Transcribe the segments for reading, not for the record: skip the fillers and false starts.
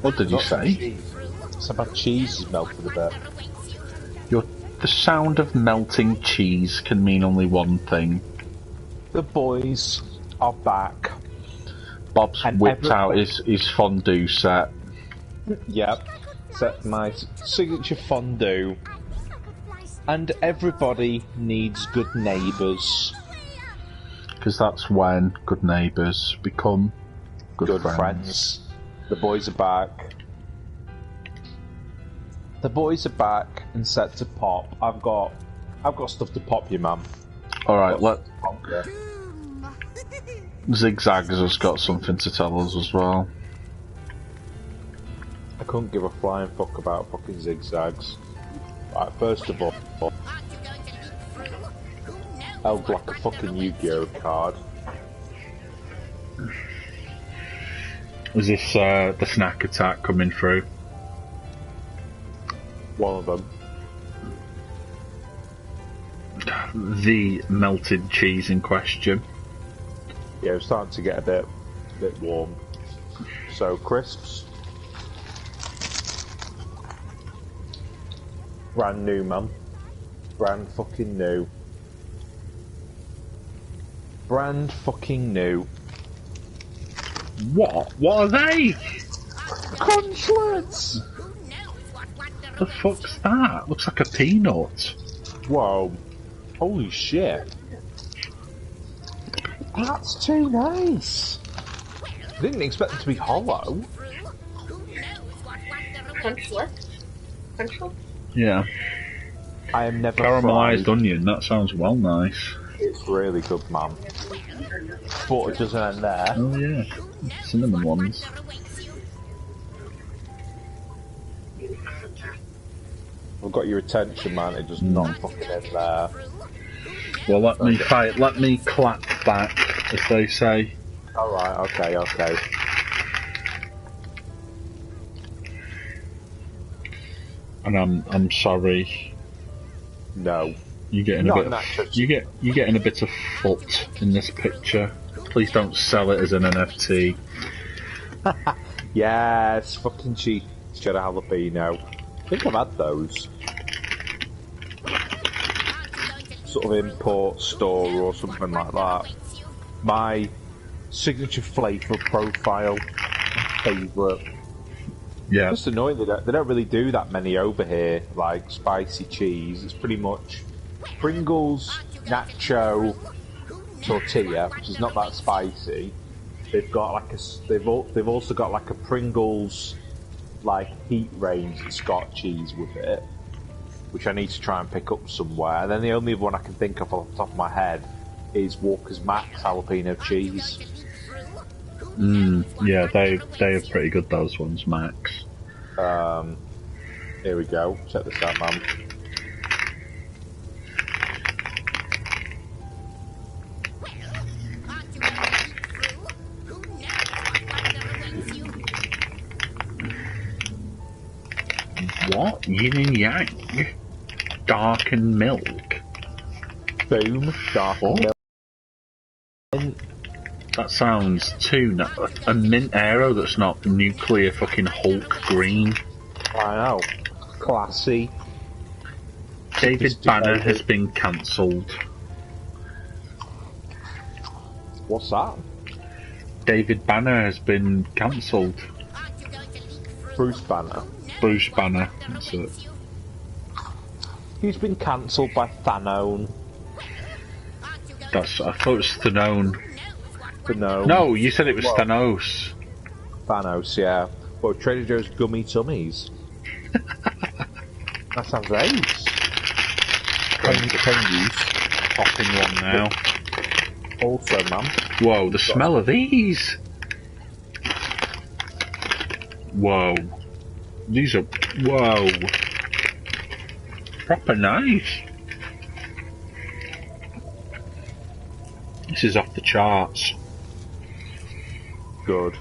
What did you say? Some bad cheese has melted a bit. The sound of melting cheese can mean only one thing. The boys are back. Bob's whipped out his fondue set. Yep. Set my signature fondue. And everybody needs good neighbours. Because that's when good neighbours become good friends. The boys are back. The boys are back and set to pop. I've got stuff to pop you, man. Alright, Zigzags has got something to tell us as well. I couldn't give a flying fuck about fucking Zigzags. Right, first of all, held like a fucking Yu-Gi-Oh card. Is this the snack attack coming through? One of them. The melted cheese in question. Yeah, it's starting to get a bit warm. So, crisps. Brand new, man. Brand fucking new. Brand fucking new. What? What are they? Crunchlets! The fuck's that? Looks like a peanut. Whoa. Holy shit. That's too nice. I didn't expect it to be hollow. Crunchlets? Yeah. I am never Caramelised fried. onion, that sounds well nice. It's really good, man. But it doesn't end there. Oh yeah. Cinnamon ones. I've got your attention, man. It does not fucking end there. Well, let me clap back, as they say. Alright, okay. And I'm sorry. No. You're getting a bit of foot in this picture. Please don't sell it as an NFT. Yes, fucking cheap cheddar jalapeno. I think I've had those. Sort of import store or something like that. My signature flavour profile favourite. Yeah. Just annoying they don't really do that many over here, like spicy cheese. It's pretty much Pringles, nacho, tortilla, which is not that spicy. They've got like they've also got like a Pringles like heat range that's got cheese with it, which I need to try and pick up somewhere. And then the only one I can think of off the top of my head is Walker's Max jalapeno cheese. Yeah, they are pretty good, those ones, Max. Here we go. Check this out, man. What? Yin and Yang? Darkened milk? Boom. Darkened milk. That sounds too... a mint arrow that's not nuclear fucking Hulk green. I know. Classy. David Banner has been cancelled. What's that? David Banner has been cancelled. Bruce Banner. Bruce Banner, that's it. He's been cancelled by Thanos. I thought it was Thanos. Thanos. No, you said it was Thanos. Thanos, yeah. Well, Trader Joe's gummy tummies. That sounds ace. Can use. Popping one now. Also, man. Whoa, the smell of these! Whoa. These are... Whoa. Proper nice. This is off the charts. Good.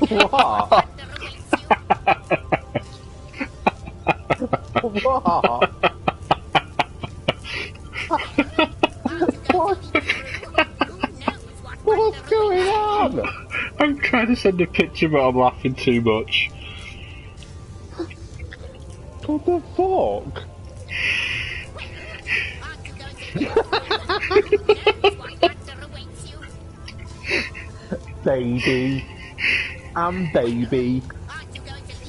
What? What? What? What's going on? I'm trying to send a picture, but I'm laughing too much. What the fuck? Baby. I'm baby.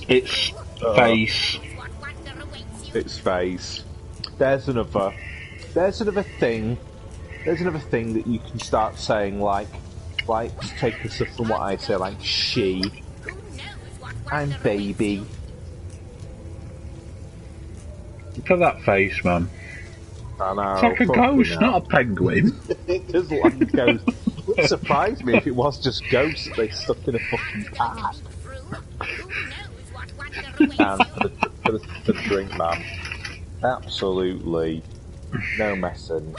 It's face. It's face. There's another thing. There's another thing that you can start saying, like take the stuff from what I say, like she. I'm baby. Look at that face, man. I know. It's like a ghost, not a penguin. It does look like a ghost. It would surprise me if it was just ghosts they stuck in a fucking park. And for the drink, man. Absolutely no messing.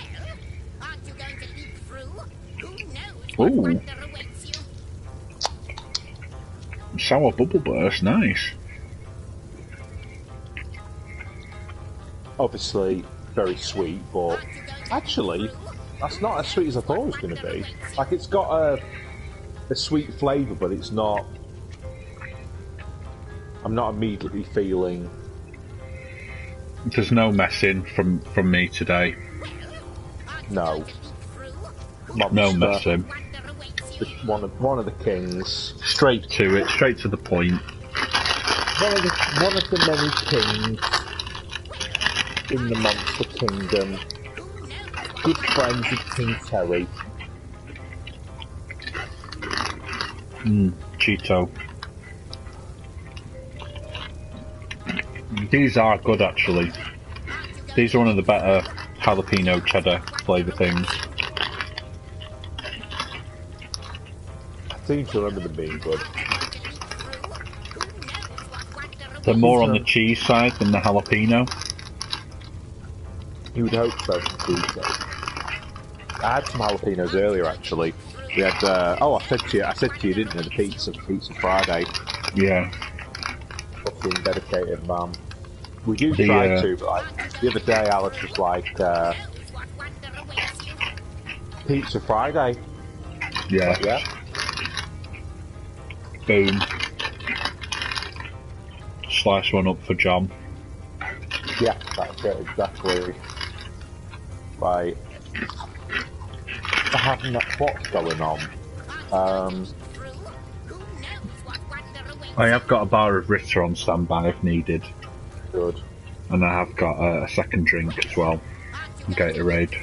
Ooh. Sour bubble burst, nice. Obviously, very sweet, but actually, that's not as sweet as I thought it was going to be. Like, it's got a sweet flavour, but it's not. I'm not immediately feeling. There's no messing from me today. No. No messing. One of the kings. Straight to it, straight to the point. One of the many kings in the Monster Kingdom. Good friends with King Terry. Cheeto. These are good, actually. These are one of the better jalapeno cheddar flavour things. I seem to remember them being good. They're more on the cheese side than the jalapeno. You would hope so. I had some jalapenos earlier, actually. We had. I said to you, didn't I? The Pizza Friday. Yeah. Fucking dedicated, man. We do try to, but like, the other day Alice was like, Pizza Friday. Yeah. Like, yeah. Boom. Slice one up for John. Yeah, that's it, exactly. Right. I haven't what's going on. I have got a bar of Ritter on standby if needed. Good. And I have got a second drink as well. Gatorade.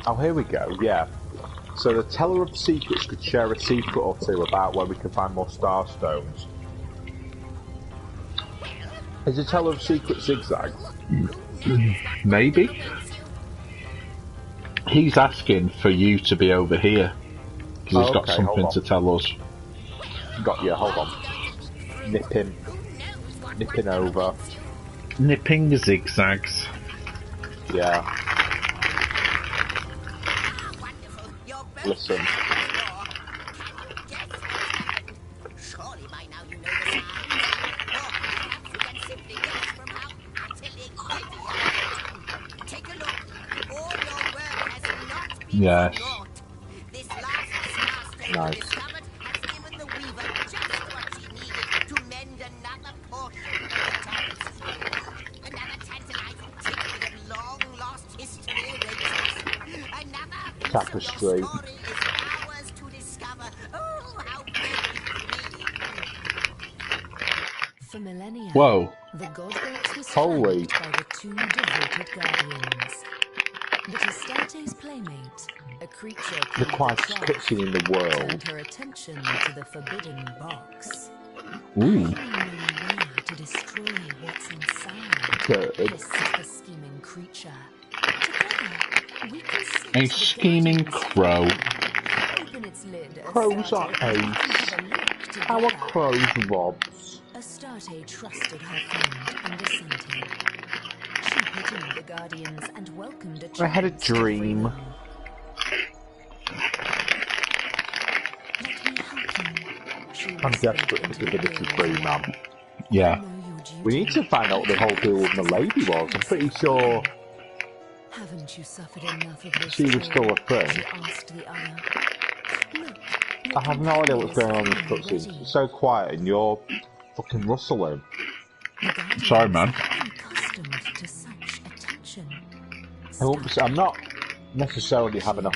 Oh, here we go, yeah. So the Teller of Secrets could share a secret or two about where we can find more Star Stones. Is the Teller of Secrets zigzags? Maybe. He's asking for you to be over here. Because he's got something to tell us. Got you, hold on. Nipping over. Nipping the zigzags. Yeah. Listen. Yes. Nice. Tapestry. For millennia, Whoa. the god box was Holy. flanked by the two devoted guardians. But Astarte's playmate, a creature The called quietest Trough, kitchen in the world. turned her attention to the forbidden box. Ooh. Finding no way to destroy what's inside, Good. hissed the scheming creature. Together, we can sit A the scheming guardian's crow. Open its lid, Crows are Astarte, and ace. have a look Our together. crows robs. Astarte trusted her friend and assented. She pitied the guardians and welcomed a I had a chance to free dream. them. Let me help you, she I'm whispered desperate for into the Divinity ear. 3, man. Yeah. We need to find out what the whole deal with Milady was. I'm pretty sure Haven't you suffered enough of this she was still a thing. She asked the other. Look, I have no idea what's going on in this cutscene. It's so quiet and you're fucking rustling. Sorry, man. Accustomed to such attention. I'm not necessarily having a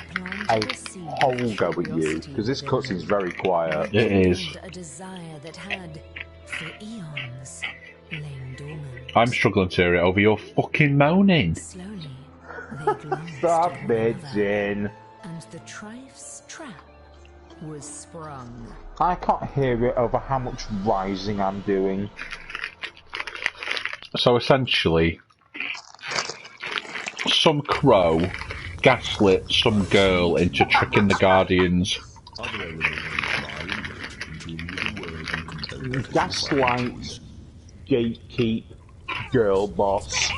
whole go at you, because this cutscene's very quiet. It is. A desire that had, for eons, lain dormant. I'm struggling to hear it over your fucking moaning. Slowly, they glanced Stop at one another, bitching. and the Trife's trap was sprung. I can't hear it over how much rising I'm doing. So essentially, some crow gaslit some girl into tricking the Guardians. Gaslight, gatekeep, girl boss.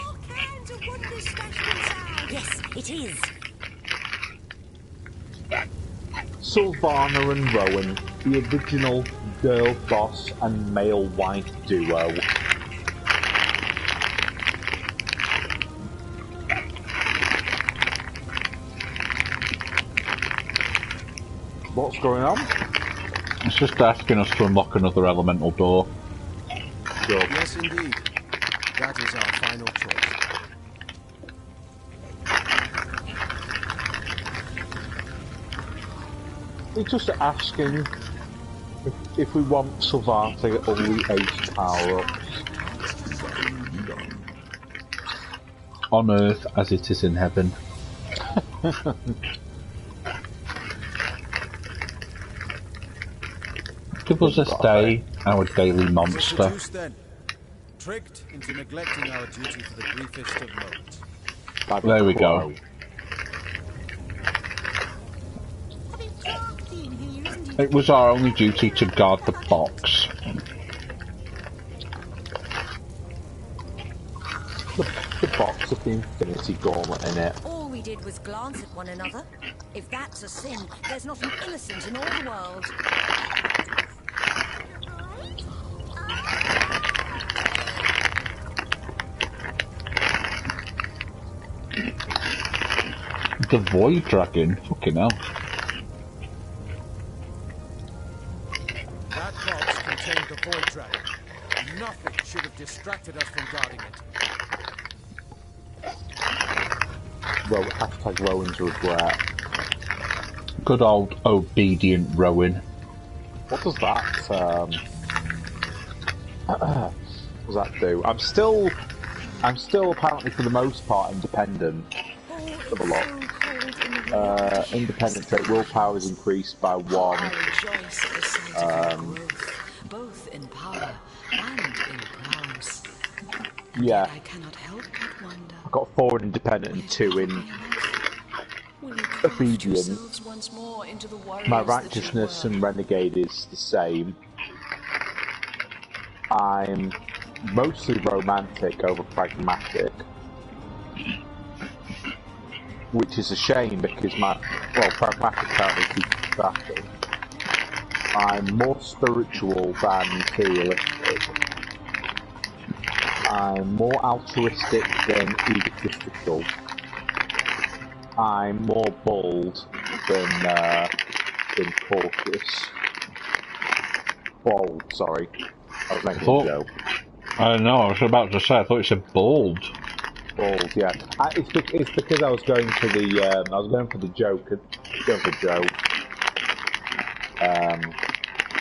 Yes, it is. Sylvana and Rowan, the original girl boss and male wife duo. What's going on? It's just asking us to unlock another elemental door. Sure. Yes, indeed. That is our final choice. It's just asking if we want Sylvana to get all the 8 power-ups. On Earth as it is in heaven. Give us a stay, our daily monster. Then, tricked into neglecting our duty for the briefest of moments. There we go. It was our only duty to guard the box. The box of the Infinity Gauntlet in it. All we did was glance at one another. If that's a sin, there's not an innocent in all the world. The Void Dragon? Fucking hell. That box contained the Void Dragon. Nothing should have distracted us from guarding it. Well, hashtag Rowan's regret. Good old obedient Rowan. What does that, what does that do? I'm still apparently for the most part independent. Have a lot. Independent trait willpower is increased by 1. Both in power and in prowess. Yeah. I cannot help but wonder. I've got 4 in independent and 2 in obedient. My righteousness and renegade is the same. I'm mostly romantic over pragmatic, which is a shame because pragmatic apparently keeps traffic. I'm more spiritual than materialistic. I'm more altruistic than egotistical. I'm more bold than cautious. Bold, sorry. I was making a joke. I don't know, I was about to say, I thought you said bold. Bold, yeah. It's because I was going for the, I was going for the joke. Going for Joe.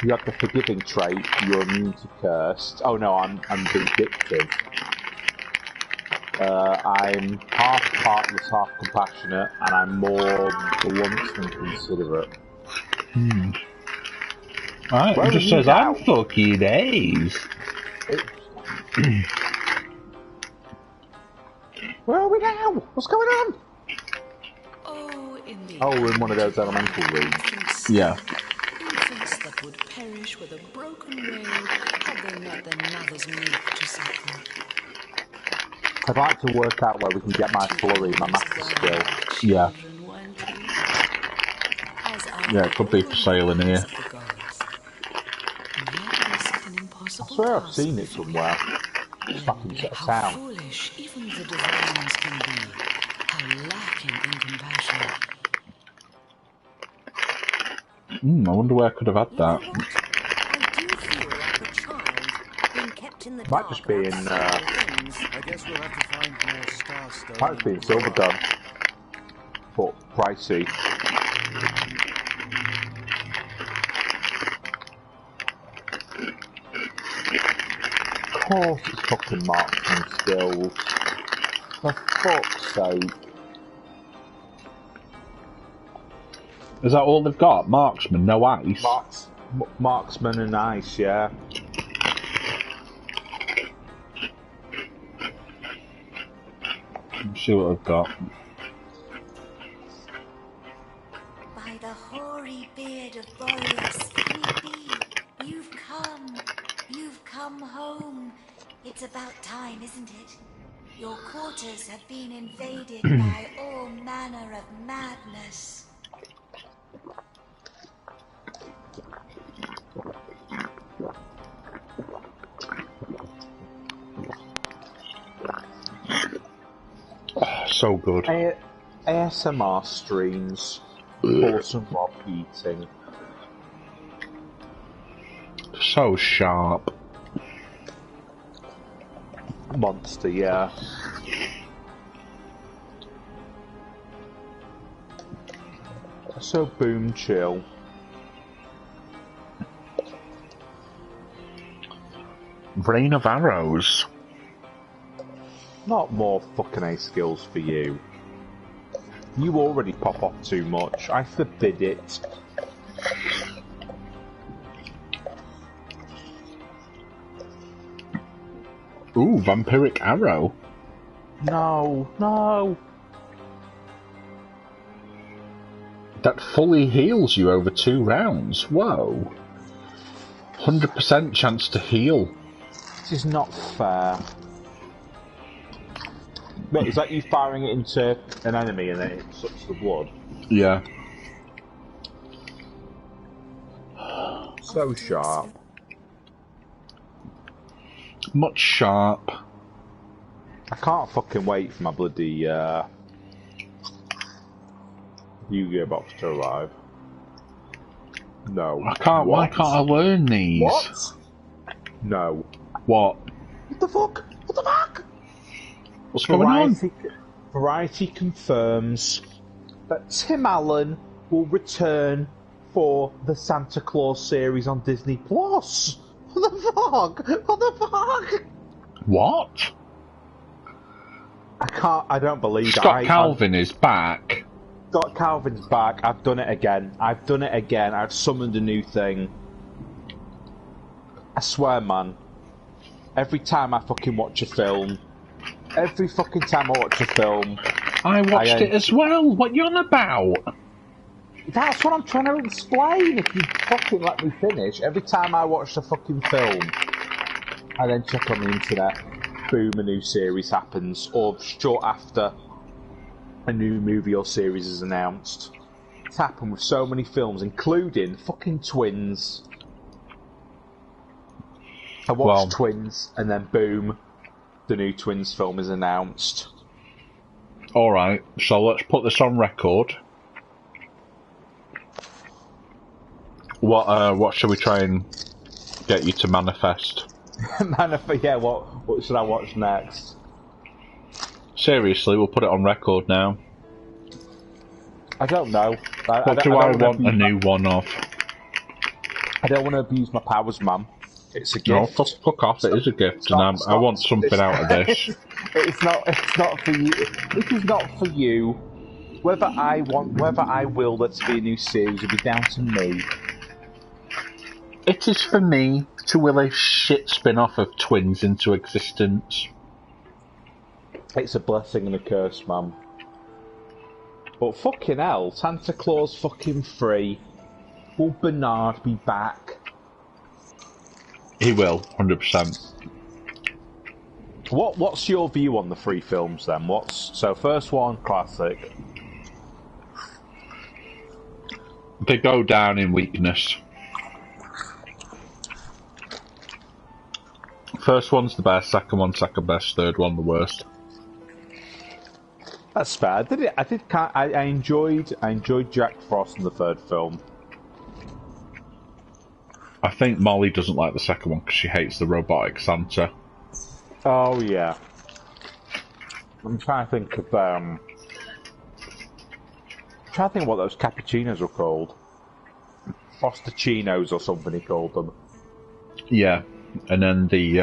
You have the forgiving trait, you're immune to cursed. Oh no, I'm vindictive. I'm half heartless, half compassionate, and I'm more blunt than considerate. Alright, it just says I'm fucking days. Where are we now? What's going on? Oh, we're in one of those elemental rooms. Yeah. Infants that would perish with a broken rail had they not their mother's milk to suckle. I'd like to work out where we can get my flurry, my master skill. Yeah. Yeah, it could be for sale in here. impossible swear I've task seen it before somewhere. you. Just fucking set of How town. foolish even the divines can be. How lacking in compassion. I wonder where I could have had You know that. what? I do feel like a child being kept in the Might just dark be about in, simple things. I guess we'll have to find more Starstone might just be in and grow up. Silvergun. But pricey. Of course it's fucking marksman skills. For fuck's sake. Is that all they've got? Marksman, no ice? Marksman and ice, yeah. Let's see what they've got. By the hoary beard of Boreas, can it be? You've come home. It's about time, isn't it? Your quarters have been invaded by all manner of madness. So good. ASMR streams. Awesome while eating. So sharp. Monster, yeah. So boom chill. Rain of arrows. Not more fucking A skills for you. You already pop off too much. I forbid it. Ooh, Vampiric Arrow. No, no. That fully heals you over 2 rounds. Whoa. 100% chance to heal. This is not fair. Wait, is that you firing it into an enemy and then it sucks the blood? Yeah. So sharp. Much sharp. I can't fucking wait for my bloody Yu-Gi-Oh box to arrive. No. I can't. What? Why can't I learn these? What? No. What? What the fuck? What the fuck? What's going on? Variety confirms that Tim Allen will return for the Santa Claus series on Disney Plus. What the fuck? What the fuck? What? I don't believe it. Scott Calvin is back. Scott Calvin's back. I've done it again. I've summoned a new thing. I swear, man. Every time I fucking watch a film, I watched it as well. What you on about? That's what I'm trying to explain. If you fucking let me finish, every time I watch the fucking film, I then check on the internet. Boom, a new series happens, or short after, a new movie or series is announced. It's happened with so many films, including fucking Twins. I watched Twins, and then boom, the new Twins film is announced. Alright, so let's put this on record. What shall we try and get you to manifest? Yeah, what should I watch next? Seriously, we'll put it on record now. I don't know. What do I want a new one of? I don't want to abuse my powers, man. It's a gift. No, fuck off, it is a gift, and I want something out of this. It's not for you. This is not for you. Whether I will there to be a new series will be down to me. It is for me to will a shit spin-off of Twins into existence. It's a blessing and a curse, man. But fucking hell, Santa Claus fucking free. Will Bernard be back? He will, 100%. What's your view on the 3 films then? So first one, classic. They go down in weakness. First one's the best, second one second best, third one the worst. That's fair. I enjoyed Jack Frost in the third film. I think Molly doesn't like the second one because she hates the robotic Santa. Oh yeah. I'm trying to think of what those cappuccinos were called. Frostachinos or something he called them. Yeah, and then the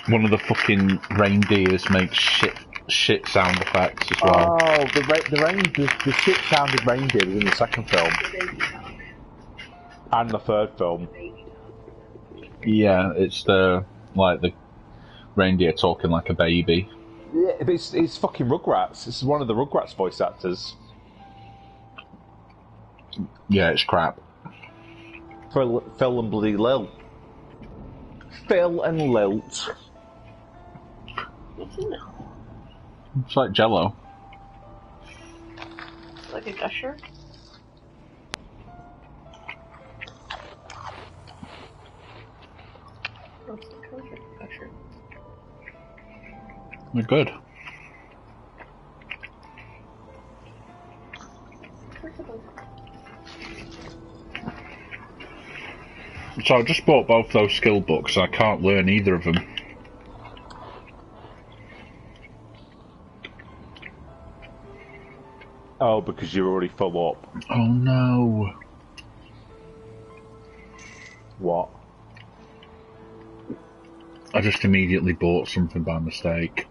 one of the fucking reindeers makes shit sound effects as well. Oh, the shit sounded reindeer was in the second film. And the third film. Yeah, it's the reindeer talking like a baby. Yeah, it's fucking Rugrats. It's one of the Rugrats voice actors. Yeah, it's crap. Phil and bloody Lil. Phil and Lilt. What's in it? It's like Jello. Like a gusher? What's the color gusher? They're good. So I just bought both those skill books and I can't learn either of them. Oh, because you're already full up. Oh no. What? I just immediately bought something by mistake.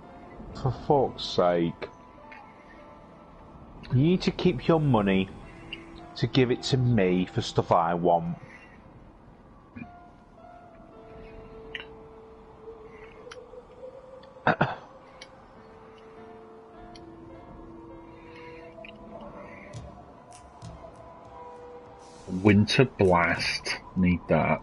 For fuck's sake. You need to keep your money to give it to me for stuff I want. Winter Blast. Need that.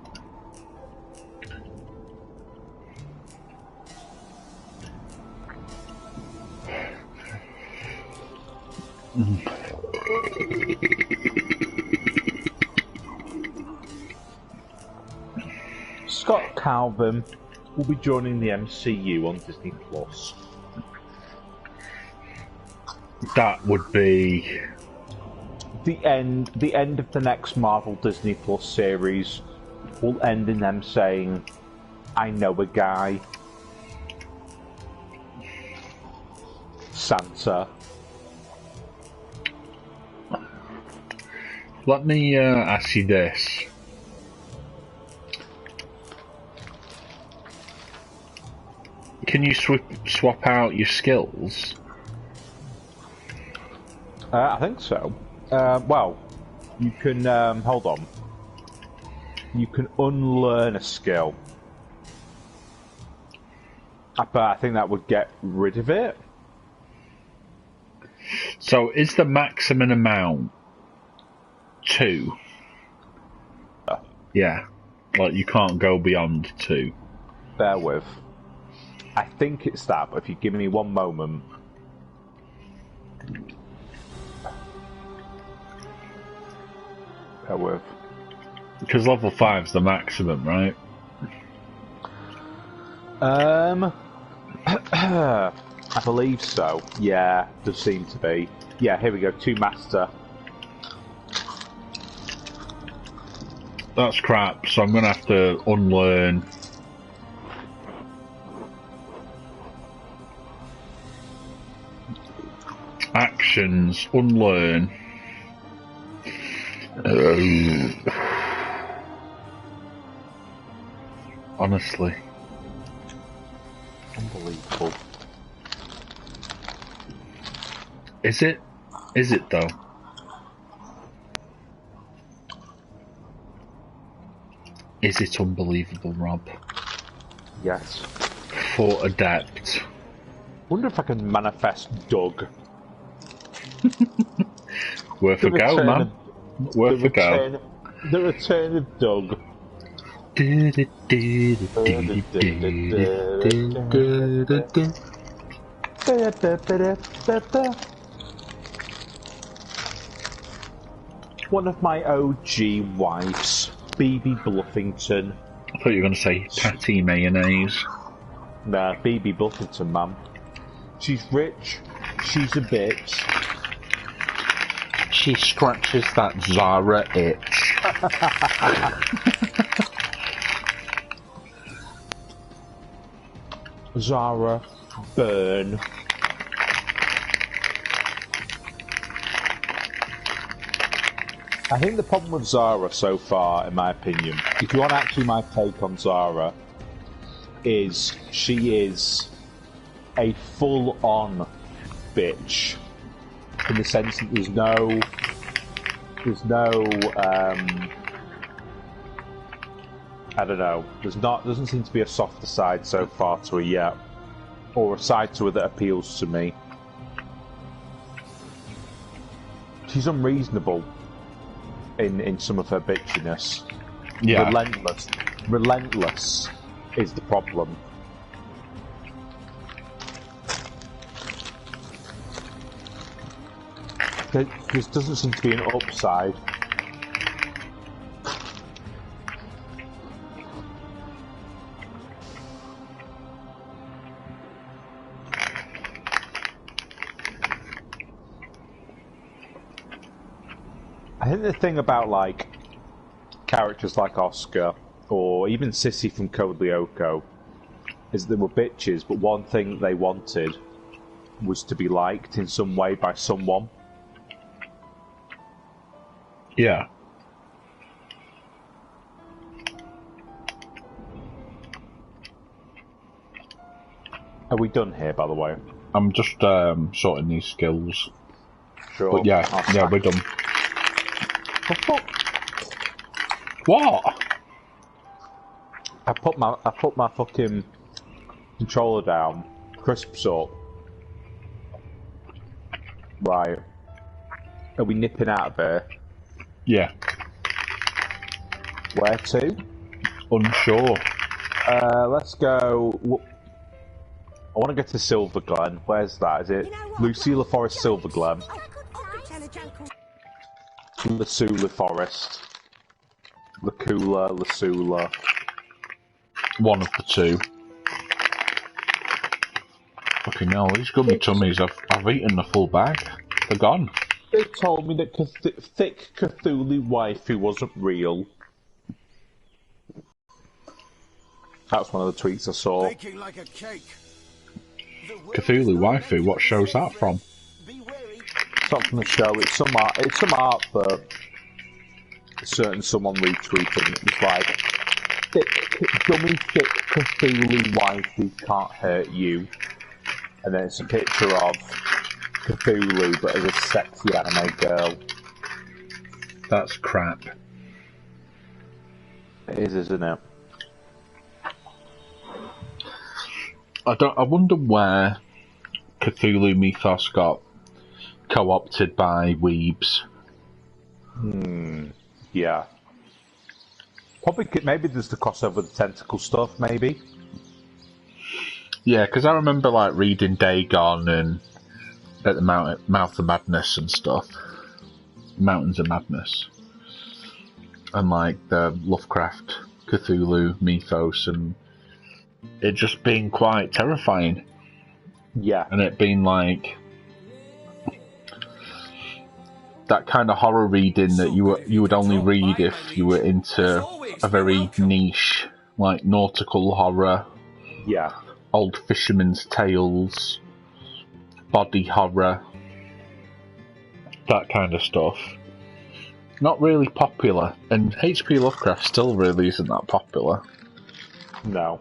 Scott Calvin will be joining the MCU on Disney Plus. That would be The end of the next Marvel Disney Plus series will end in them saying, I know a guy. Santa. Let me ask you this. Can you swap out your skills? I think so. Well, you can, hold on. You can unlearn a skill. But I think that would get rid of it. So is the maximum amount 2? Yeah. Like you can't go beyond 2. Bear with. I think it's that, but if you give me one moment. Bear with. Because level 5's the maximum, right? I believe so. Yeah, does seem to be. Yeah, here we go. 2 master. That's crap, so I'm going to have to unlearn. Actions, unlearn. Honestly. Unbelievable. Is it? Is it though? Is it unbelievable, Rob? Yes. For Adept. Wonder if I can manifest Doug. Worth a go, man. Worth a go. The return of Doug. One of my OG wives, Phoebe Bluffington, I thought you were going to say patty mayonnaise. Nah, BB Butterton, man. She's rich. She's a bitch. She scratches that Zara itch. Zara, burn. I think the problem with Zara so far, in my opinion, if you want actually my take on Zara, is she is a full-on bitch. In the sense that there's no I don't know, doesn't seem to be a softer side so far to her yet. Or a side to her that appeals to me. She's unreasonable in some of her bitchiness. Yeah. Relentless is the problem. There doesn't seem to be an upside. I think the thing about like characters like Oscar or even Sissy from Code Lyoko is they were bitches, but one thing that they wanted was to be liked in some way by someone. Yeah. Are we done here, by the way? I'm just sorting these skills. Sure. But yeah, we're done. What? I put my fucking controller down. Crisps up. Right. Are we nipping out of there? Yeah. Where to? Unsure. Let's go. I want to go to Silver Glen. Where's that? Is it Lucilla Forest, Silver Glen? Lasula Forest. Lacula, Lasula. One of the two. Fucking hell, these gummy tummies, I've eaten the full bag. They're gone. They told me that thick Cthulhu waifu wasn't real. That's one of the tweets I saw. Baking like a cake. Cthulhu waifu, what show's that from? It's not from the show, it's some art that someone retweeted, and it was like, dummy thick Cthulhu waifu can't hurt you. And then it's a picture of Cthulhu, but as a sexy anime girl. That's crap. It is, isn't it? I wonder where Cthulhu mythos got co-opted by weebs. Yeah. Probably, maybe there's the crossover with the tentacle stuff, maybe. Yeah, because I remember like reading Dagon and at the Mouth of Madness and stuff. Mountains of Madness. And like the Lovecraft Cthulhu mythos, and it just being quite terrifying. Yeah. And it being like that kind of horror reading that you would only read if you were into a very niche, like nautical horror. Yeah. Old fishermen's tales, body horror, that kind of stuff. Not really popular, and H.P. Lovecraft still really isn't that popular. No.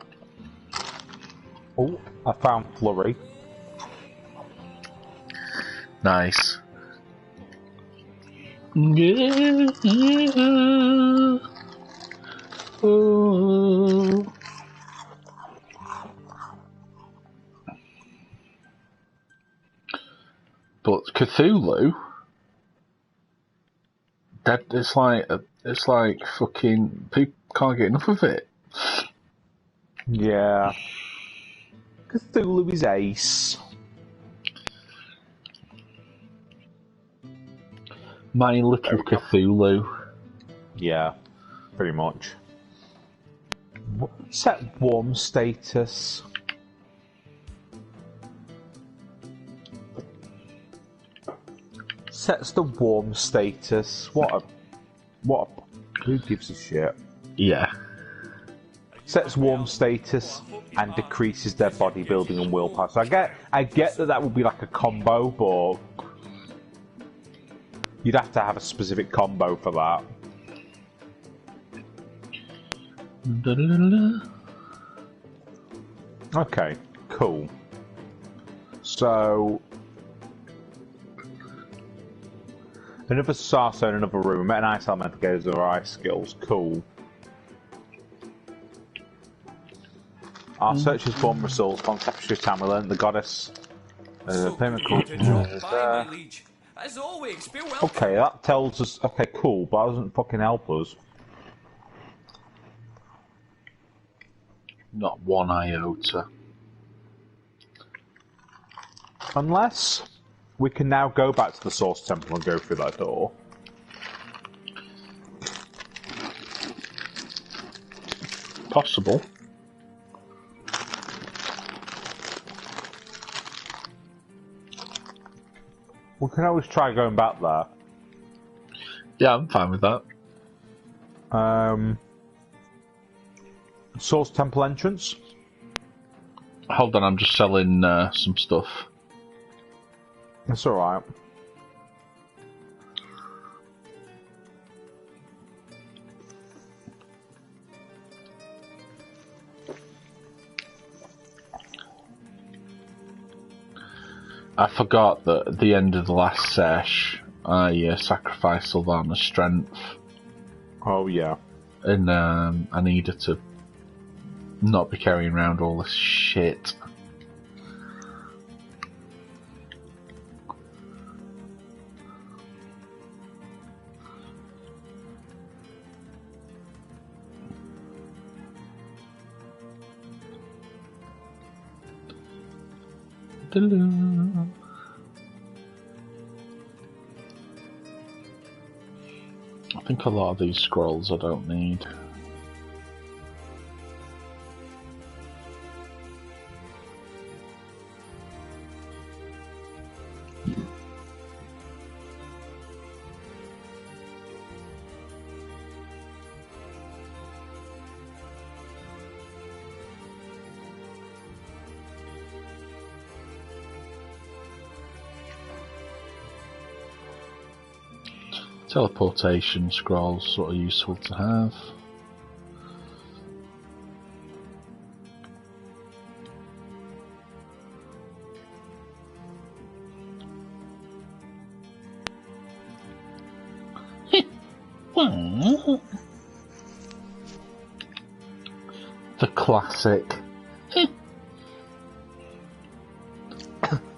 Oh, I found Flurry. Nice. Oh. But Cthulhu, it's like fucking people can't get enough of it. Yeah. Cthulhu is ace. My little Cthulhu. Yeah, pretty much. Set warm status. Sets the warm status. Who gives a shit? Yeah. Sets warm status and decreases their bodybuilding and willpower. So I get that would be like a combo, but you'd have to have a specific combo for that. Okay, cool. So another saucer in another room. Met an ice element that goes with our ice skills. Cool. Our search has born results on Tapestry of Tamerlane, the goddess. Payment called. As always, be welcome. Okay, that tells us. Okay, cool, but that doesn't fucking help us. Not one iota. Unless we can now go back to the Source Temple and go through that door. Possible. We can always try going back there. Yeah, I'm fine with that. Source Temple entrance. Hold on, I'm just selling some stuff. That's alright. I forgot that at the end of the last sesh, I sacrificed Sylvana's strength. Oh, yeah. And I needed to not be carrying around all this shit. I think a lot of these scrolls I don't need. Teleportation scrolls sort of useful to have. The classic.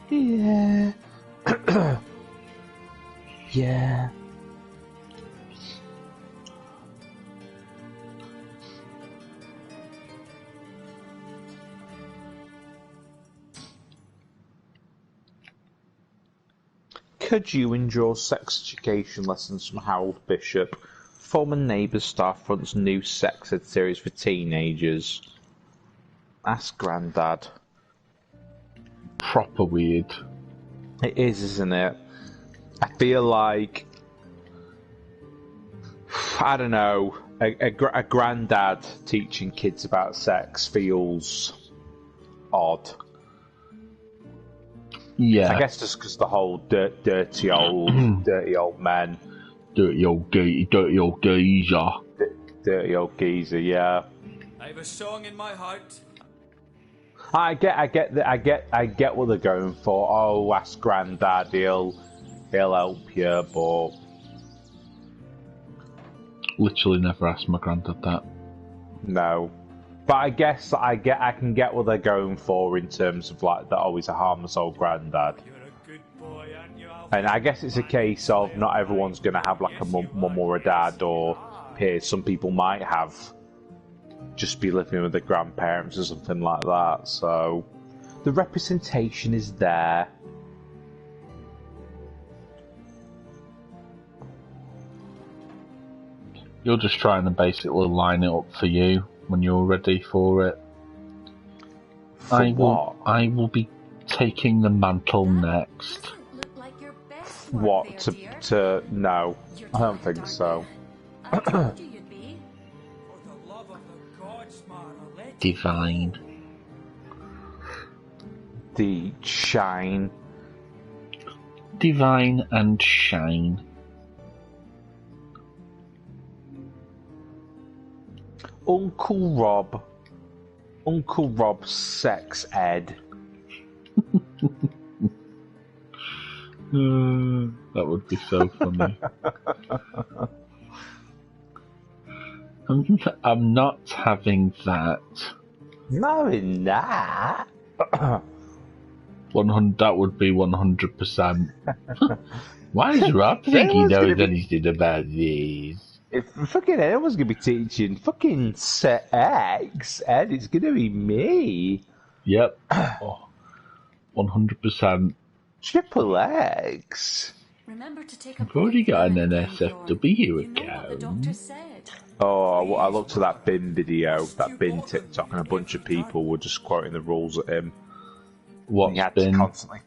Yeah. Yeah. Could you endure sex education lessons from Harold Bishop? Former Neighbours staff runs new sex ed series for teenagers. Ask Grandad. Proper weird. It is, isn't it? I feel like, I don't know, a granddad teaching kids about sex feels odd. Yeah. I guess just because the whole dirty old men. Dirty old geezer. Dirty old geezer, yeah. I have a song in my heart. I get what they're going for. Oh, ask Grandad, he'll help you, but literally never asked my granddad that. No. But I guess I can get what they're going for in terms of like that always a harmless old granddad. You're a good boy, aren't you, Alfred? And I guess it's a case of not everyone's going to have like a mum or a dad or peers. Some people might have just be living with their grandparents or something like that. So the representation is there. You're just trying to basically line it up for you when you're ready for it. I will be taking the mantle next. Doesn't look like your best What work there, dear. to no? You're I don't tired, think aren't so. you? I told you you'd be. For the love of the gods, Mara, let Divine. The shine. Divine and shine. Uncle Rob's sex ed. That would be so funny. I'm not having that. No, in that. 100. That would be 100%. Why does Rob think he knows anything about these? If fucking anyone's gonna be teaching fucking sex ed, it's gonna be me. Yep. 100%. Triple X. Remember to take a I've already got an break, NSFW You know what the account. doctor said. Oh, well, I looked at that bin video, that bin TikTok, and a bunch of people were just quoting the rules at him. What's He had been? to constantly.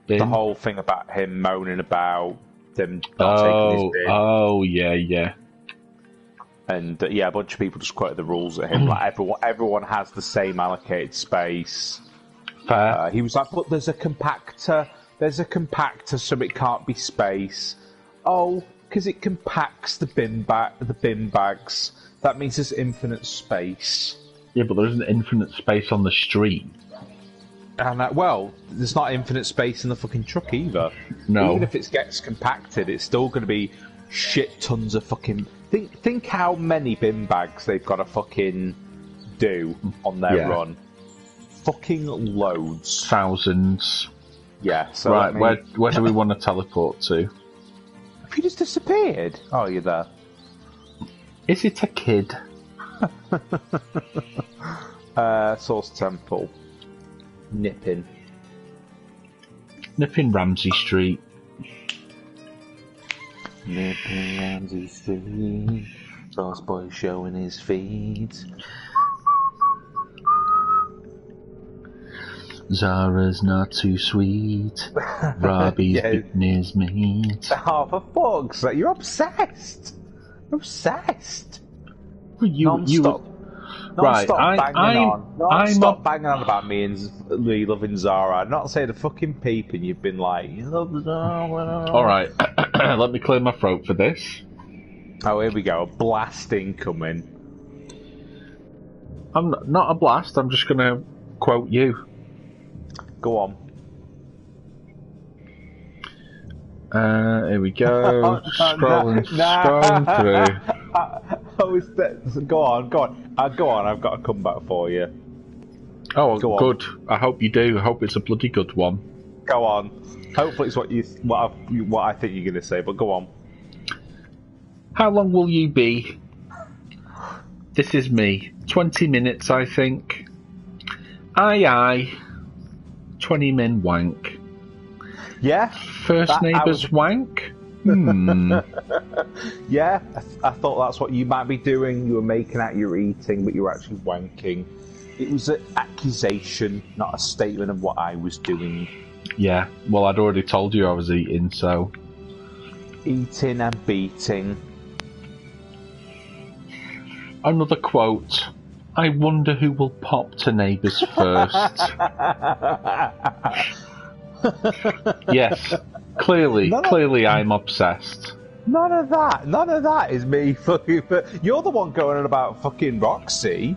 Been? The whole thing about him moaning about them not taking his bin. Oh, yeah. And yeah, a bunch of people just quoted the rules at him. Like everyone has the same allocated space. Fair. He was like, "But there's a compactor. There's a compactor, so it can't be space." Oh, because it compacts the bin bags. That means there's infinite space. Yeah, but there isn't infinite space on the street. And well, there's not infinite space in the fucking truck either. No. Even if it gets compacted, it's still going to be shit tons of fucking. Think how many bin bags they've got to fucking do on their run. Fucking loads. Thousands. Yeah. So right. Where do we want to teleport to? Have you just disappeared? Oh, you're there. Is it a kid? Source Temple. Nipping Ramsey Street. Nipping Ramsey Street. Sauce Boy showing his feet. Zara's not too sweet. Robbie's bitten his meat. Oh, for fuck's sake, you're obsessed. Obsessed. Non-stop. Non-stop banging on about me and Lee loving Zara. I'm not saying the fucking peeping. You've been like, you love Zara. Alright, let me clear my throat for this. Oh, here we go. A blasting coming. I'm not a blast, I'm just going to quote you. Go on. Here we go. Scrolling through. Go on. Go on. I've got a comeback for you. Oh, good. I hope you do. I hope it's a bloody good one. Go on. Hopefully, it's what I think you're going to say. But go on. How long will you be? This is me. 20 minutes, I think. Aye. 20 min wank. Yeah. First neighbour's wank? Yeah, I thought that's what you might be doing. You were making out you're eating, but you were actually wanking. It was an accusation, not a statement of what I was doing. Yeah, well, I'd already told you I was eating, so... Eating and beating. Another quote. I wonder who will pop to neighbours first. Yes, clearly I'm obsessed. None of that is me fucking... You're the one going on about fucking Roxy.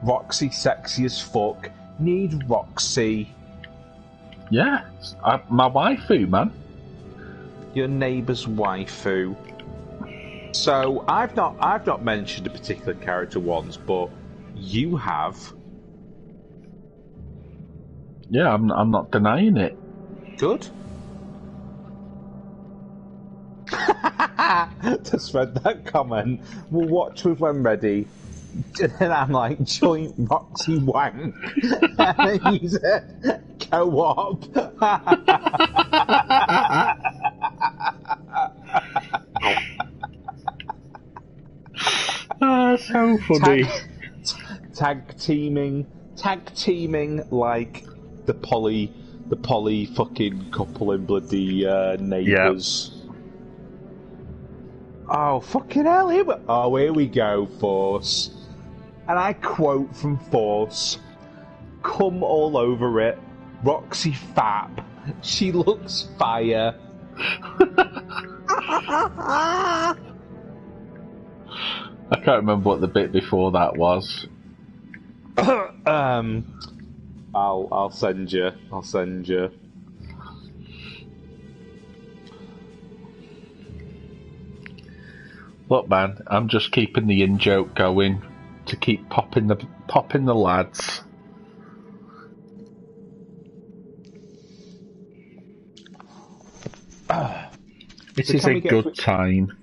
Roxy sexy as fuck. Need Roxy. Yeah, my waifu, man. Your neighbour's waifu. So, I've not mentioned a particular character once, but you have. Yeah, I'm not denying it. Good. Just read that comment. We'll watch with when ready. And then I'm like, joint Roxy wank. And then you said, co-op. so funny. Tag teaming like the poly fucking couple in bloody Neighbours. Yep. Oh fucking hell! Here we go, Force. And I quote from Force: "Come all over it, Roxy Fap. She looks fire." I can't remember what the bit before that was. I'll send you. Look, man, I'm just keeping the in-joke going to keep popping the lads. It is a good time.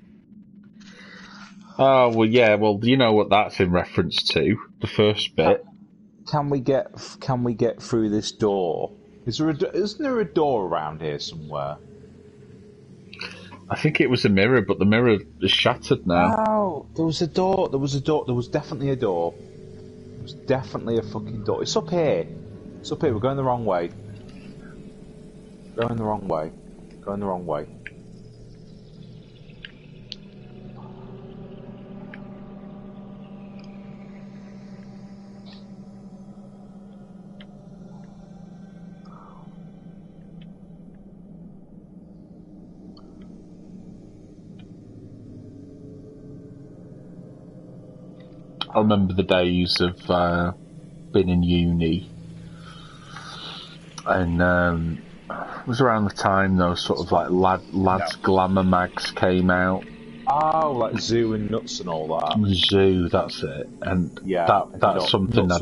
Oh, well, yeah, well, you know what that's in reference to, the first bit. Can we get through this door? Isn't there a door around here somewhere? I think it was a mirror, but the mirror is shattered now. Oh, there was definitely a door. There was definitely a fucking door. It's up here. We're going the wrong way. Going the wrong way. I remember the days of being in uni, and it was around the time those sort of like lads glamour mags came out. Oh, like Zoo and Nuts and all that. Zoo, that's it. And yeah, that's something I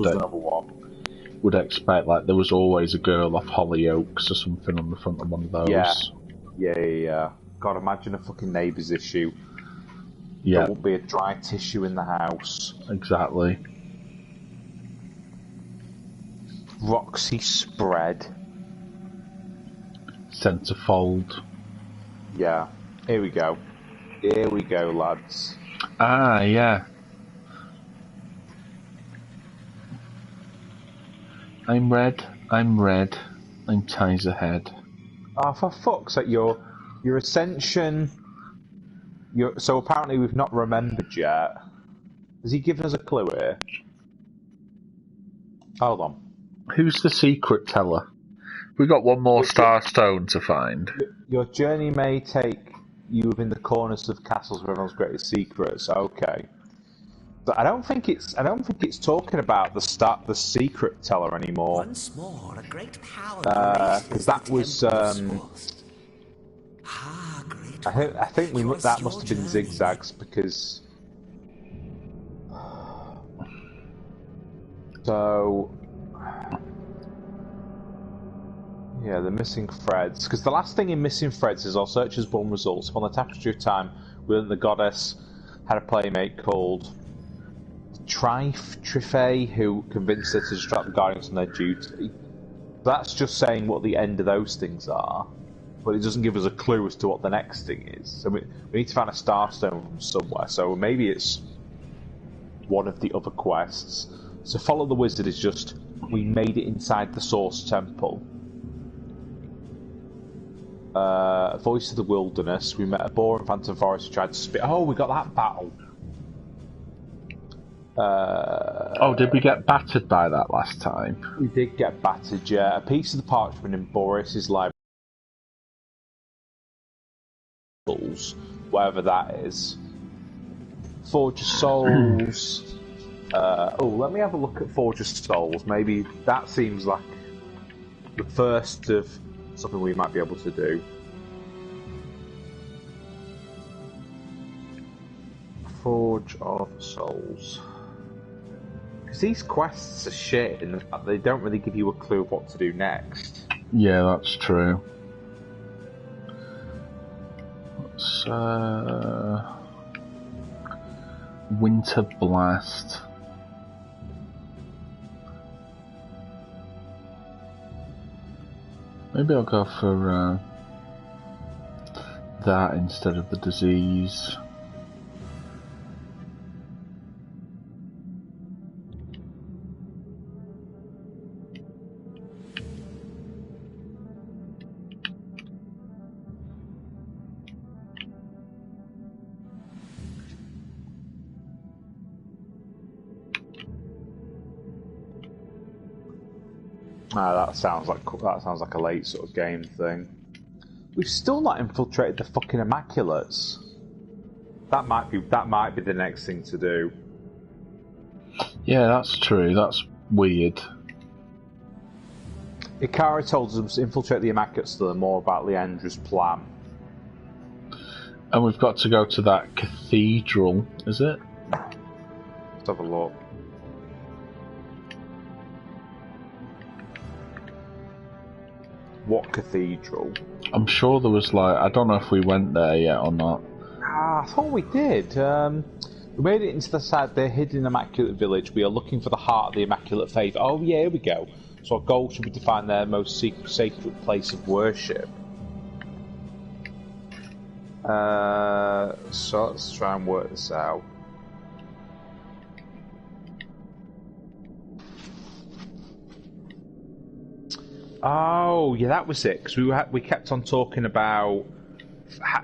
would expect. Like there was always a girl off Hollyoaks or something on the front of one of those. Yeah. God, imagine a fucking Neighbours issue. Yeah. There won't be a dry tissue in the house. Exactly. Roxy Spread. Centerfold. Yeah. Here we go, lads. Ah, yeah. I'm red. I'm ties ahead. Oh, for fuck's sake, your ascension... So apparently we've not remembered yet. Has he given us a clue here? Hold on. Who's the secret teller? We've got one more Starstone to find. Your journey may take you within the corners of castles with everyone's greatest secrets. Okay. But I don't think it's talking about the secret teller anymore. Once more, a great power. Because that was I think that must have been Zigzags because. So. Yeah, the missing threads. Because the last thing in missing threads is our searchers' born results. Upon the tapestry of time, within the goddess had a playmate called Trife, who convinced her to distract the Guardians from their duty. That's just saying what the end of those things are, but it doesn't give us a clue as to what the next thing is. So we need to find a Starstone from somewhere. So maybe it's one of the other quests. So follow the wizard is just we made it inside the Source Temple. Voice of the Wilderness. We met a boar in Phantom Forest who tried to spit. Oh, we got that battle. Did we get battered by that last time? We did get battered, yeah. A piece of the parchment in Boris's library. Whatever that is. Forge of Souls. Let me have a look at Forge of Souls. Maybe that seems like the first of something we might be able to do. Forge of Souls. Because these quests are shit in that they don't really give you a clue of what to do next. Yeah, that's true. Let's, Winter Blast. Maybe I'll go for that instead of the disease. Ah, that sounds like a late sort of game thing. We've still not infiltrated the fucking Immaculates. That might be the next thing to do. Yeah, that's true. That's weird. Ikara told us to infiltrate the Immaculates to learn more about Leandra's plan. And we've got to go to that cathedral, is it? Let's have a look. What cathedral? I'm sure there was I don't know if we went there yet or not. Ah, I thought we did. We made it into the hidden Immaculate Village. We are looking for the heart of the Immaculate Faith. Oh yeah, here we go. So our goal should be to find their most sacred place of worship. So let's try and work this out. Oh, yeah, that was it. Because we kept on talking about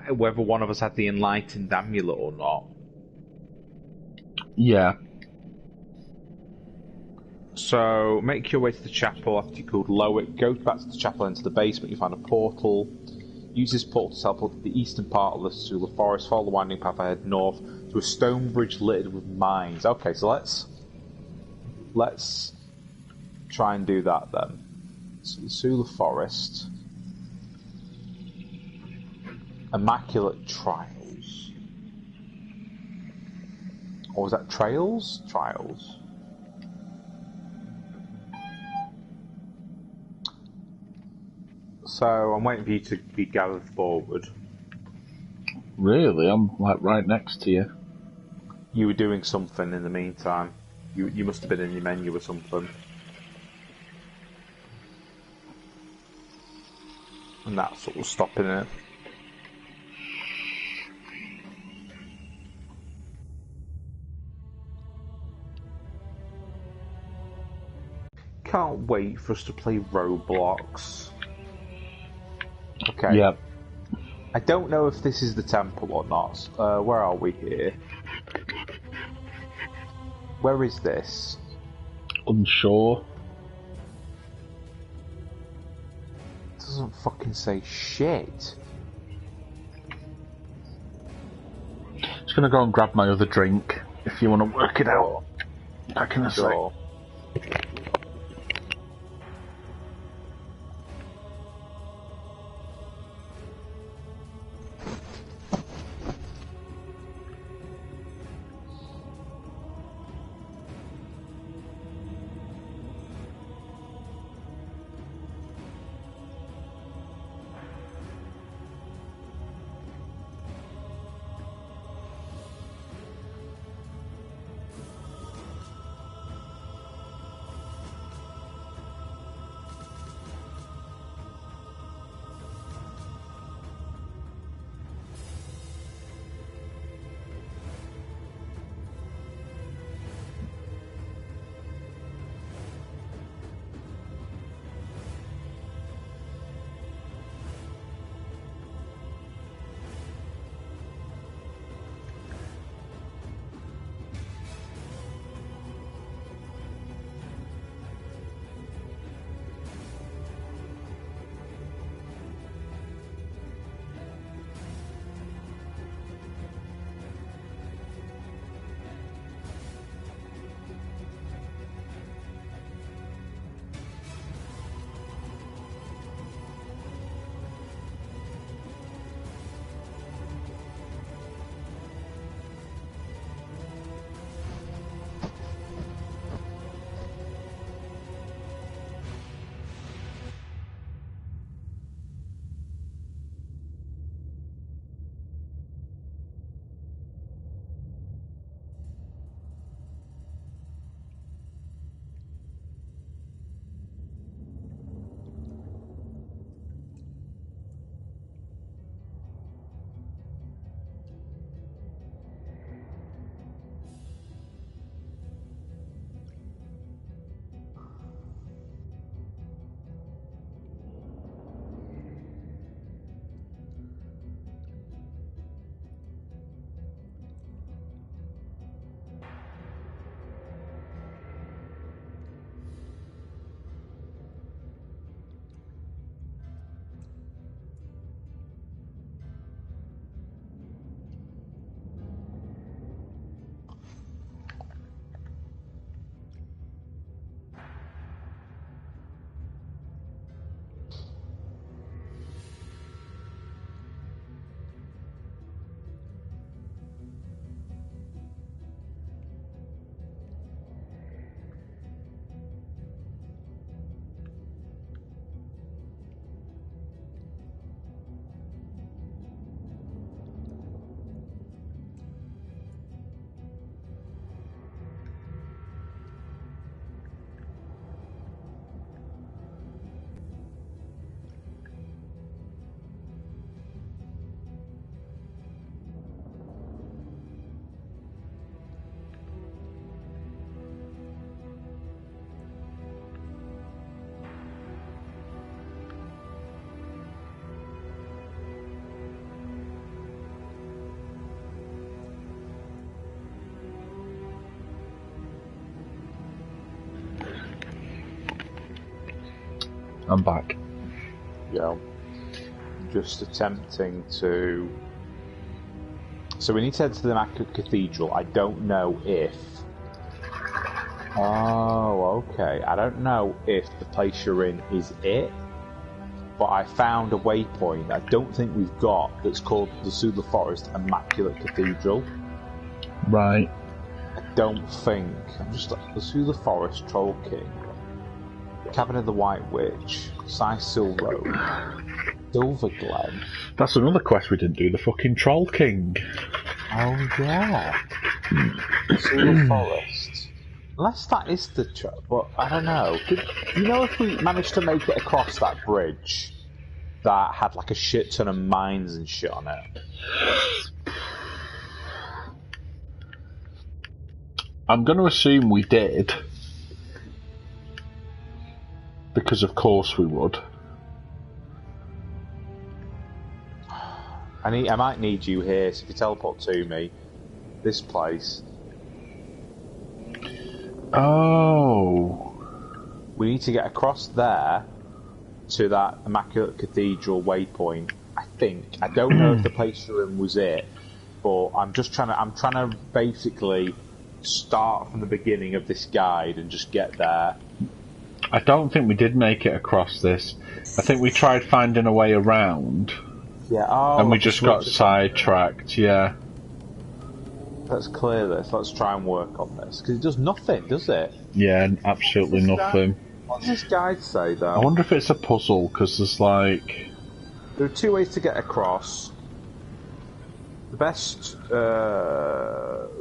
whether one of us had the enlightened amulet or not. Yeah. So make your way to the chapel after you called Lowick. Go back to the chapel into the basement. You find a portal. Use this portal to teleport to the eastern part of the Sula Forest. Follow the winding path ahead north to a stone bridge littered with mines. Okay, so let's try and do that then. So the Sula Forest. Immaculate Trials. Or was that Trails? Trials. So I'm waiting for you to be gathered forward. Really? I'm right next to you. You were doing something in the meantime. You must have been in your menu or something. And that's what was stopping it. Can't wait for us to play Roblox. Okay. Yep. I don't know if this is the temple or not. Where are we here? Where is this? Unsure. It doesn't fucking say shit. Just gonna go and grab my other drink if you want to work it out. Back in a sec. Sure. I'm back. Yeah. Just attempting to... So we need to head to the Immaculate Cathedral. I don't know if... Oh, okay. I don't know if the place you're in is it, but I found a waypoint I don't think we've got that's called the Sula Forest Immaculate Cathedral. Right. I don't think. I'm just like, the Sula Forest, Troll King, Cabin of the White Witch, Sysil Road, Silver Glen. That's another quest we didn't do, the fucking Troll King. Oh, yeah. Sula Forest. Unless that is the but I don't know. Do you know if we managed to make it across that bridge that had like a shit ton of mines and shit on it? I'm going to assume we did. Because of course we would. I might need you here, so if you teleport to me, this place. Oh. We need to get across there to that Immaculate Cathedral waypoint. I think. I don't know if the place you're in was it, but I'm trying to basically start from the beginning of this guide and just get there. I don't think we did make it across this. I think we tried finding a way around. Yeah, and we just got sidetracked, yeah. Let's clear this. Let's try and work on this. Because it does nothing, does it? Yeah, absolutely nothing. What does this guide say, though? I wonder if it's a puzzle, because there's like... There are two ways to get across. The best...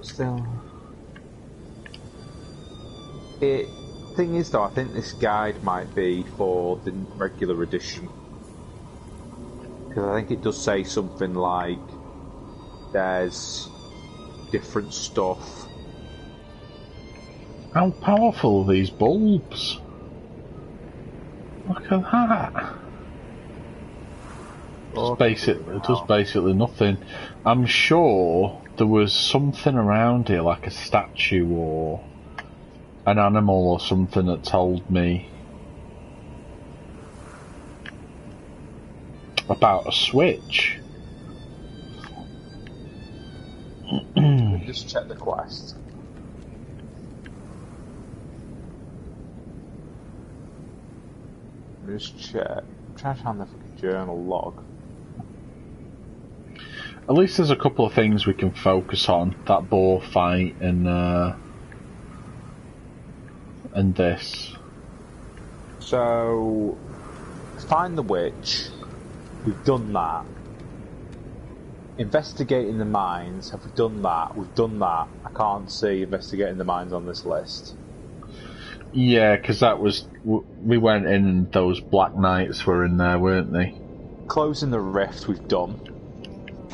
still... Thing is, though, I think this guide might be for the regular edition. Because I think it does say something like... There's... different stuff. How powerful are these bulbs? Look at that. It does basically nothing. I'm sure there was something around here, like a statue or an animal or something that told me about a switch. Just check the quest. Just check. I'm trying to find the fucking journal log. At least there's a couple of things we can focus on. That boar fight and this. So, find the witch. We've done that. Investigating the mines. Have we done that? We've done that. I can't see investigating the mines on this list. Yeah, because that was... We went in and those Black Knights were in there, weren't they? Closing the rift we've done.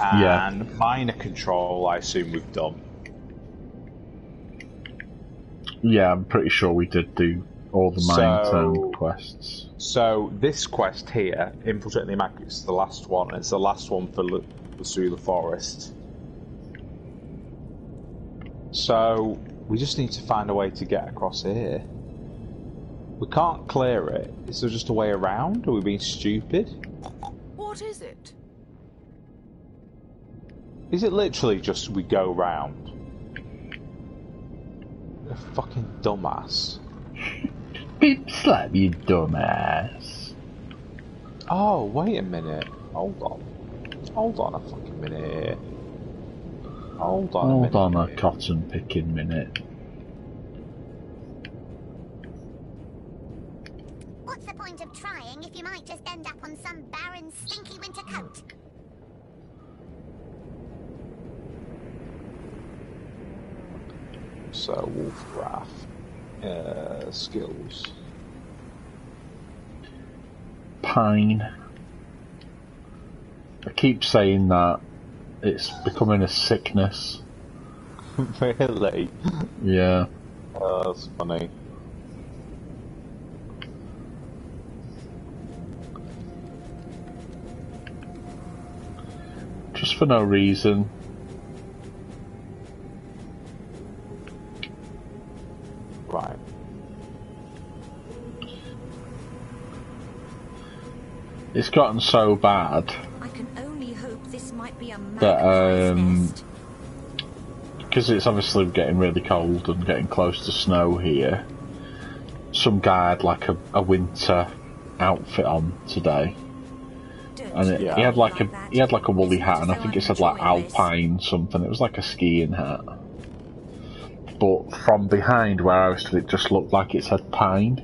And minor control I assume we've done. Yeah, I'm pretty sure we did do all the mine quests. So this quest here, Infiltrating the Immaculate, is the last one. It's the last one for the Sula Forest. So we just need to find a way to get across here. We can't clear it. Is there just a way around? Are we being stupid? What is it? Is it literally just we go round? A fucking dumbass. Beep slap, you dumbass. Oh, wait a minute. Hold on. Hold on a fucking minute. Hold on a cotton picking minute. What's the point of trying if you might just end up on some barren, stinky winter coat? So, Wolfgraf. Skills. Pine. I keep saying that. It's becoming a sickness. Really? Yeah. Oh, that's funny. Just for no reason. Right. It's gotten so bad I can only hope this might be a that magpie's nest. because it's obviously getting really cold and getting close to snow here. Some guy had like a winter outfit on today, and he had like a woolly hat, and I think it said like Alpine something. It was like a skiing hat, but from behind where I was stood, it just looked like it said Pine.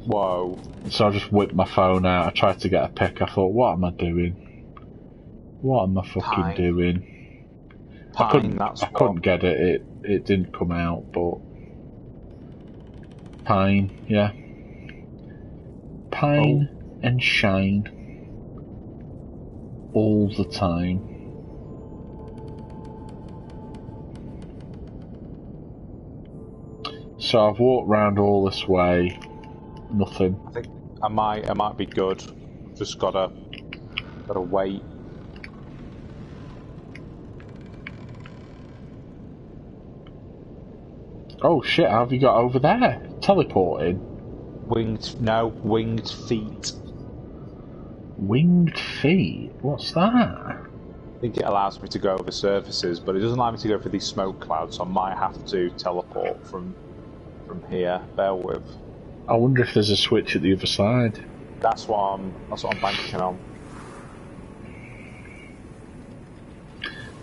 Whoa! So I just whipped my phone out. I tried to get a pic. I thought, what am I doing? What am I fucking doing? I couldn't get it. It didn't come out, but Pine, yeah. Pine and shine all the time. So I've walked round all this way, nothing. I think I might be good. Just gotta wait. Oh shit, how have you got over there? Teleporting? Winged feet. Winged feet? What's that? I think it allows me to go over surfaces, but it doesn't allow me to go through these smoke clouds, so I might have to teleport from here. Bear with. I wonder if there's a switch at the other side. That's what I'm banking on.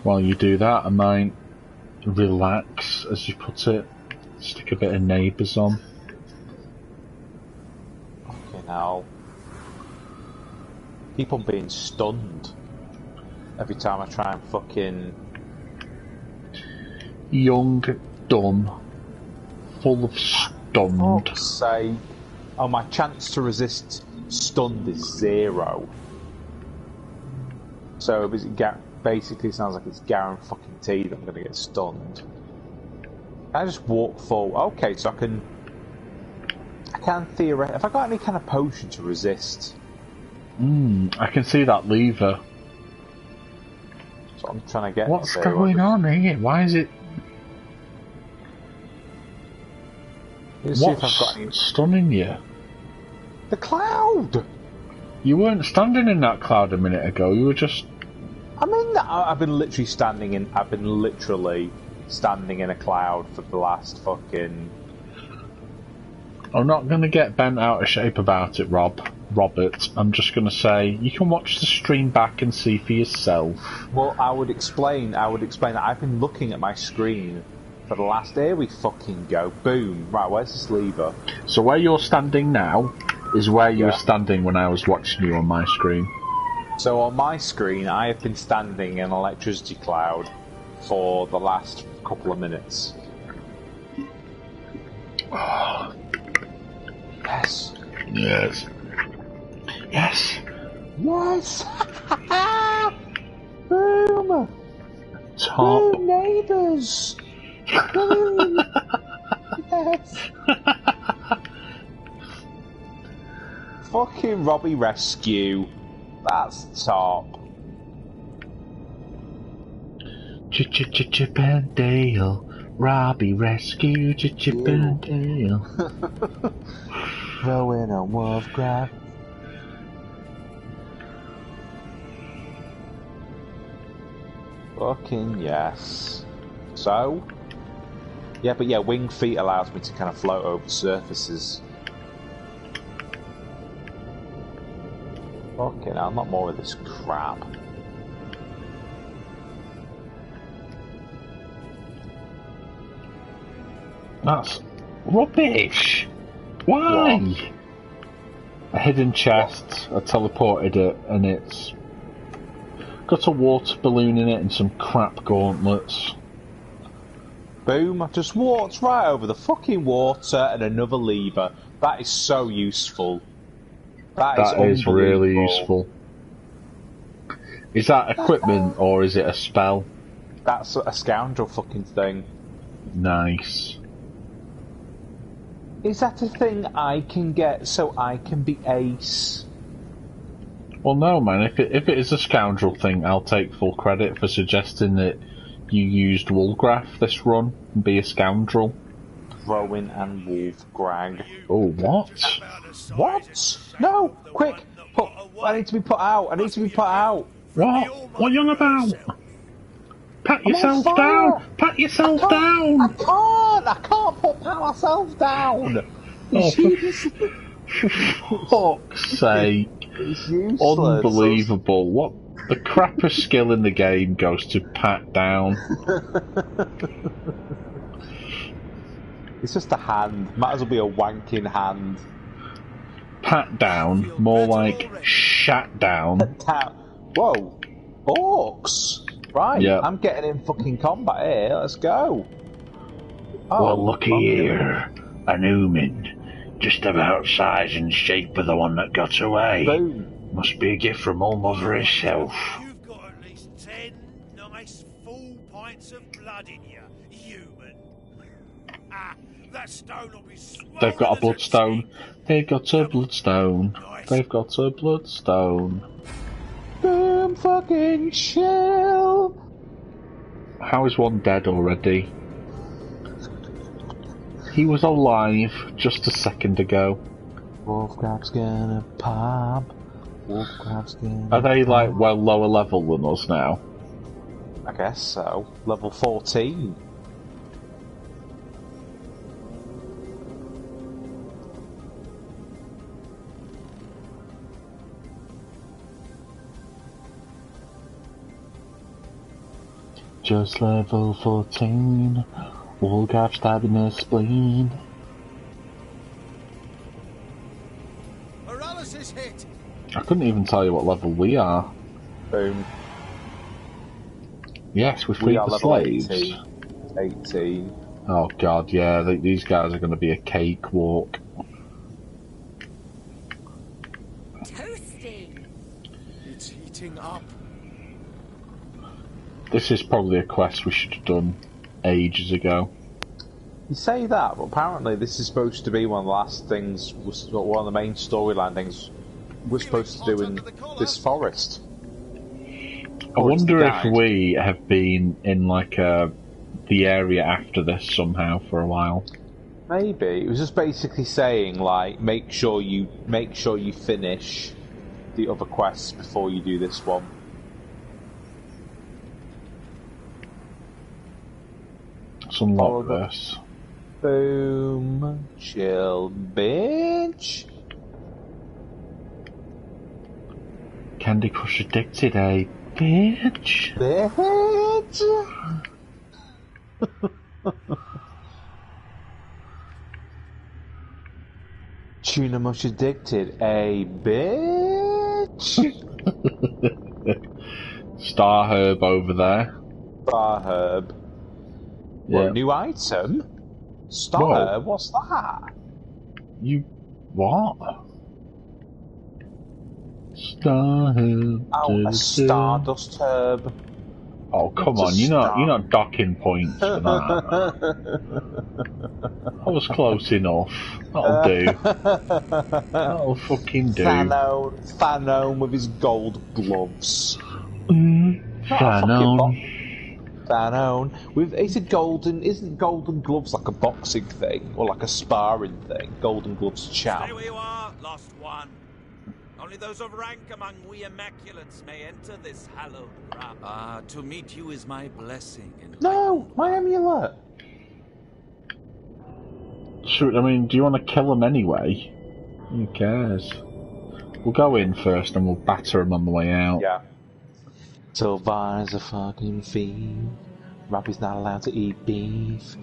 While you do that, I might relax, as you put it. Stick a bit of Neighbours on. Okay, now. Keep on being stunned every time I try and fucking. Young, dumb, full of stunned. Say, oh, my chance to resist stunned is 0. So basically, sounds like it's guaranteed that I'm going to get stunned. I just walk forward. Okay, so I can theoretically. Have I got any kind of potion to resist? I can see that lever. That's what I'm trying to get. What's going on here? Why is it? Let's see if I've got any. Stunning you? The cloud. You weren't standing in that cloud a minute ago. You were just. I've been literally standing in a cloud for the last fucking. I'm not going to get bent out of shape about it, Robert. I'm just going to say you can watch the stream back and see for yourself. Well, I would explain that I've been looking at my screen for the last. Here we fucking go. Boom. Right, where's this lever? So where you're standing now is where you were standing when I was watching you on my screen. So on my screen, I have been standing in an electricity cloud for the last couple of minutes. Yes. Yes. Yes. Yes. Boom. Top. Boom, neighbours. Boom. Yes. Fucking Robbie rescue. That's top. Chip and Dale. Robbie rescue. Chip and Dale. Throwing a wolf grab. Fucking yes. So? Yeah, but yeah, winged feet allows me to kind of float over surfaces. Fucking hell, not more of this crap. That's rubbish. Why? What? A hidden chest. I teleported it, and it's got a water balloon in it and some crap gauntlets. Boom! I just walked right over the fucking water and another lever. That is so useful. That is really useful. Is that equipment or is it a spell? That's a scoundrel fucking thing. Nice. Is that a thing I can get so I can be ace? Well, no, man. If it is a scoundrel thing, I'll take full credit for suggesting that you used Woolgraph this run and be a scoundrel. Rowan and Wolf Grag. Oh, what? What? No! Quick! Put I need to be put out. I need to be put out. What? What are you on about? Pat yourself down! Pat yourself down! I can't pat myself down. Oh, for fuck's sake. It's useless. Unbelievable. What the crappiest skill in the game goes to pat down. It's just a hand. Might as well be a wanking hand. Pat down, more like shat down. Whoa. Orcs. Right, yep. I'm getting in fucking combat here. Let's go. Oh, well, looky here. An human. Just about size and shape of the one that got away. Boom. Must be a gift from All Mother herself. You've got at least 10 nice full pints of blood in you, human. That stone will be swollen. They've got a bloodstone. They've got a bloodstone. They've got a bloodstone. Boom fucking shell. How is one dead already? He was alive just a second ago. Wolfcrab's gonna pop. Wolfcrab's gonna Are they pop. like well lower level than us now? I guess so. Level 14. Just level 14. Wolfcrab stabbing their spleen. Paralysis hit. I couldn't even tell you what level we are. Boom. Yes, we We freed are the level slaves. 18. Oh god, yeah, these guys are going to be a cakewalk. Toasty. It's heating up. This is probably a quest we should have done ages ago. You say that, but apparently this is supposed to be one of the last things, one of the main storyline things we're supposed to do in this forest. I wonder if we have been in like the area after this somehow for a while. Maybe it was just basically saying like make sure you finish the other quests before you do this one. Let's unlock this. Boom, chill, bitch. Candy Crush addicted, eh, bitch? Bitch. Tuna much addicted, bitch. Star Herb over there. Star Herb. Yeah. What, new item? Star Whoa. Herb? What's that? You what? Star Herb. Oh, a Stardust Herb. Oh come on, you're not docking points for that. I was close enough. That'll do. That'll fucking do. Thanon with his gold gloves. Thanon. Isn't golden gloves like a boxing thing or like a sparring thing? Golden gloves champ. Stay where you are, lost one. Only those of rank among we immaculates may enter this hallowed realm. To meet you is my blessing. No, my amulet. Shoot, I mean, do you want to kill him anyway? Who cares? We'll go in first and we'll batter him on the way out. Yeah. Sylvar's a fucking fiend. Robbie's not allowed to eat beef.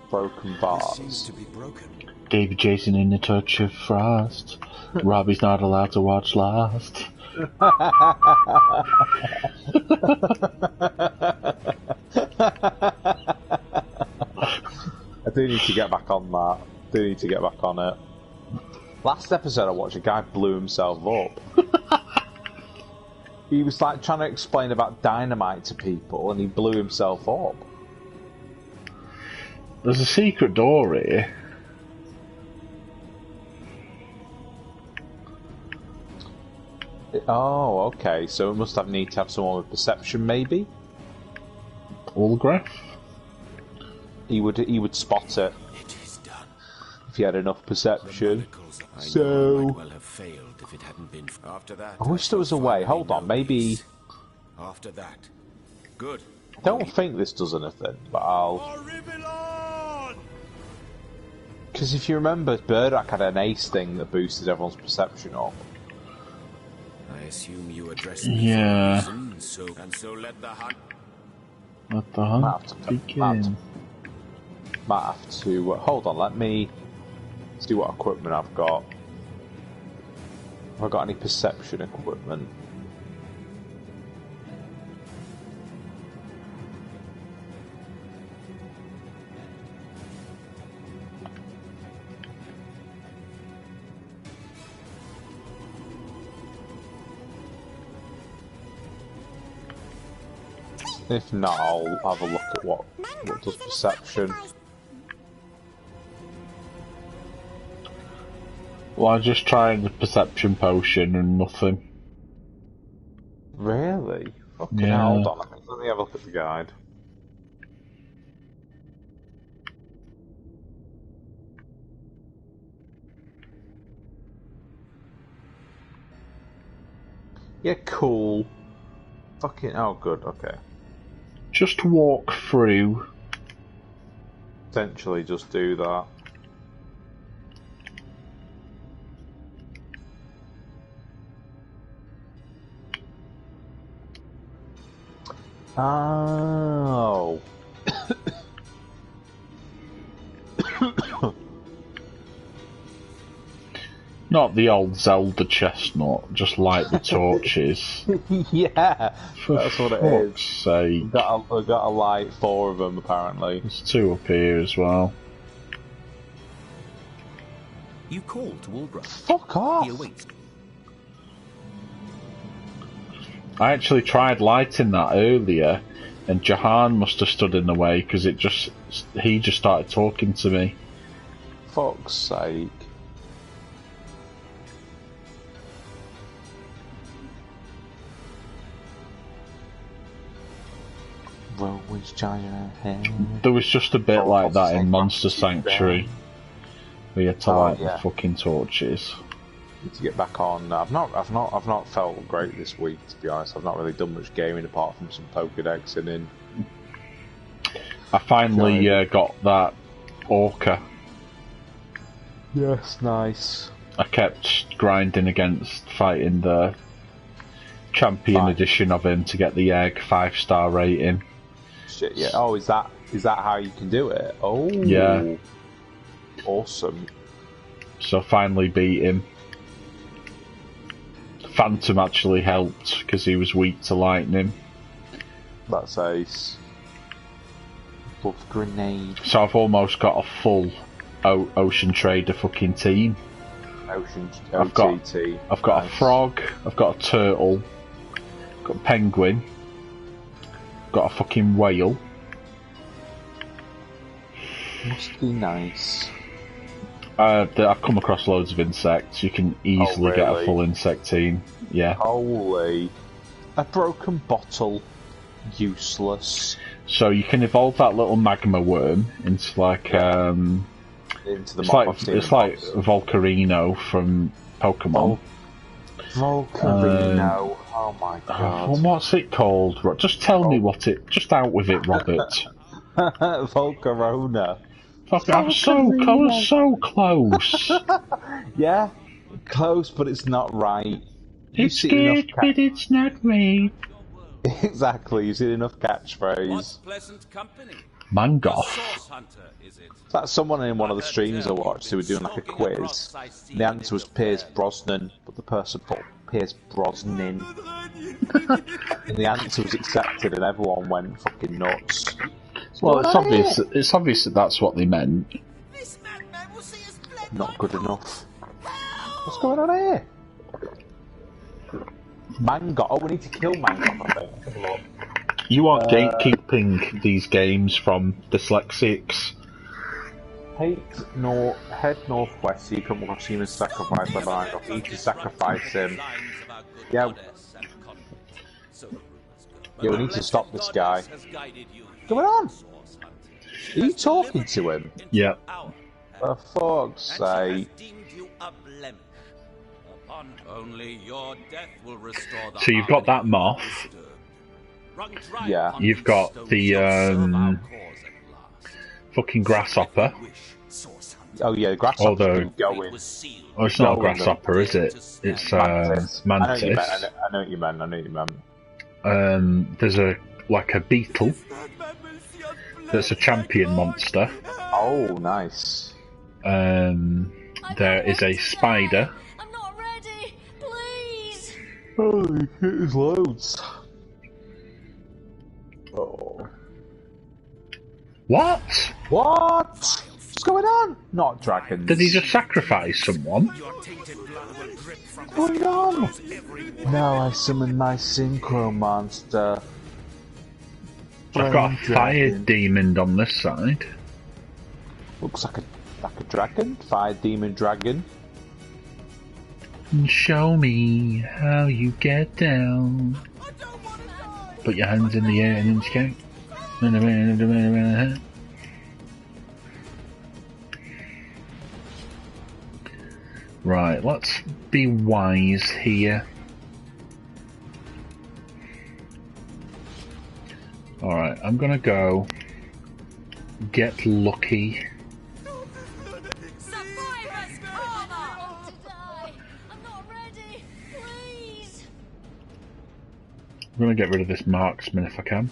Broken bars. Seems to be broken. David Jason in a touch of frost. Robbie's not allowed to watch Lost. I do need to get back on that. It. Last episode I watched, a guy blew himself up. He was like trying to explain about dynamite to people and he blew himself up. There's a secret door here. Oh, okay. So it must need to have someone with perception, maybe. Ulgraf? He would spot it. It is done. If he had enough perception. So I wish there was a way. Hold on, maybe. After that, good. I don't think this does anything, but I'll. Because if you remember, Burdock had an ace thing that boosted everyone's perception up. I assume you address me for a reason, so let the hunt. Let the hunt begin. Might have to. Hold on, let me see what equipment I've got. Have I got any perception equipment? If not, I'll have a look at what does perception. Well, I just tried the perception potion and nothing. Really? Fucking Yeah. hell, hold on, let me have a look at the guide. Yeah, cool. Fucking, oh good, okay. Just walk through. Essentially just do that. Oh. Not the old Zelda chestnut, just light the torches. Yeah, For that's what it fuck's is. sake. I've got to light 4 of them apparently. There's 2 up here as well. You call to Ulbra. Fuck off! He awaits. I actually tried lighting that earlier, and Jahan must have stood in the way because he just started talking to me. Fuck's sake. There was just a bit like that in Monster Sanctuary. We had to light the fucking torches. Need to get back on. I've not felt great this week, to be honest. I've not really done much gaming apart from some Pokédexing in. I finally got that Orca. Yes, nice. I kept grinding against fighting the champion edition of him to get the egg 5-star rating. Shit, yeah. Oh, is that how you can do it? Oh, yeah. Awesome. So finally beat him. Phantom actually helped because he was weak to lightning. That's ace. Love grenade. So I've almost got a full Ocean Trader fucking team. I've got a frog, I've got a turtle, I've got a penguin, got a fucking whale. Must be nice. I've come across loads of insects. You can easily get a full insect team. Yeah. Holy. A broken bottle. Useless. So you can evolve that little magma worm into like into the it's like Volcarino from Pokemon. Volcarino. Oh my god. Well, what's it called? Just tell me what it. Just out with it, Robert. Volcarona. Fuck, I was so close. Yeah, close, but it's not right. It's good, but it's not right. Exactly, you've seen enough catchphrase. Mangoth. That's someone in one of the streams I watched who were doing like a quiz. The answer was Piers Brosnan, but the person put Piers Brosnan. And the answer was accepted, and everyone went fucking nuts. Well, it's obvious. It's obvious that that's what they meant. Not good enough. What's going on here? Mangoth. Oh, we need to kill Mangoth, I think. You are gatekeeping these games from dyslexics. Head northwest so you come across human sacrifice by Mangoth. You need to sacrifice him. Yeah. Yeah, we need to stop this guy. What's going on? Are you talking to him? Yeah. For fuck's and she has sake. deemed you a blemish. Upon only your death will restore the So you've got that harmony moth. disturbed. Run dry Yeah. upon You've these got stones the, shall serve our cause at last. fucking grasshopper. Oh yeah, the grasshopper's Although- been going. Oh, it's not a Going grasshopper, is it? It's Mantis. mantis. I know what you meant. There's a beetle that's a champion monster. Oh, nice. There is a spider. I'm not ready. Please. Holy shit, there's loads. Oh. What? What? What's going on? Not dragons. Did he just sacrifice someone? What's going on? Now I summon my synchro monster. I've got a Flame fire dragon. demon on this side. Looks like a dragon. Fire demon dragon. Show me how you get down. Put your hands in the air and then scout. Right, let's be wise here. Alright, I'm gonna go get lucky. Survivor's karma. I want to die. I'm not ready. Please. I'm gonna get rid of this marksman if I can.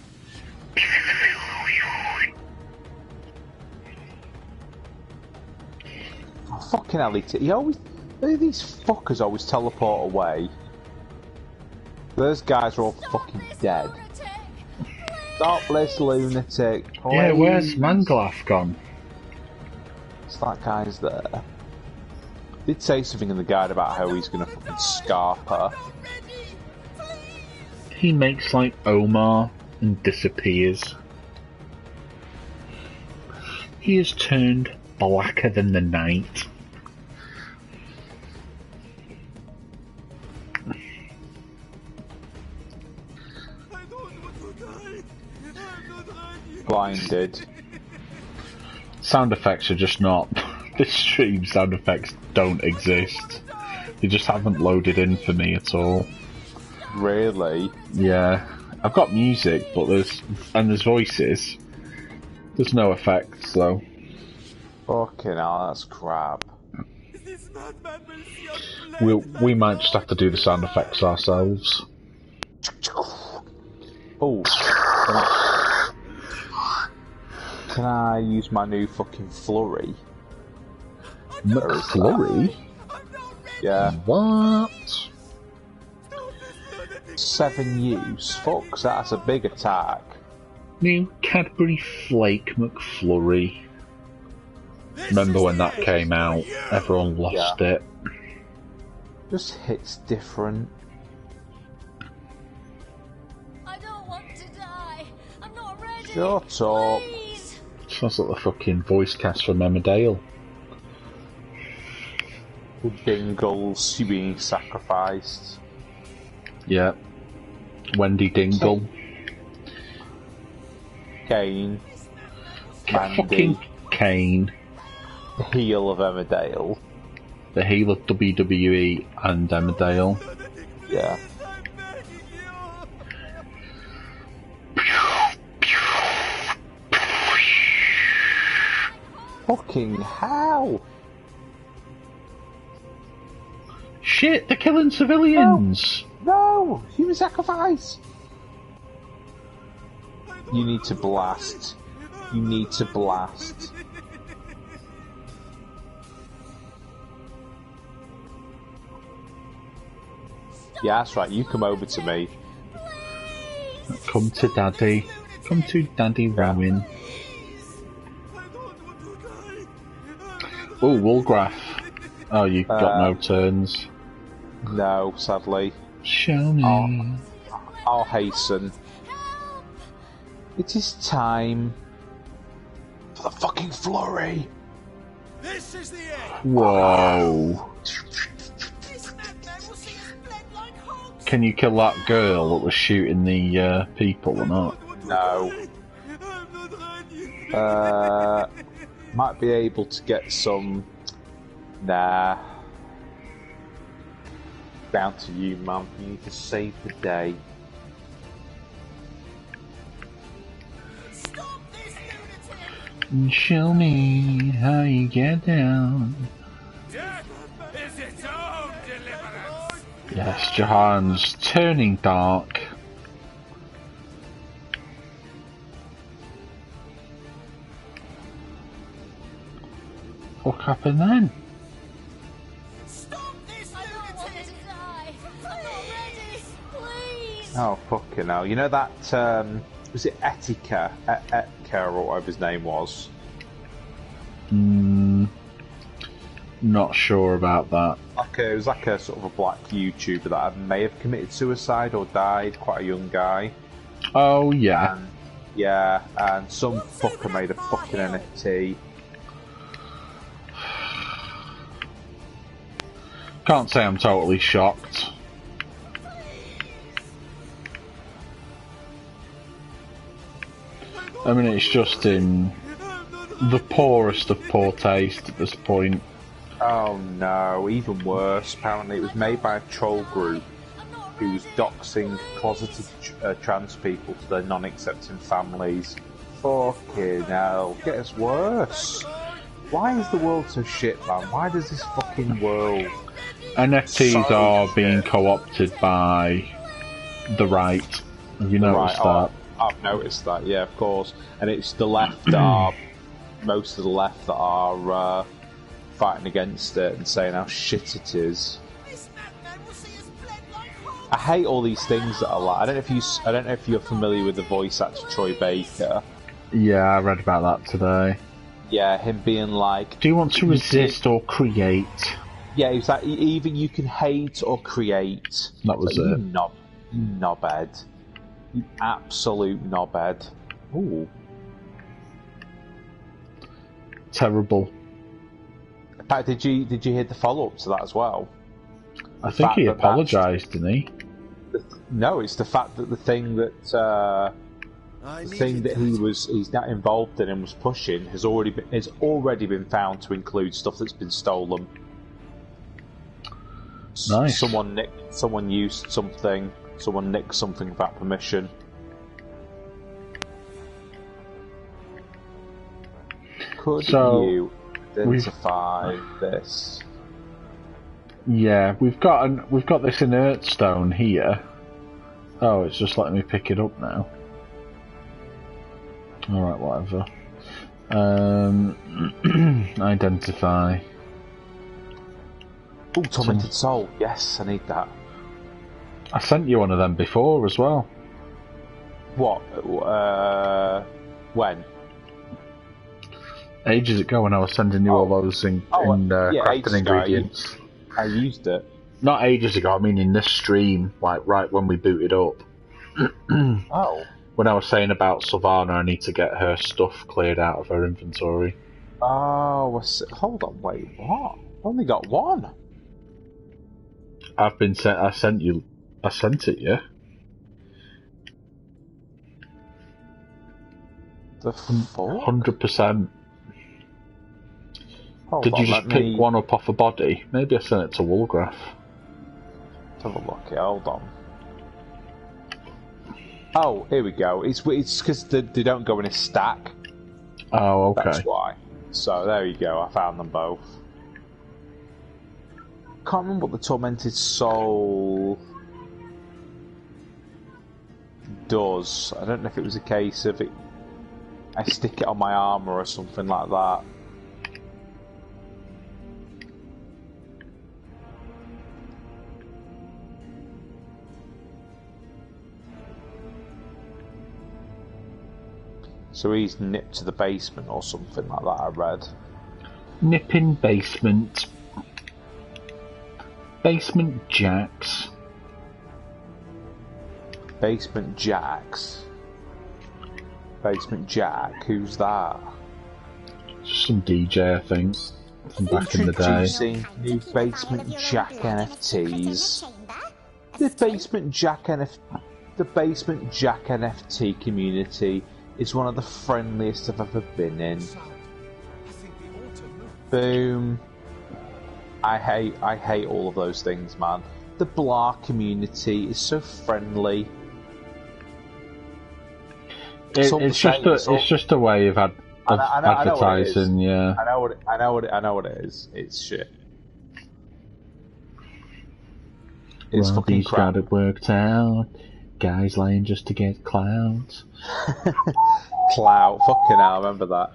Oh, fucking hell, these fuckers always teleport away. Those guys are all fucking dead. Stop this lunatic, please. Yeah, where's Manglaf gone? It's that guy's there. Did say something in the guide about how he's gonna fucking scarp her. He makes like Omar and disappears. He has turned blacker than the night. Blinded. Sound effects are just not... This stream sound effects don't exist. They just haven't loaded in for me at all. Really? Yeah. I've got music, but there's voices. There's no effects though. Fucking hell, that's crap. We might just have to do the sound effects ourselves. Oh. Can I use my new fucking flurry? McFlurry? Yeah. What? 7 use. Fuck, that's a big attack. New Cadbury Flake McFlurry. Remember when that came out? Everyone lost it. Just hits different. I don't want to die. I'm not ready. Shut up. Please. Sounds like the fucking voice cast from Emmerdale. Dingles, you being sacrificed. Yeah. Wendy Dingle. Kane. Mandy. Fucking Kane. The heel of Emmerdale. The heel of WWE and Emmerdale. Yeah. Fucking hell! Shit, they're killing civilians! No! Human sacrifice! You need to blast. You need to blast. Yeah, that's right, you come over to me. Come to Daddy. Come to Daddy Rowan. Oh, Woolgraf. Oh, you got no turns. No, sadly. Show me. I'll hasten. It is time for the fucking flurry. This is the end. Whoa. Can you kill that girl that was shooting the people or not? No. Might be able to get some... Nah. Down to you, man. You need to save the day. Stop this lunatic! Show me how you get down. Death is its own deliverance. Yes, Jahan's turning dark. What happened then? Stop this lunatic! I don't want to die. I'm not ready. Please. Oh, fucking hell. You know that, was it Etika? Etika, or whatever his name was? Not sure about that. It was like a sort of a black YouTuber that may have committed suicide or died, quite a young guy. Oh, yeah. And, yeah, and some fucker made a fucking NFT. Can't say I'm totally shocked. I mean, it's just in the poorest of poor taste at this point. Oh no, even worse. Apparently it was made by a troll group who was doxing closeted trans people to their non-accepting families. Fucking hell, gets worse. Why is the world so shit, man? Why does this fucking world... NFTs are being co-opted by the right. Have you noticed that? I've noticed that, yeah, of course. And it's the left that are... most of the left that are fighting against it and saying how shit it is. I hate all these things that are like... I don't know if you're familiar with the voice actor Troy Baker. Yeah, I read about that today. Yeah, him being like... Do you want to resist or create? Yeah, it's like, either you can hate or create. That was like, it. You knobhead. You absolute knobhead. Ooh. Terrible. In fact, did you hear the follow-up to that as well? I think he apologised, didn't he? No, it's the fact that the thing that he's not involved in and was pushing has already been found to include stuff that's been stolen. Nice. Someone used something. Someone nicked something without permission. Could you identify this? Yeah, we've got this inert stone here. Oh, it's just letting me pick it up now. Alright, whatever. Identify. Oh, tormented soul. Yes, I need that. I sent you one of them before as well. What? When? Ages ago when I was sending you all those crafting ingredients. I used it. Not ages ago, I mean in this stream, like right when we booted up. Oh. When I was saying about Sylvana, I need to get her stuff cleared out of her inventory. Oh, hold on, wait, what? I've only got one. I sent it, yeah. The fuck? 100%. Did you just pick one up off a body? Maybe I sent it to Woolgraph. Let's have a look here, hold on. Oh, here we go. It's because they don't go in a stack. Oh, okay. That's why. So, there you go, I found them both. Can't remember what the Tormented Soul does. I don't know if it was a case of it. I stick it on my armour or something like that. So he's nipped to the basement or something like that, I read. Nipping basement. Basement Jacks. Basement Jacks? Basement Jack? Who's that? Just some DJ, I think. From back in the day. Introducing new Basement Jack NFTs. The Basement Jack NFT community is one of the friendliest I've ever been in. Boom. I hate all of those things, man. The Blah community is so friendly. It's just a way of advertising, yeah. I know what it is. It's shit. It's fucking He's crap. got it worked out. Guys lying just to get clout. Clout. Fucking hell, I remember that.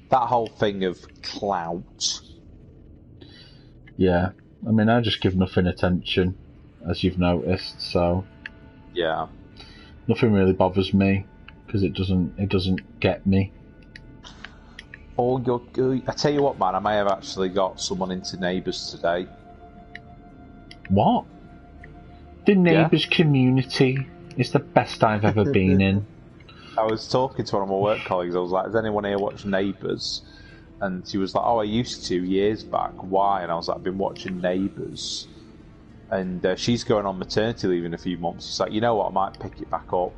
That whole thing of clout. Yeah. I mean, I just give nothing attention, as you've noticed, so... Yeah. Nothing really bothers me, because it doesn't get me. I tell you what, man, I may have actually got someone into Neighbours today. What? The Neighbours community is the best I've ever been in. I was talking to one of my work colleagues. I was like, "Does anyone here watch Neighbours?" And she was like, "Oh, I used to years back. Why?" And I was like, "I've been watching Neighbours." And she's going on maternity leave in a few months. She's like, "You know what? I might pick it back up."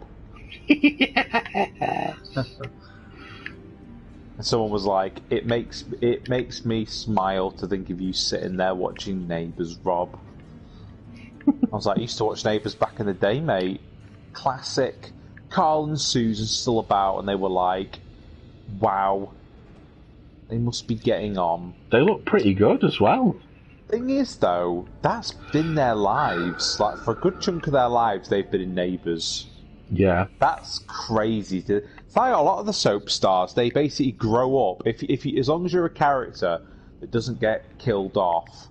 And someone was like, "It makes me smile to think of you sitting there watching Neighbours, Rob." I was like, I used to watch Neighbours back in the day, mate. Classic. Carl and Susan still about, and they were like, wow. They must be getting on. They look pretty good as well. Thing is, though, that's been their lives. Like, for a good chunk of their lives, they've been in Neighbours. Yeah. That's crazy. It's like a lot of the soap stars, they basically grow up. If you, as long as you're a character that doesn't get killed off,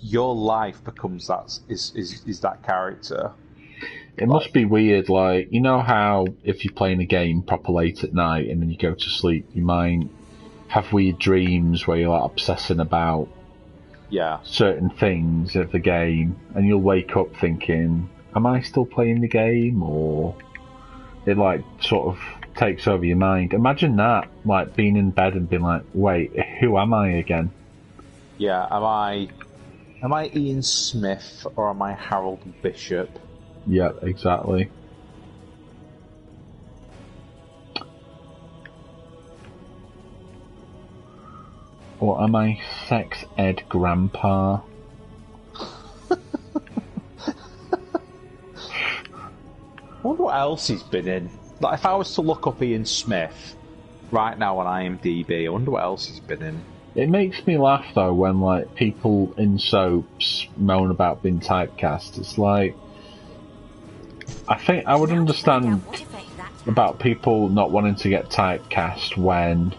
your life becomes is that character. It must be weird, like, you know how if you're playing a game proper late at night and then you go to sleep, you might have weird dreams where you're like obsessing about certain things of the game, and you'll wake up thinking, am I still playing the game? Or it like sort of takes over your mind. Imagine that, like being in bed and being like, wait, who am I again? Yeah, am I Ian Smith or am I Harold Bishop? Yeah, exactly. Or am I Sex Ed Grandpa? I wonder what else he's been in. Like, if I was to look up Ian Smith right now on IMDb, I wonder what else he's been in. It makes me laugh though when like people in soaps moan about being typecast. It's like, I think I would understand about people not wanting to get typecast when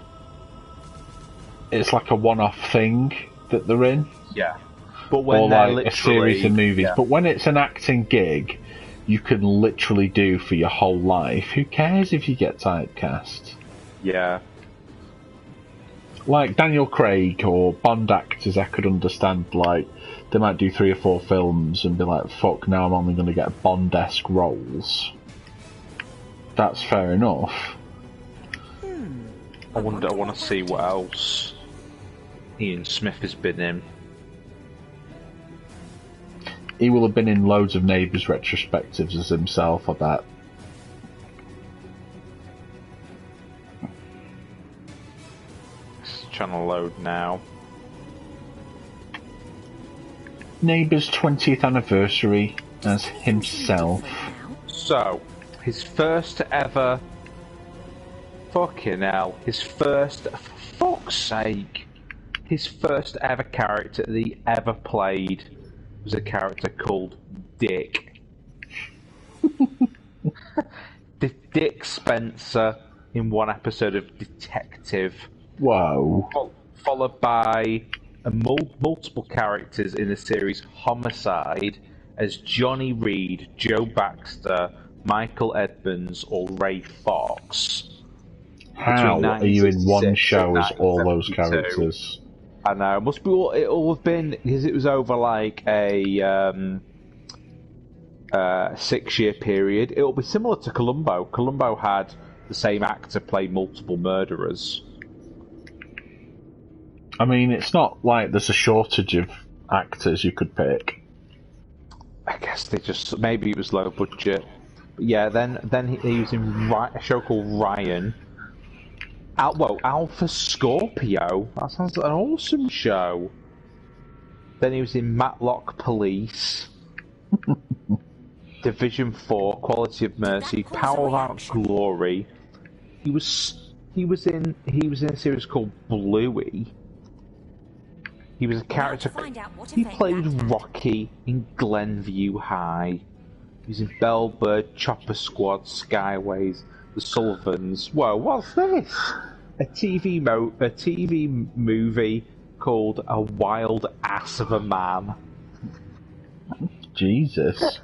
it's like a one-off thing that they're in. Yeah. But when or they're like a series of movies. Yeah. But when it's an acting gig, you can literally do for your whole life. Who cares if you get typecast? Yeah. Like Daniel Craig or Bond actors, I could understand, like, they might do 3 or 4 films and be like, fuck, now I'm only going to get Bond-esque roles. That's fair enough. I want to see what else Ian Smith has been in. He will have been in loads of Neighbours retrospectives as himself, I bet. Trying to load now. Neighbours 20th anniversary as himself. So, his first ever... Fucking hell. His first... For fuck's sake. His first ever character that he ever played was a character called Dick. Dick Spencer in one episode of Detective. Whoa. Followed by multiple characters in the series Homicide as Johnny Reed, Joe Baxter, Michael Edmonds, or Ray Fox. How are you in one show as all those characters? I know. It must be. It will have been because it was over like a 6-year period. It will be similar to Columbo. Columbo had the same actor play multiple murderers. I mean, it's not like there's a shortage of actors you could pick. I guess they just maybe it was low budget. But yeah, then he was in a show called Ryan, Alpha Scorpio. That sounds like an awesome show. Then he was in Matlock Police, Division 4, Quality of Mercy, Power Without Glory. He was in a series called Bluey. He was a character. He played Rocky in Glenview High. He was in Bellbird, Chopper Squad, Skyways, The Sullivans. Whoa, what's this? A TV movie called A Wild Ass of a Man. Jesus.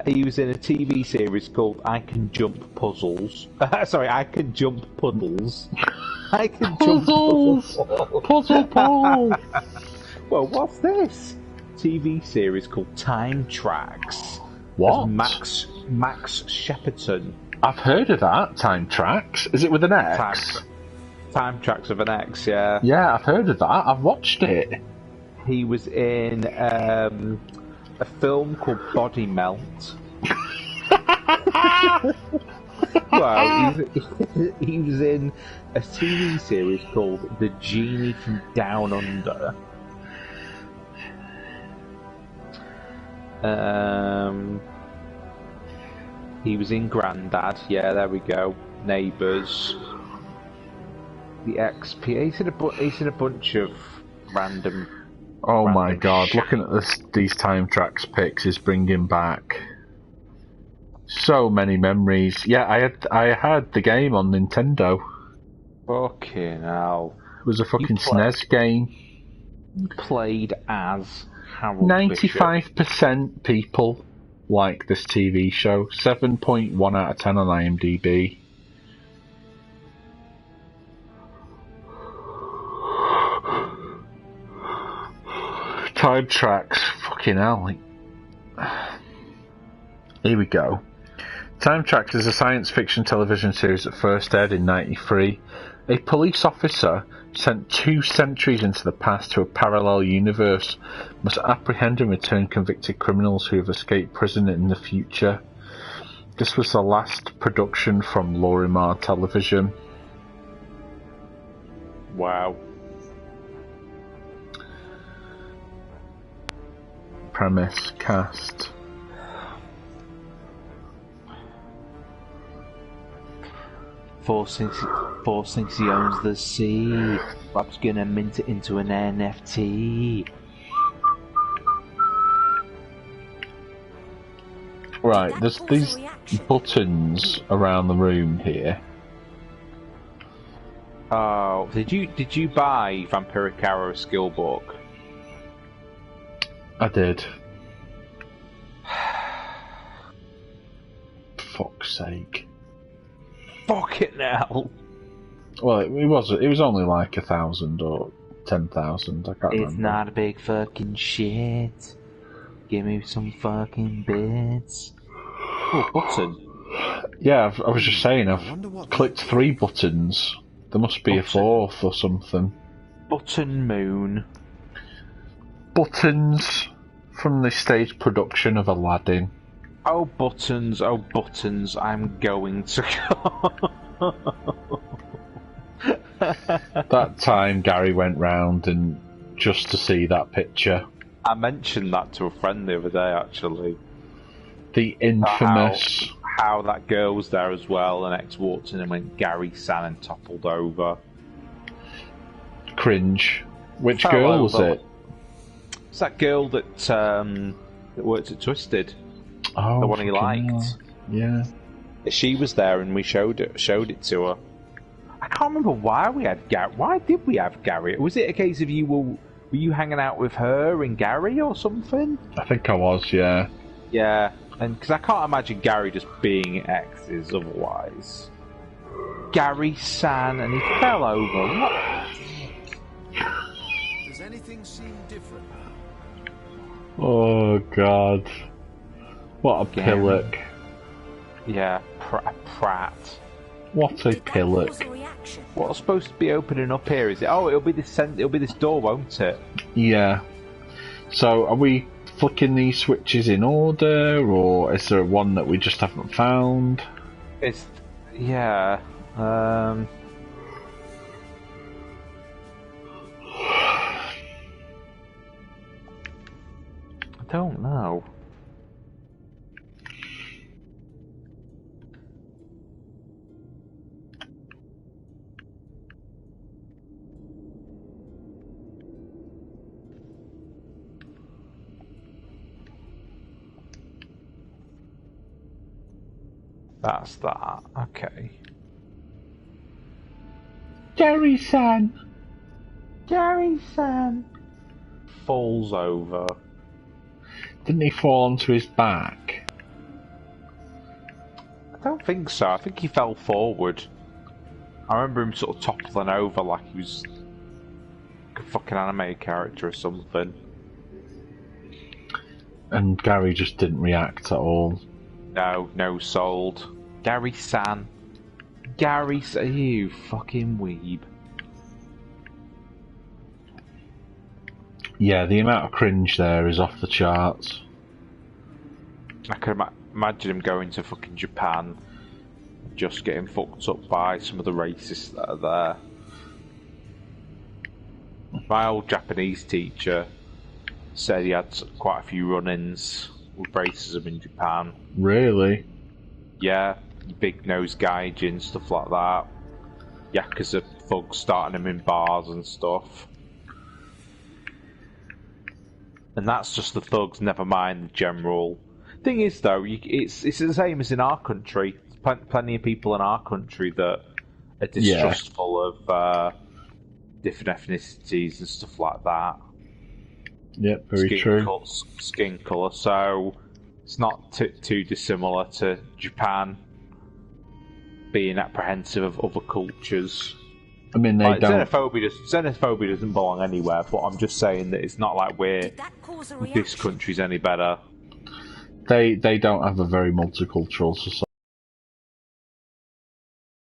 He was in a TV series called I Can Jump Puzzles. Sorry, I Can Jump Puddles. I Can Jump Puzzles. Puzzle Ball. Well, what's this? TV series called Time Tracks. What? Max Shepperton. I've heard of that. Time Tracks. Is it with an X? Time Tracks with an X. Yeah. Yeah, I've heard of that. I've watched it. He was in a film called Body Melt. Well, he was in a TV series called The Genie from Down Under. He was in Grandad. Yeah, there we go. Neighbours. The XP. He's in a bunch of random. Oh my god! Looking at these Time Tracks pics is bringing back so many memories. Yeah, I had the game on Nintendo. Fucking hell! It was a fucking SNES game. You played as Harold 95% people like this TV show. 7.1 out of 10 on IMDb. Time Tracks, fucking hell. Here we go. Time Tracks is a science fiction television series that first aired in 1993. A police officer sent 2 centuries into the past to a parallel universe must apprehend and return convicted criminals who have escaped prison in the future. This was the last production from Lorimar Television. Wow. Premise, cast. Force thinks he owns the sea. Bob's gonna mint it into an NFT. Right, there's these buttons around the room here. Oh, did you buy Vampiric Arrow skill book? I did. Fuck's sake. Fucking hell. Well, it was only like 1,000 or 10,000. I can't remember. It's not a big fucking shit. Give me some fucking bits. Oh, button. Yeah, I was just saying, I've clicked 3 buttons. There must be a 4th or something. Button Moon. Buttons from the stage production of Aladdin. Oh buttons, I'm going to go. That time Gary went round and just to see that picture. I mentioned that to a friend the other day, actually. The infamous... How that girl was there as well, and X walked in and went Gary San and toppled over. Cringe. Which girl was it? It's that girl that worked at Twisted. Oh, the one he liked. Yeah. She was there, and we showed it to her. I can't remember why we had Gary. Why did we have Gary? Was it a case of were you hanging out with her and Gary or something? I think I was, yeah. Yeah, and because I can't imagine Gary just being exes otherwise. Gary San, and he fell over. What? Does anything seem different? Oh god. What a pillock. Yeah, Pratt. What a pillock. What's supposed to be opening up here? Is it? Oh, it'll be this door, won't it? Yeah. So, are we flicking these switches in order, or is there one that we just haven't found? Yeah. I don't know. That's that. Okay. Gary-san! Gary-san! Falls over. Didn't he fall onto his back? I don't think so. I think he fell forward. I remember him sort of toppling over like he was like a fucking anime character or something. And Gary just didn't react at all. No sold. Gary-san. Gary-san. You fucking weeb. Yeah, the amount of cringe there is off the charts. I could imagine him going to fucking Japan, just getting fucked up by some of the racists that are there. My old Japanese teacher said he had quite a few run-ins with racism in Japan. Really? Yeah, big nose gaijin, stuff like that. Yakuza thugs starting him in bars and stuff. And that's just the thugs, never mind the general. Thing is, though, it's the same as in our country. Plenty of people in our country that are distrustful of different ethnicities and stuff like that. Yep, very true. Skin colour, so it's not too dissimilar to Japan being apprehensive of other cultures. I mean, they don't. Xenophobia doesn't belong anywhere, but I'm just saying that it's not like this country's any better. They don't have a very multicultural society.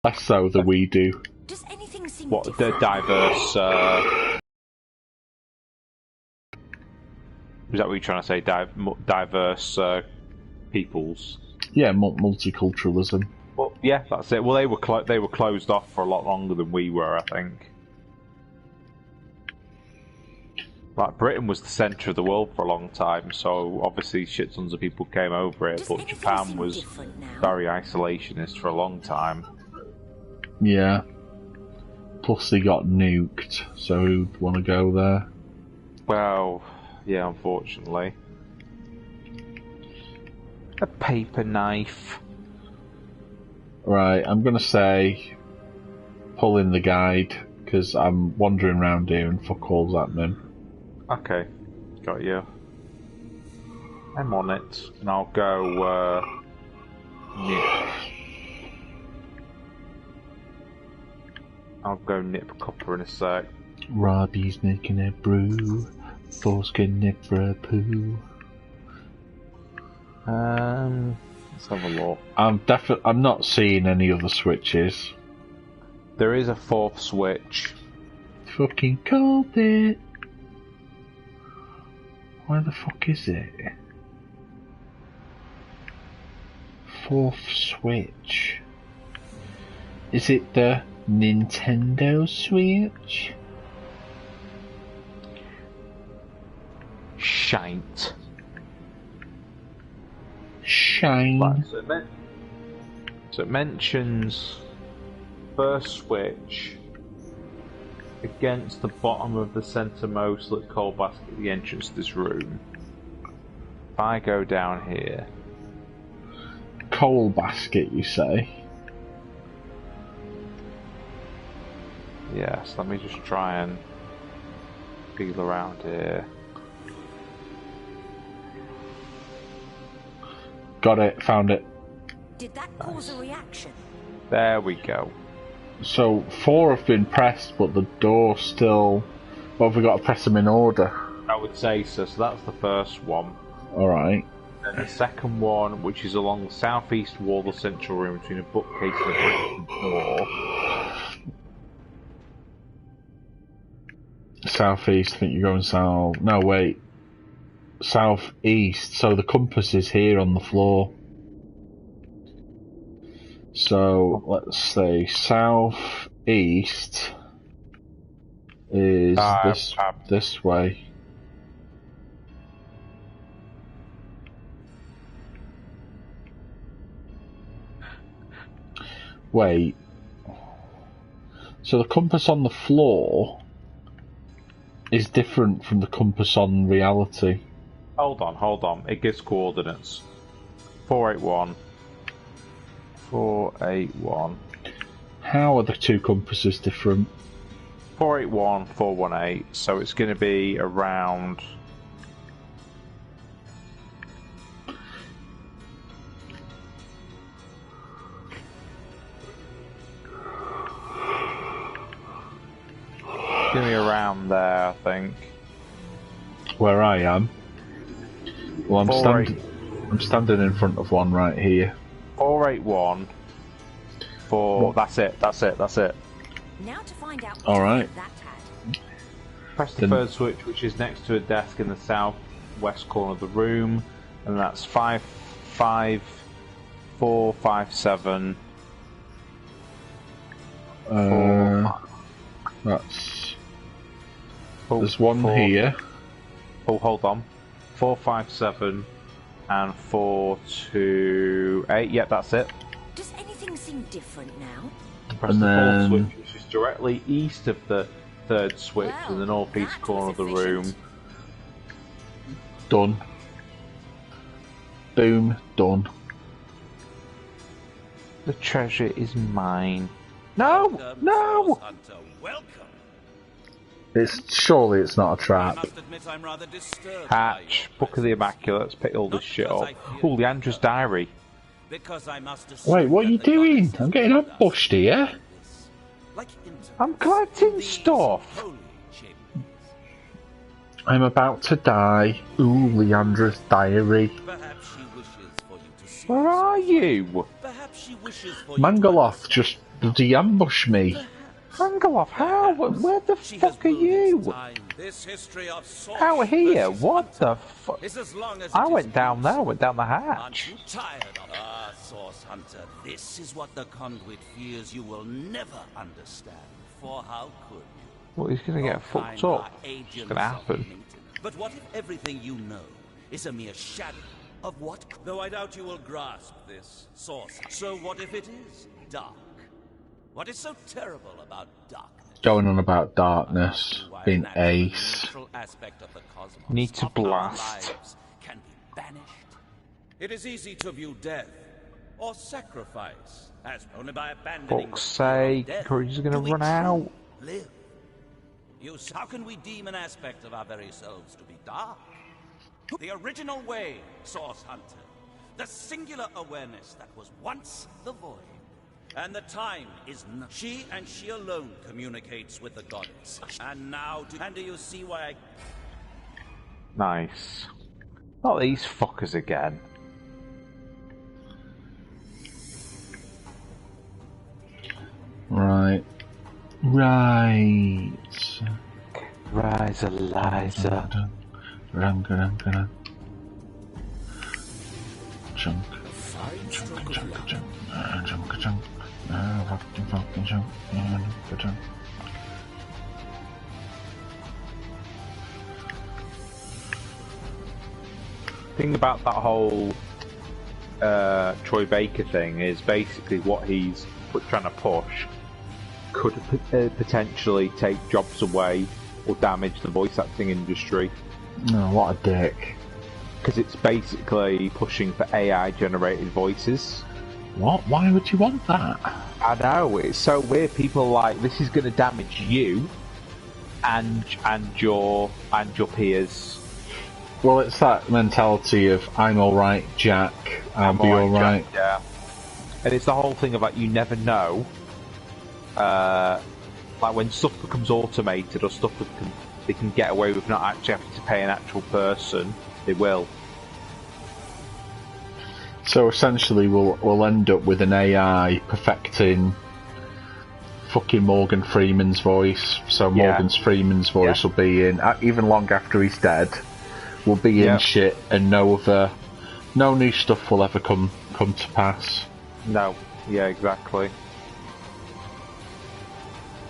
Less so than we do. Does anything seem What, the diverse... is that what you're trying to say? Diverse peoples? Yeah, multiculturalism. Well, yeah, that's it. Well, they were closed off for a lot longer than we were, I think. Like, Britain was the centre of the world for a long time, so obviously shit tons of people came over it, but Japan was very isolationist for a long time. Yeah. Plus they got nuked, so who'd want to go there? Well, yeah, unfortunately. A paper knife. Right, I'm gonna say pull in the guide, because I'm wandering around here and fuck all's happening. Okay, got you. I'm on it, and I'll go nip. I'll go nip copper in a sec. Robbie's making a brew, Forskin nip for a poo. Let's have a look. I'm not seeing any other switches. There is a fourth switch. Fucking called it. Where the fuck is it? Fourth switch. Is it the Nintendo Switch? Shite. Shine. Right, so it mentions first switch against the bottom of the centermost lit coal basket at the entrance to this room. If I go down here... Coal basket, you say? Yes, let me just try and feel around here. Got it, found it. Did that cause a reaction? There we go. So 4 have been pressed, but the door still... Well, have we got to press them in order? I would say so. So that's the first one. Alright. And the second one, which is along the southeast wall of the central room between a bookcase and a door. Southeast, I think you're going south. No, wait. Southeast. So the compass is here on the floor. So let's see. Southeast is this way. Wait. So the compass on the floor is different from the compass on reality. Hold on. It gives coordinates. 481. 481. How are the two compasses different? 481, 418. So it's going to be around. It's going to be around there, I think. Where I am? Well, I'm standing in front of one right here. 481. 4. That's it. Now to find out all right. That had. Press the third switch, which is next to a desk in the southwest corner of the room, and that's 55457. That's. There's one here. Oh, hold on. 457 and 428. Yep, that's it. Does anything seem different now? Press the fourth switch, which is directly east of the third switch in the northeast corner of the room. Done. Boom, done. The treasure is mine. No! No! Surely it's not a trap. Hatch, Book of the Immaculate, let's pick all this shit up. Oh, Leandra's diary. Wait, what are you doing? I'm getting ambushed here. I'm collecting stuff. I'm about to die. Ooh, Leandra's diary. Where are you? Mangaloth just bloody ambushed me. Mangaloth, how? Where the fuck are you? Out here? What the fuck? I went down there, went down the hatch. Source Hunter, this is what the conduit fears you will never understand. For how could you? Well, he's gonna get fucked up. It's gonna happen. But what if everything you know is a mere shadow of what? Though I doubt you will grasp this, Source. So what if it is dark? What is so terrible about darkness? Going on about darkness, being ace. Need to blast. Can be banished. It is easy to view death or sacrifice as only by abandoning. Fuck's sake, courage is gonna run out. Live. How can we deem an aspect of our very selves to be dark? The original way, Source Hunter. The singular awareness that was once the void. And the time is not. She and she alone communicates with the goddess. And now, do you see why I... Nice. Not these fuckers again. Right. Rise, Eliza. Chunk. Thing about that whole Troy Baker thing is basically what he's trying to push could potentially take jobs away or damage the voice acting industry. Oh, what a dick. Because it's basically pushing for AI generated voices. What? Why would you want that? I know, it's so weird. People are like, this is going to damage you and your peers. Well, it's that mentality of I'm alright, Jack, I'll be alright. Yeah. And it's the whole thing about you never know. Like when stuff becomes automated or stuff they can get away with not actually having to pay an actual person, they will. So essentially we'll end up with an AI perfecting fucking Morgan Freeman's voice. So Morgan Freeman's voice will be in, even long after he's dead, will be in shit, and no new stuff will ever come to pass. No. Yeah, exactly.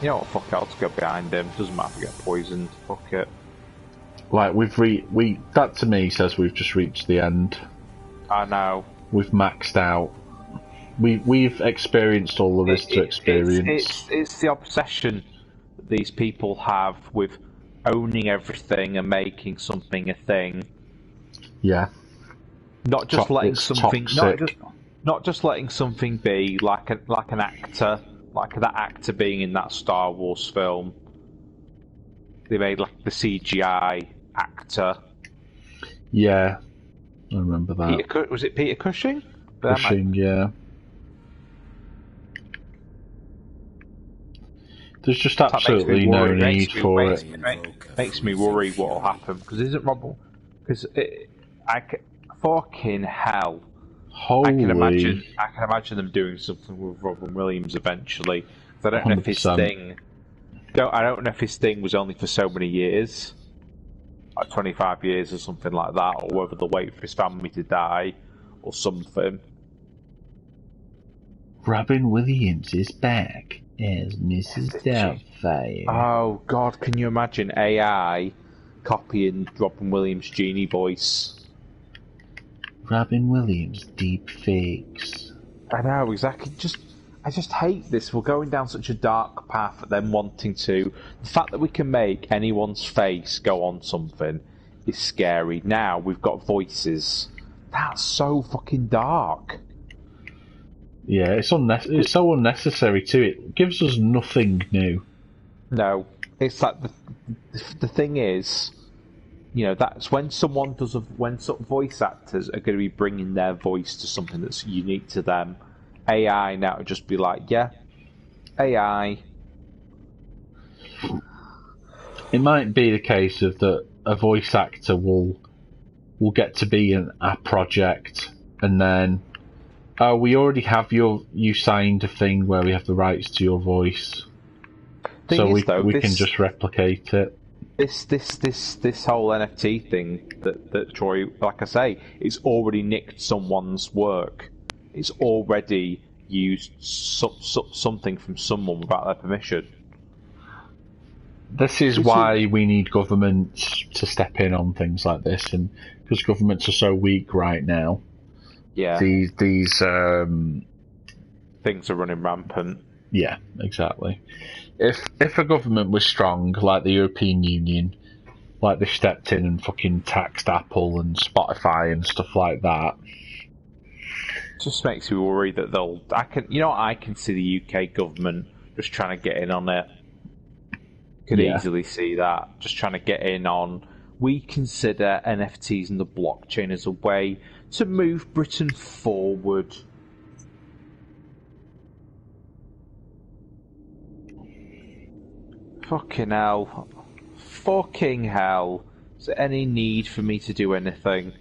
You know what, fuck it, I'll just go behind him. Doesn't matter if I get poisoned. Fuck it. Like, that to me says we've just reached the end. I know. We've maxed out. We've experienced all there is to experience. It's the obsession that these people have with owning everything and making something a thing. Yeah. Not just letting something... Toxic. Not just letting something be like an actor, like that actor being in that Star Wars film. They made like the CGI actor. Yeah, I remember that. Was it Peter Cushing? Cushing, yeah. There's just absolutely no need for it. Makes me worry what will happen because isn't Rob? Because fucking hell. Holy. I can imagine them doing something with Robin Williams eventually. I don't know if his thing. I don't know if his thing was only for so many years, like 25 years or something like that, or whether they'll wait for his family to die or something. Robin Williams is back as Mrs. Doubtfire. Oh God, can you imagine AI copying Robin Williams' genie voice? Robin Williams deep fakes. I know, exactly. I just hate this. We're going down such a dark path at them wanting to. The fact that we can make anyone's face go on something is scary. Now we've got voices. That's so fucking dark. Yeah, it's so unnecessary too. It gives us nothing new. No, it's like the thing is, you know, that's when someone when voice actors are going to be bringing their voice to something that's unique to them. AI now would just be like, yeah, AI. It might be the case of that a voice actor will get to be a project, and then we already have you signed a thing where we have the rights to your voice, so we can just replicate it. This whole NFT thing that Troy, like I say, it's already nicked someone's work. It's already used something from someone without their permission. This is why we need governments to step in on things like this, and because governments are so weak right now. Yeah. These things are running rampant. Yeah, exactly. If a government was strong, like the European Union, like they stepped in and fucking taxed Apple and Spotify and stuff like that. Just makes me worry that I can see the UK government just trying to get in on it. Could easily see that, just trying to get in on. We consider NFTs and the blockchain as a way to move Britain forward. Fucking hell. Fucking hell. Is there any need for me to do anything?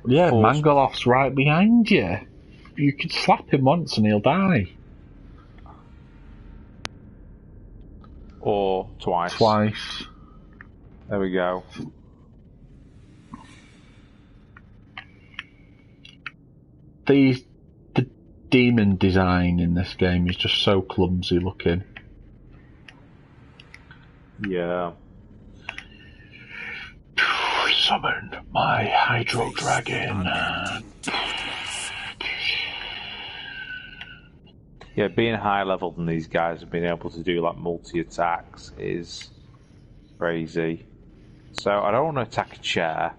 Yeah, Mangaloth's right behind you. You could slap him once and he'll die. Or twice. Twice. There we go. The demon design in this game is just so clumsy looking. Yeah. Summon my Hydro Dragon. Yeah, being higher level than these guys and being able to do like multi-attacks is crazy. So I don't want to attack a chair,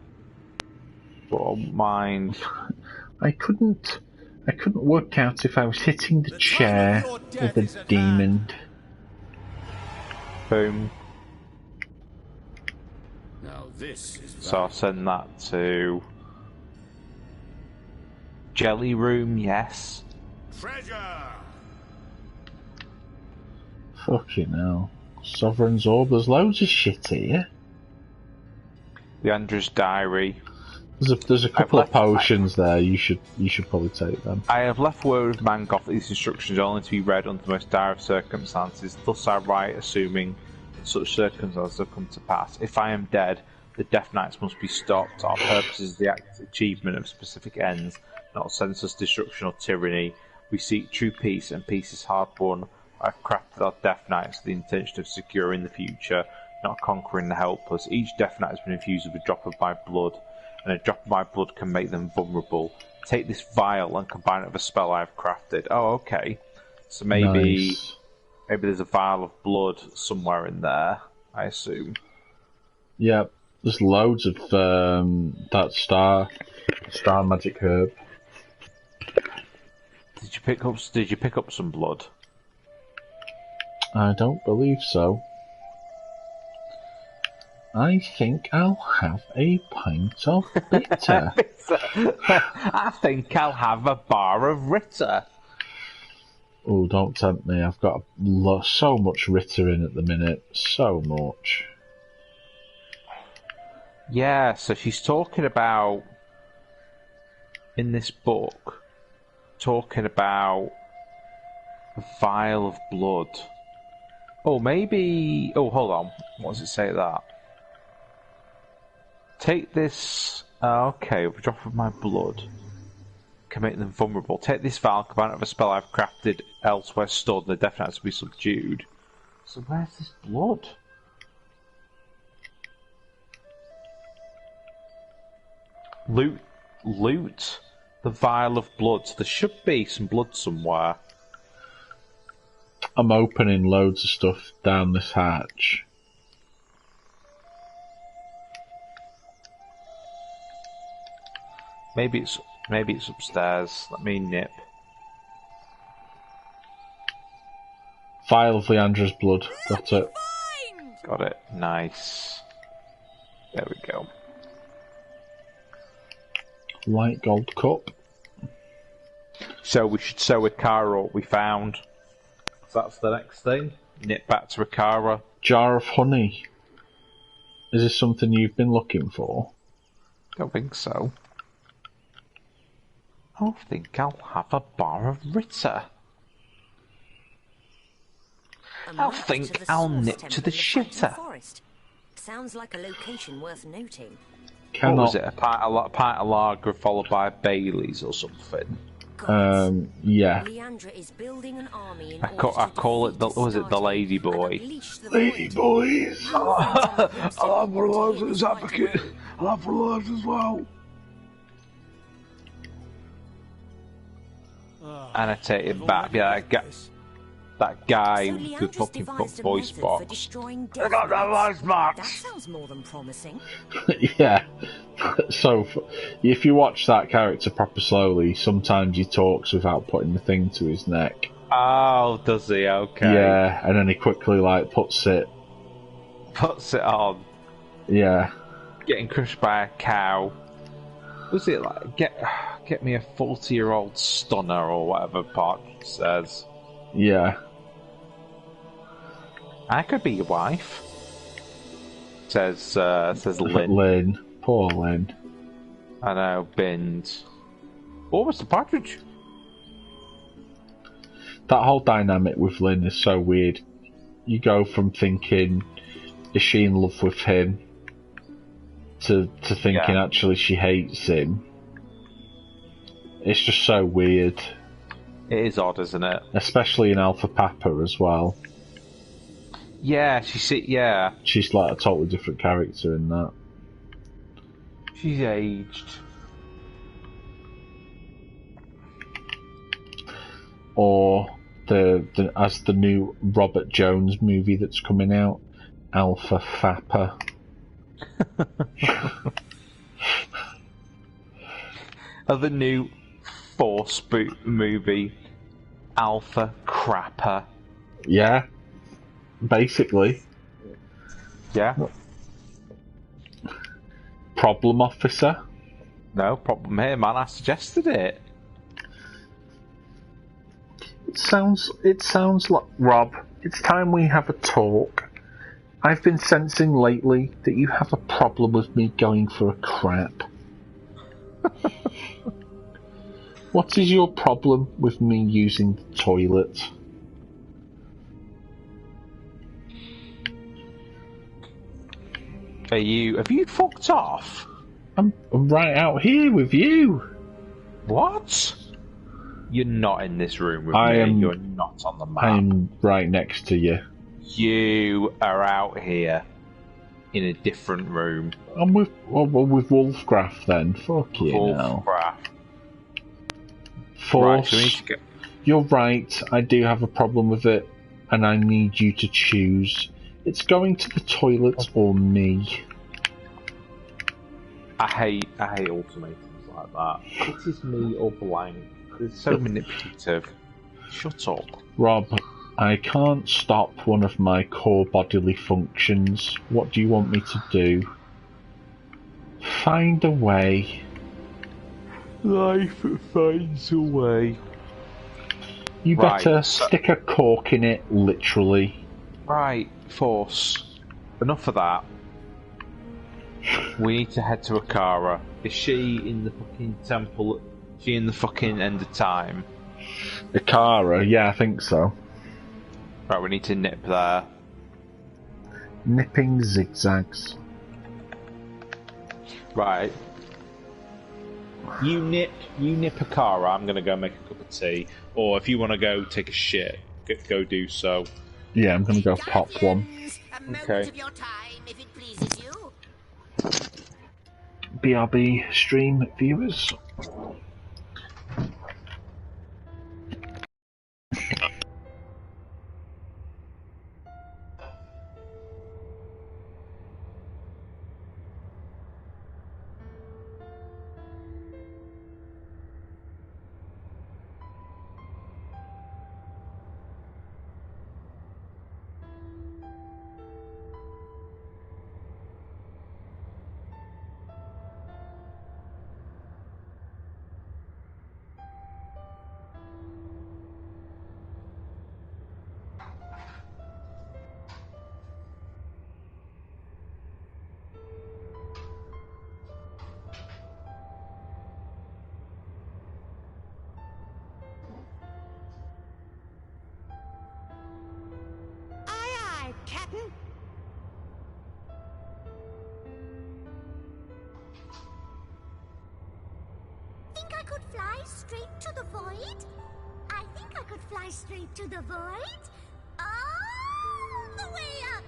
but I don't mind. I couldn't work out if I was hitting the chair or the demon. Boom. Now this is so I'll send that to Jelly Room, yes. Treasure. Fucking hell. Sovereign's Orb, there's loads of shit here. Leandra's Diary. There's a couple of potions there, you should probably take them. I have left word with Mangoth that these instructions are only to be read under the most dire of circumstances, thus I write assuming that such circumstances have come to pass. If I am dead, the Death Knights must be stopped. Our purpose is the achievement of specific ends, not senseless destruction or tyranny. We seek true peace, and peace is hard won. I've crafted our Death Knights with the intention of securing the future, not conquering the helpless. Each Death Knight has been infused with a drop of my blood, and a drop of my blood can make them vulnerable. Take this vial and combine it with a spell I've crafted. Oh, okay. So maybe there's a vial of blood somewhere in there, I assume. Yeah, there's loads of that star magic herb. Did you pick up some blood? I don't believe so. I think I'll have a pint of bitter. I think I'll have a bar of Ritter. Oh, don't tempt me. I've got so much Ritter in at the minute. So much. Yeah, so she's talking about, in this book, talking about a vial of blood. Oh, maybe... Oh, hold on. What does it say that? Take this... okay, with a drop of my blood. Can make them vulnerable. Take this vial, combine it with a spell I've crafted elsewhere stored, and the Death Knights will be subdued. So where's this blood? Loot the vial of blood. So there should be some blood somewhere. I'm opening loads of stuff down this hatch. Maybe it's upstairs. Let me nip. Vial of Leandra's blood. Got it. Got it. Nice. There we go. White gold cup. So we should sew Ikara what we found. So that's the next thing. Nip back to Ikara. Jar of honey. Is this something you've been looking for? Don't think so. I think I'll have a bar of Ritter. I think I'll nip to the shitter. Sounds like a location worth noting. What was it? A pint of lager followed by Bailey's or something? Yeah. Leandra is building an army in I call it the Lady Boy. Lady Boys! I'll have one of those as advocate. I'll have one of those as well. Annotated back. Yeah, that guy with the fucking voice box. I got that voice box! That sounds more than promising. Yeah. So, if you watch that character proper slowly, sometimes he talks without putting the thing to his neck. Oh, does he? Okay. Yeah, and then he quickly, puts it on. Yeah. Getting crushed by a cow. Was it like, get me a 40-year-old stunner or whatever Partridge says? Yeah. I could be your wife. Says Lynn. Lynn. Poor Lynn. I know, Bind. Oh, Mr. Partridge. That whole dynamic with Lynn is so weird. You go from thinking, is she in love with him, to thinking actually she hates him. It's just so weird. It is odd, isn't it? Especially in Alpha Papa as well. Yeah, she's like a totally different character in that. She's aged. Or as the new Robert Jones movie that's coming out, Alpha Fappa. Of the new Force boot movie, Alpha Crapper. Yeah, basically. Yeah. Problem officer. No problem here, man. I suggested it. It sounds like, Rob, it's time we have a talk. I've been sensing lately that you have a problem with me going for a crap. What is your problem with me using the toilet? Have you fucked off? I'm right out here with you. What? You're not in this room with I me. am- You're not on the map. I'm right next to you. You are out here in a different room. I'm with Wolfgraf then. Fuck you now. Wolfgraf. Force. Right, so we need to go. You're right. I do have a problem with it, and I need you to choose. It's going to the toilet or me. I hate ultimatums like that. It is me or blank. It's so manipulative. Shut up. Rob, I can't stop one of my core bodily functions. What do you want me to do? Find a way. Life finds a way. You Right, better so- stick a cork in it, literally. Right, Force. Enough of that. We need to head to Akara. Is she in the fucking temple? Is she in the fucking end of time? Akara, yeah, I think so. Right, we need to nip there. Nipping zigzags. Right. You nip Akara. I'm gonna go make a cup of tea. Or if you want to go take a shit, go do so. Yeah, I'm gonna go pop one. Okay. Of your time, if it pleases you. BRB stream viewers. Aye, Captain. Think I could fly straight to the void? I think I could fly straight to the void. All the way up.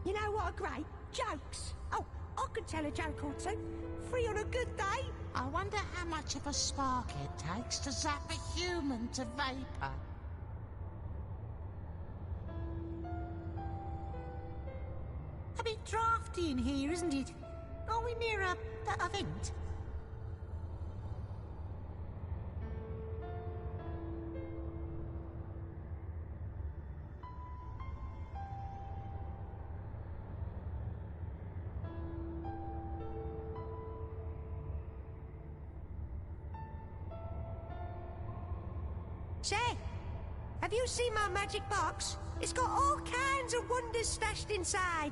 You know what are great? Jokes. Oh, I could tell a joke or two. Free on a good day. I wonder how much of a spark it takes to zap a human to vapor. A bit drafty in here, isn't it? Are we near a vent? Say, have you seen my magic box? It's got all kinds of wonders stashed inside.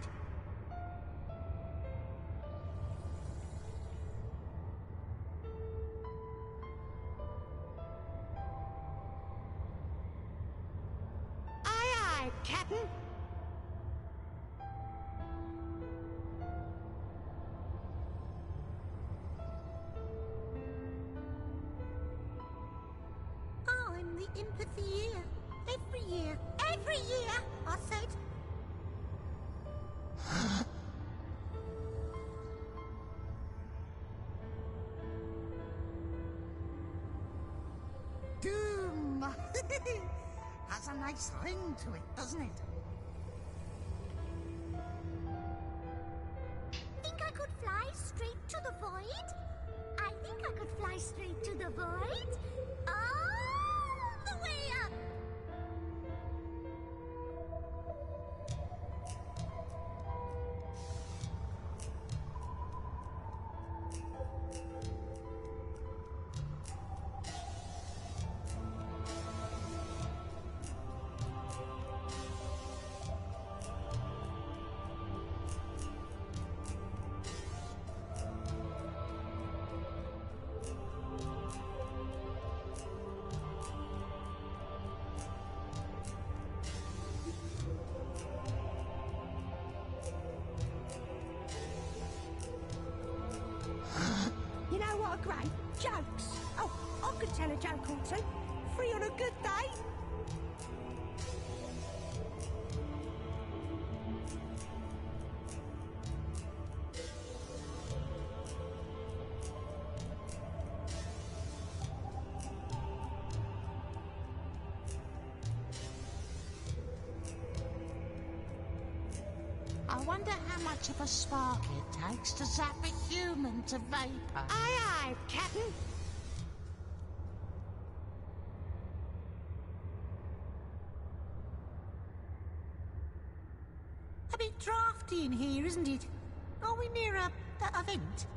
Aye, aye, Captain. I'm the empathy year. Every year. Every year, I said. Doom! Has a nice ring to it, doesn't it? Think I could fly straight to the void? I think I could fly straight to the void. All the way up. great jokes. Oh, I could tell a joke or two. Free on a good day. I wonder how much of a spark it takes to zap a human to vapor. Aye, aye, Captain. A bit drafty in here, isn't it? Are we near a vent?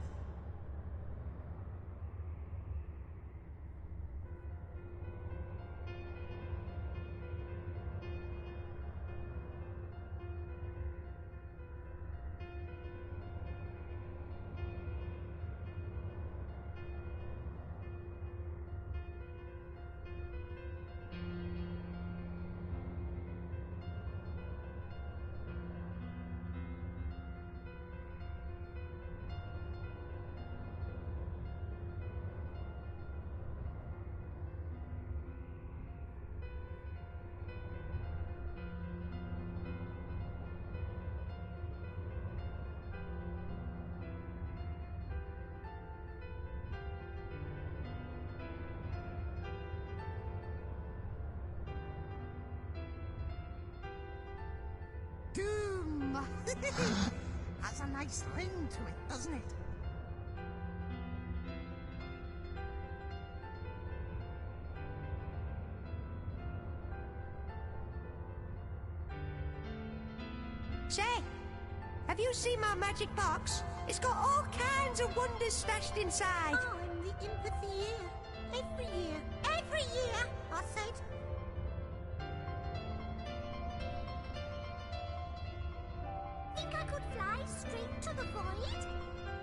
Doom! Has a nice ring to it, doesn't it? Say, have you seen my magic box? It's got all kinds of wonders stashed inside. Oh, and the empathy year. Every year, I said. Think I could fly straight to the void?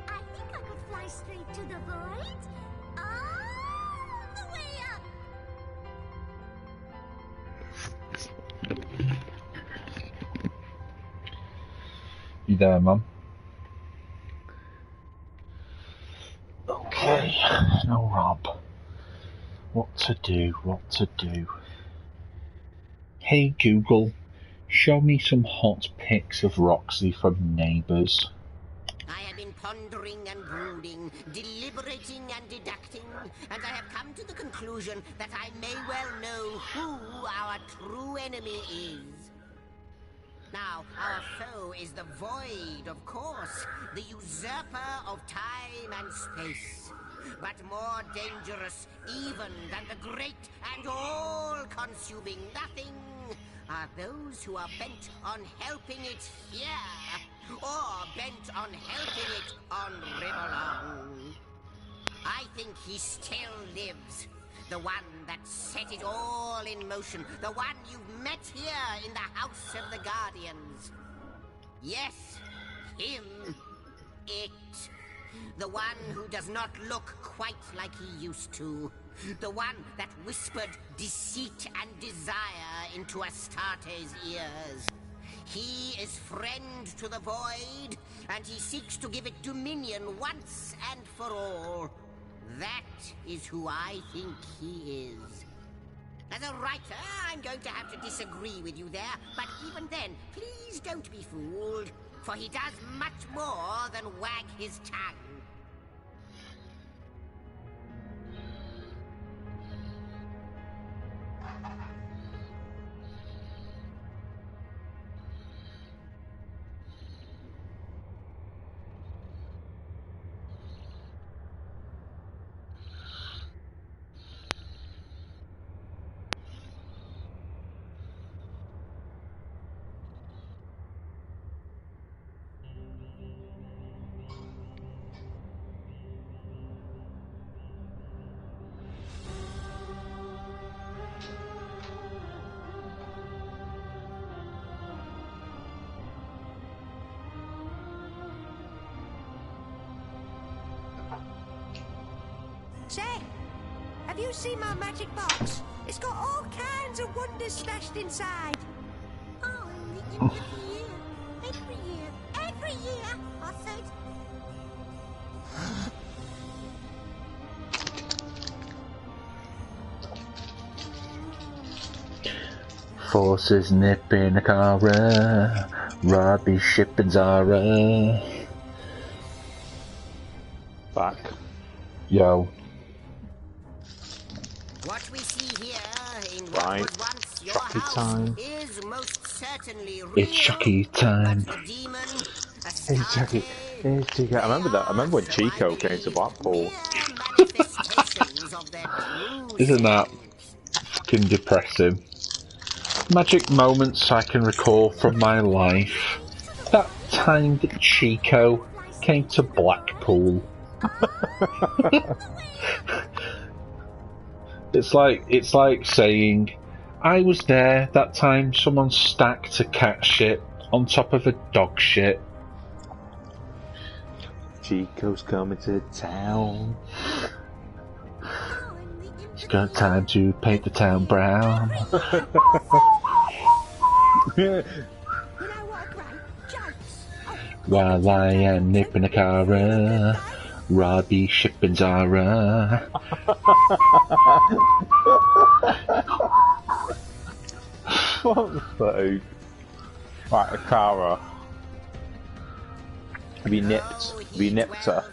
I think I could fly straight to the void. All the way up. You there, Mum? Okay, now Rob. What to do? Hey Google, show me some hot pics of Roxy from Neighbours. I have been pondering and brooding, deliberating and deducting, and I have come to the conclusion that I may well know who our true enemy is. Now, our foe is the Void, of course, the usurper of time and space. But more dangerous even than the great and all-consuming nothing are those who are bent on helping it here, or bent on helping it on Riverlong. I think he still lives. The one that set it all in motion. The one you've met here in the House of the Guardians. Yes, him. It. The one who does not look quite like he used to. The one that whispered deceit and desire into Astarte's ears. He is friend to the Void, and he seeks to give it dominion once and for all. That is who I think he is. As a writer, I'm going to have to disagree with you there, but even then, please don't be fooled, for he does much more than wag his tongue. Say, have you seen my magic box? It's got all kinds of wonders stashed inside. Oh, and the empathy year. Every year, I said. forces nipping a Kara. Robbie shipping Zara. Back. Yo. What we see here in Right. what was once your Chucky house time. is most certainly real. It's Chucky time. But the demon, Hey, Chucky. Hey, Chico. I remember that. I remember when Chico came to Blackpool. manifestations of their true Isn't that fucking depressing? Magic moments I can recall from my life. That time that Chico came to Blackpool. It's like saying, I was there that time someone stacked a cat shit on top of a dog shit. Chico's coming to town. He's got time to paint the town brown. While I am nipping a Kara, Robbie shipping Zara. What the fuck? Right, Akara. Have you nipped her?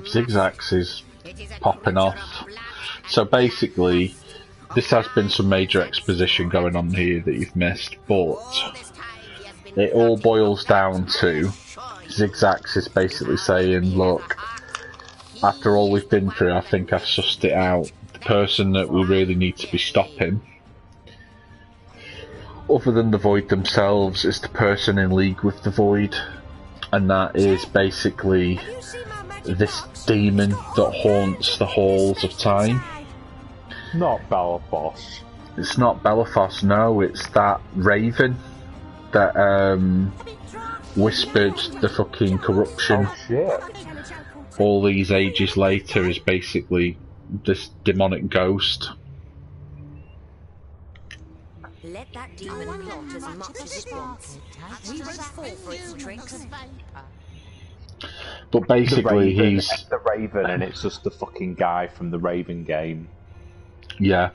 Zigzags is popping off. So basically, this has been some major exposition going on here that you've missed, but it all boils down to Zigzags is basically saying, look, after all we've been through, I think I've sussed it out. The person that we really need to be stopping, other than the Void themselves, is the person in league with the Void, and that is basically this demon that haunts the halls of time. Not Bellaphos. It's not Bellaphos, no, it's that raven that whispered the fucking corruption. Oh shit. All these ages later is basically this demonic ghost. Let that demon plot as much as it wants. We won't fall for its tricks. But basically he's the Raven, and it's just the fucking guy from the Raven game. Yeah.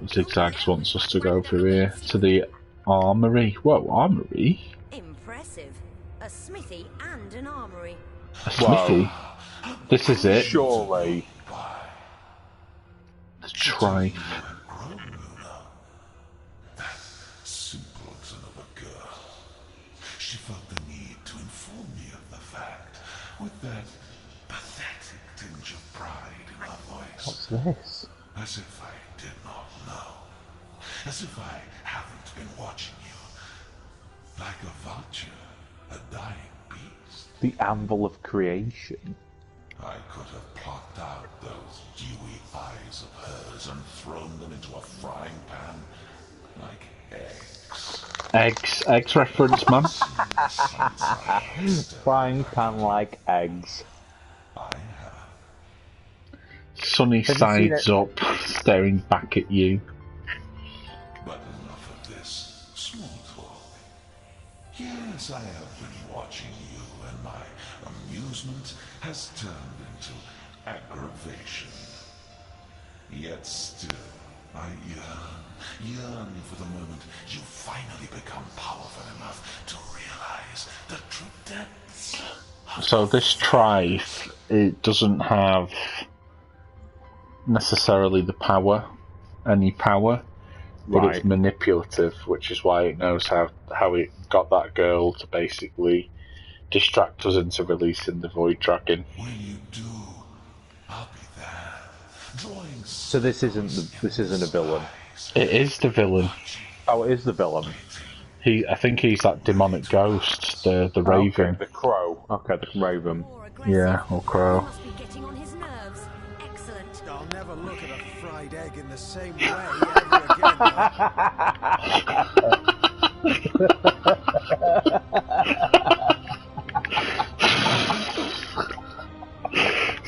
Zigzags wants us to go through here to the armory. Whoa, armory? Impressive. A smithy and an armory. A smithy? Whoa. This is it. Surely. The Trife. That simpleton of a girl. She felt the need to inform me of the fact with that pathetic tinge of pride in her voice. What's this? As if I did not know. As if I haven't been watching you. Like a vulture, a dying beast. The Anvil of Creation. I could have plucked out those dewy eyes of hers and thrown them into a frying pan like eggs. Eggs reference, man. Frying pan like eggs. Sunny sides up, staring back at you. But enough of this small talk. Yes, I have been watching you, and my amusement has turned into aggravation. Yet still, I yearn for the moment you finally become powerful enough to realize the true depths. So this Trife, it doesn't have necessarily the power, any power, but Right. it's manipulative, which is why it knows how it got that girl to basically distract us into releasing the Void Dragon. When you do, I'll be there, drawing. So this isn't a villain. It is the villain. Oh, it is the villain. I think he's that demonic ghost, the Raven. Okay, the Crow. Okay, the Raven. Yeah, or Crow. Must be getting on his nerves. Excellent. I'll never look at a fried egg in the same way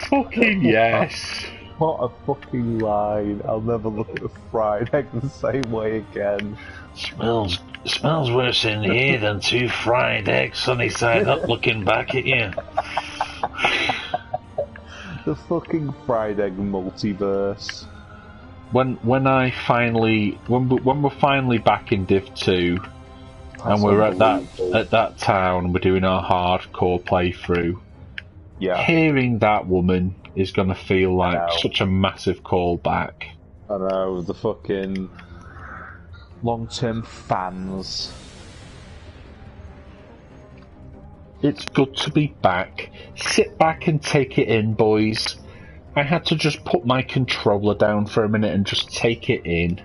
Fucking yes. What a fucking line. I'll never look at a fried egg the same way again. Smells worse in here than two fried eggs sunny side up looking back at you. The fucking fried egg multiverse. when we're finally back in Div 2, and we're at that town, we're doing our hardcore playthrough. Yeah. Hearing that woman is gonna feel like such a massive callback. I know, the fucking long-term fans. It's good to be back. Sit back and take it in, boys. I had to just put my controller down for a minute and just take it in.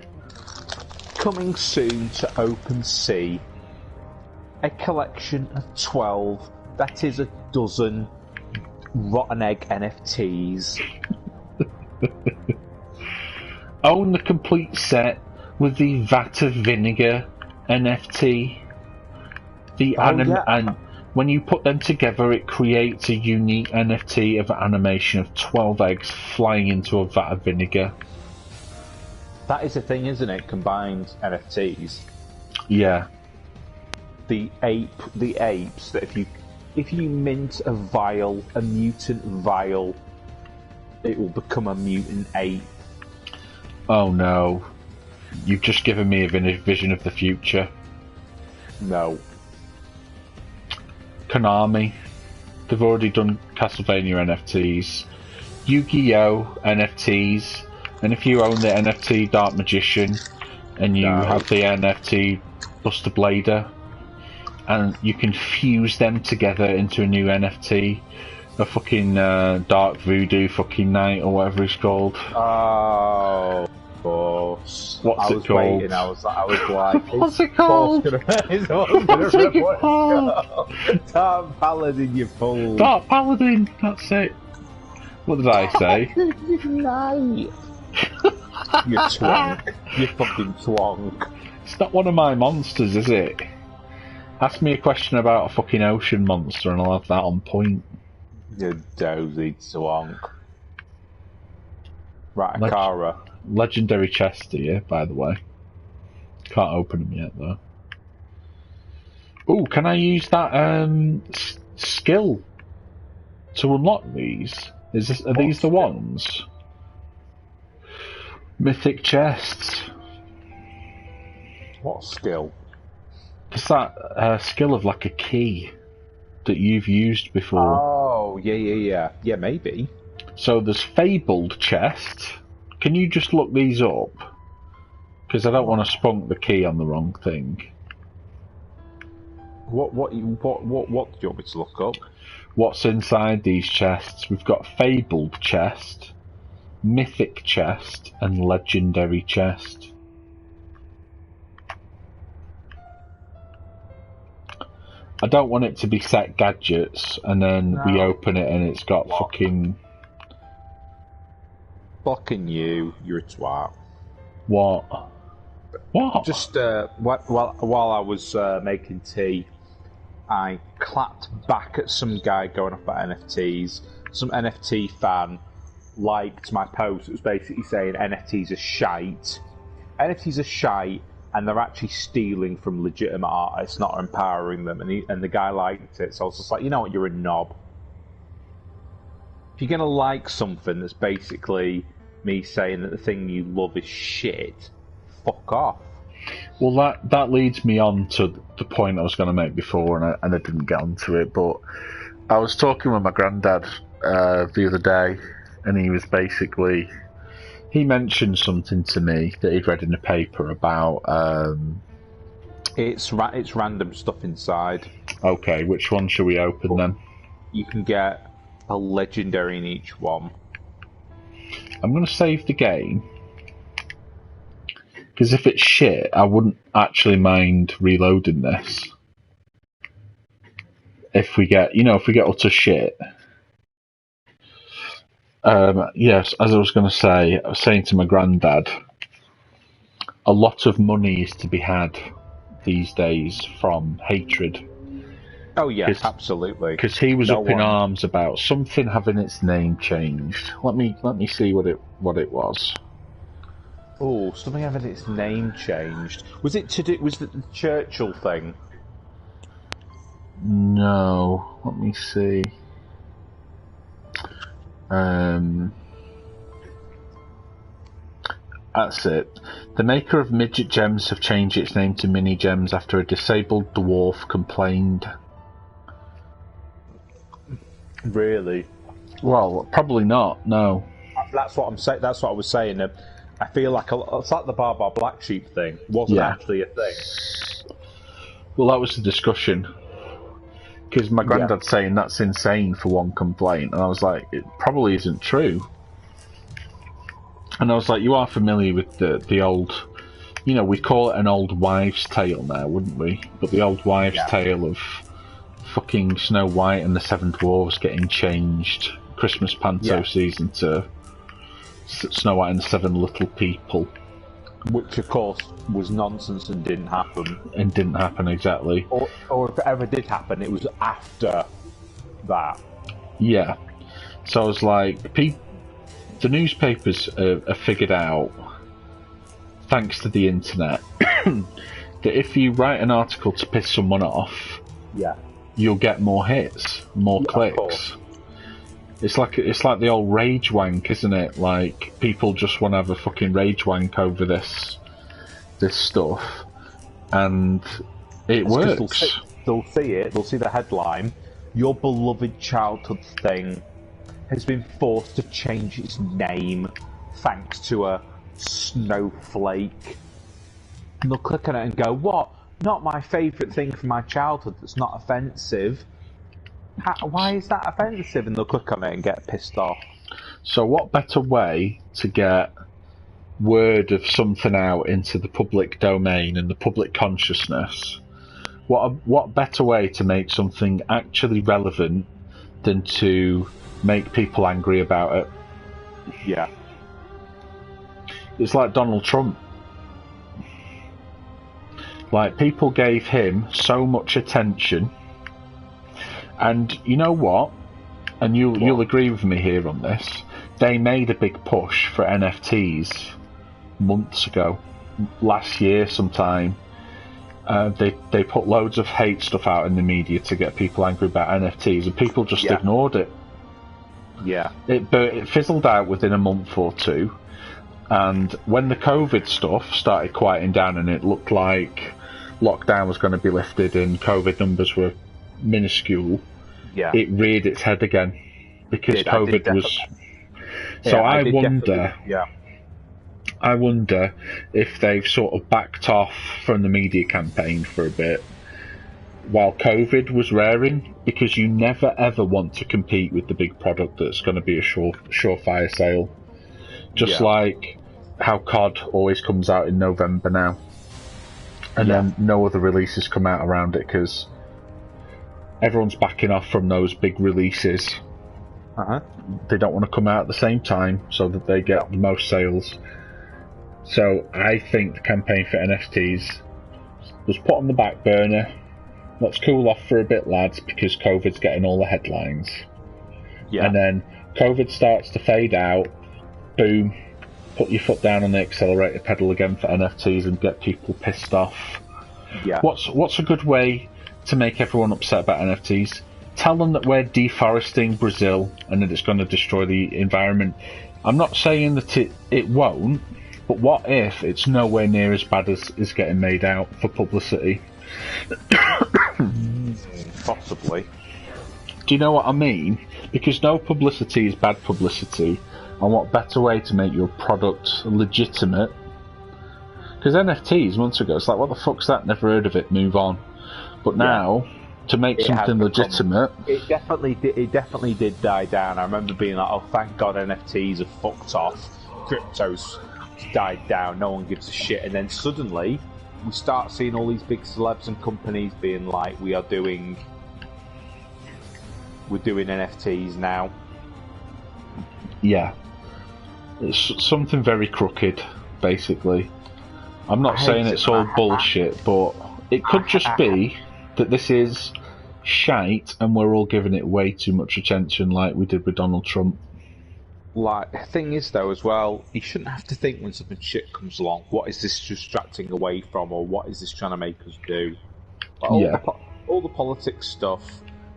Coming soon to OpenSea, a collection of 12, that is a dozen Rotten Egg NFTs. Own the complete set with the Vat of Vinegar NFT. And when you put them together, it creates a unique NFT of an animation of 12 eggs flying into a vat of vinegar. That is a thing, isn't it? Combined NFTs. Yeah. The apes that if you mint a mutant vial, it will become a mutant ape. Oh no. You've just given me a vision of the future. No. Konami. They've already done Castlevania NFTs. Yu-Gi-Oh! NFTs. And if you own the NFT Dark Magician, and you have the NFT Buster Blader, and you can fuse them together into a new NFT, a fucking Dark Voodoo fucking Knight, or whatever it's called. Oh, of course. What's it called? Waiting, I was like, what's it called? What's it called? Dark Paladin, you fool. Dark Paladin, that's it. What did I say? Night. You twonk. You fucking twonk. It's not one of my monsters, is it? Ask me a question about a fucking ocean monster and I'll have that on point. You dozy twonk. Right, Akara. Legendary chest here, by the way. Can't open them yet, though. Ooh, can I use that skill to unlock these? Are these the ones? Mythic chests. What skill? It's that skill of like a key that you've used before. Oh, yeah. Yeah, maybe. So there's Fabled chest. Can you just look these up? Because I don't want to spunk the key on the wrong thing. What do you want me to look up? What's inside these chests? We've got Fabled chest, Mythic chest, and Legendary chest. I don't want it to be set gadgets, and then we open it and it's got fucking... Fucking you, you're a twat. What? What? Just while I was making tea, I clapped back at some guy going off about NFTs. Some NFT fan liked my post. It was basically saying NFTs are shite. NFTs are shite, and they're actually stealing from legitimate artists, not empowering them. And the guy liked it, so I was just like, you know what, you're a knob. If you're gonna like something that's basically me saying that the thing you love is shit, fuck off. Well, that leads me on to the point I was going to make before, and I didn't get onto it, but I was talking with my granddad the other day, and he was basically... He mentioned something to me that he'd read in the paper about... It's random stuff inside. Okay, which one should we open then? You can get a legendary in each one. I'm going to save the game. Because if it's shit, I wouldn't actually mind reloading this. If we get utter shit. Yes, as I was going to say, I was saying to my granddad, a lot of money is to be had these days from hatred. Oh yes, absolutely. Because he was up in arms about something having its name changed. Let me see what it was. Oh, something having its name changed. Was it the Churchill thing? No, let me see. That's it. The maker of Midget Gems have changed its name to Mini Gems after a disabled dwarf complained. Really? Well, probably not, no. That's what I'm saying. That's what I was saying. I feel like it's like the Bar Black Sheep thing wasn't actually a thing. Well, that was the discussion. Because my granddad's saying that's insane for one complaint, and I was like, it probably isn't true. And I was like, you are familiar with the old, you know, we call it an old wives' tale now, wouldn't we? But the old wives' tale of fucking Snow White and the Seven Dwarfs getting changed Christmas panto season to Snow White and the Seven Little People. Which, of course, was nonsense and didn't happen. And didn't happen, exactly. Or if it ever did happen, it was after that. Yeah. So I was like, the newspapers have figured out, thanks to the internet, that if you write an article to piss someone off, you'll get more hits, more clicks. It's like the old rage wank, isn't it? Like, people just want to have a fucking rage wank over this stuff, and it works. They'll see it. They'll see the headline. Your beloved childhood thing has been forced to change its name thanks to a snowflake. And they'll click on it and go, "What? Not my favourite thing from my childhood that's not offensive. Why is that offensive?" And they'll click on it and get pissed off. So what better way to get word of something out into the public domain and the public consciousness? What better way to make something actually relevant than to make people angry about it? Yeah. It's like Donald Trump. Like, people gave him so much attention. And you know what? And you'll agree with me here on this. They made a big push for NFTs months ago, last year sometime. They put loads of hate stuff out in the media to get people angry about NFTs, and people just ignored it. Yeah. But it fizzled out within a month or two, and when the COVID stuff started quieting down and it looked like lockdown was going to be lifted and COVID numbers were minuscule, it reared its head again because COVID was. So I wonder if they've sort of backed off from the media campaign for a bit while COVID was raring, because you never ever want to compete with the big product that's going to be a surefire sale. Just like how COD always comes out in November now, and then no other releases come out around it because everyone's backing off from those big releases. They don't want to come out at the same time so that they get the most sales. So I think the campaign for NFTs was put on the back burner. Let's cool off for a bit, lads, because COVID's getting all the headlines. And then COVID starts to fade out. Boom. Put your foot down on the accelerator pedal again for NFTs and get people pissed off. What's a good way to make everyone upset about NFTs? Tell them that we're deforesting Brazil and that it's going to destroy the environment. I'm not saying that it won't, but what if it's nowhere near as bad as is getting made out for publicity? Possibly. Do you know what I mean? Because no publicity is bad publicity, and what better way to make your product legitimate? Because NFTs months ago, it's like, what the fuck's that? Never heard of it, move on. But now, to make something legitimate... It definitely did die down. I remember being like, oh, thank God NFTs have fucked off. Crypto's died down, no one gives a shit. And then suddenly, we start seeing all these big celebs and companies being like, we're doing NFTs now. Yeah. It's something very crooked, basically. I'm not saying it's all bullshit, but it could just be that this is shite and we're all giving it way too much attention like we did with Donald Trump. Like, the thing is, though, as well, you shouldn't have to think when something shit comes along, what is this distracting away from, or what is this trying to make us do? Like, all the politics stuff,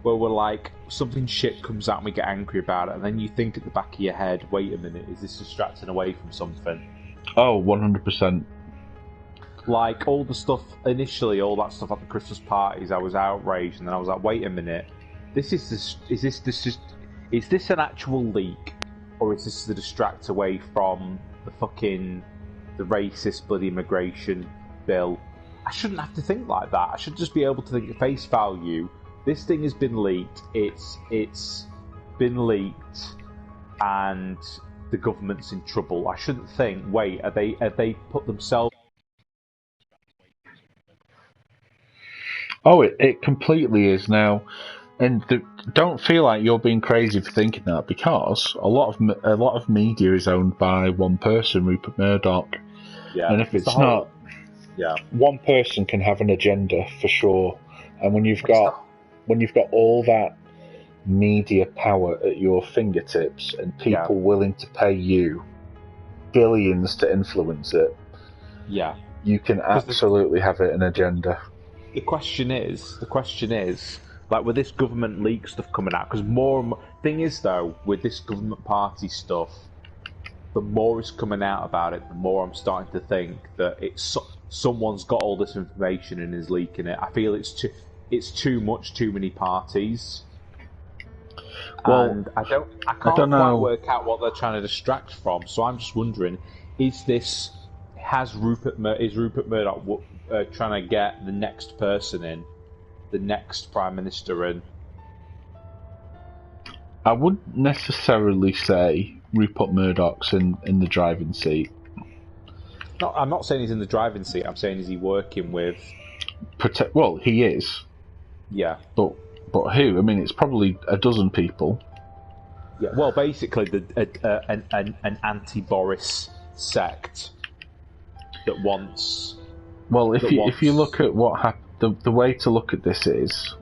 where we're like, something shit comes out and we get angry about it, and then you think at the back of your head, wait a minute, is this distracting away from something? Oh, 100%. Like, all the stuff, initially, all that stuff at the Christmas parties, I was outraged, and then I was like, wait a minute, is this an actual leak, or is this to distract away from the racist bloody immigration bill? I shouldn't have to think like that. I should just be able to think at face value, this thing has been leaked, it's been leaked, and the government's in trouble. I shouldn't think, wait, are they put themselves... Oh, it completely is now, and don't feel like you're being crazy for thinking that, because a lot of media is owned by one person, Rupert Murdoch. Yeah, and if it's not, one person can have an agenda for sure. And when you've got all that media power at your fingertips and people willing to pay you billions to influence it, you can absolutely have an agenda. The question is, like, with this government leak stuff coming out, because thing is though, with this government party stuff, the more is coming out about it, the more I'm starting to think that someone's got all this information and is leaking it. I feel it's too much, too many parties. Well, and I can't quite work out what they're trying to distract from. So I'm just wondering, is Rupert Murdoch trying to get the next person in, the next Prime Minister in? I wouldn't necessarily say Rupert Murdoch's in the driving seat. No, I'm not saying he's in the driving seat. I'm saying, is he working with... Well, he is. Yeah. But who? I mean, it's probably a dozen people. Yeah. Well, basically, an anti-Boris sect that wants... Well, if you look at what happened, the way to look at this is,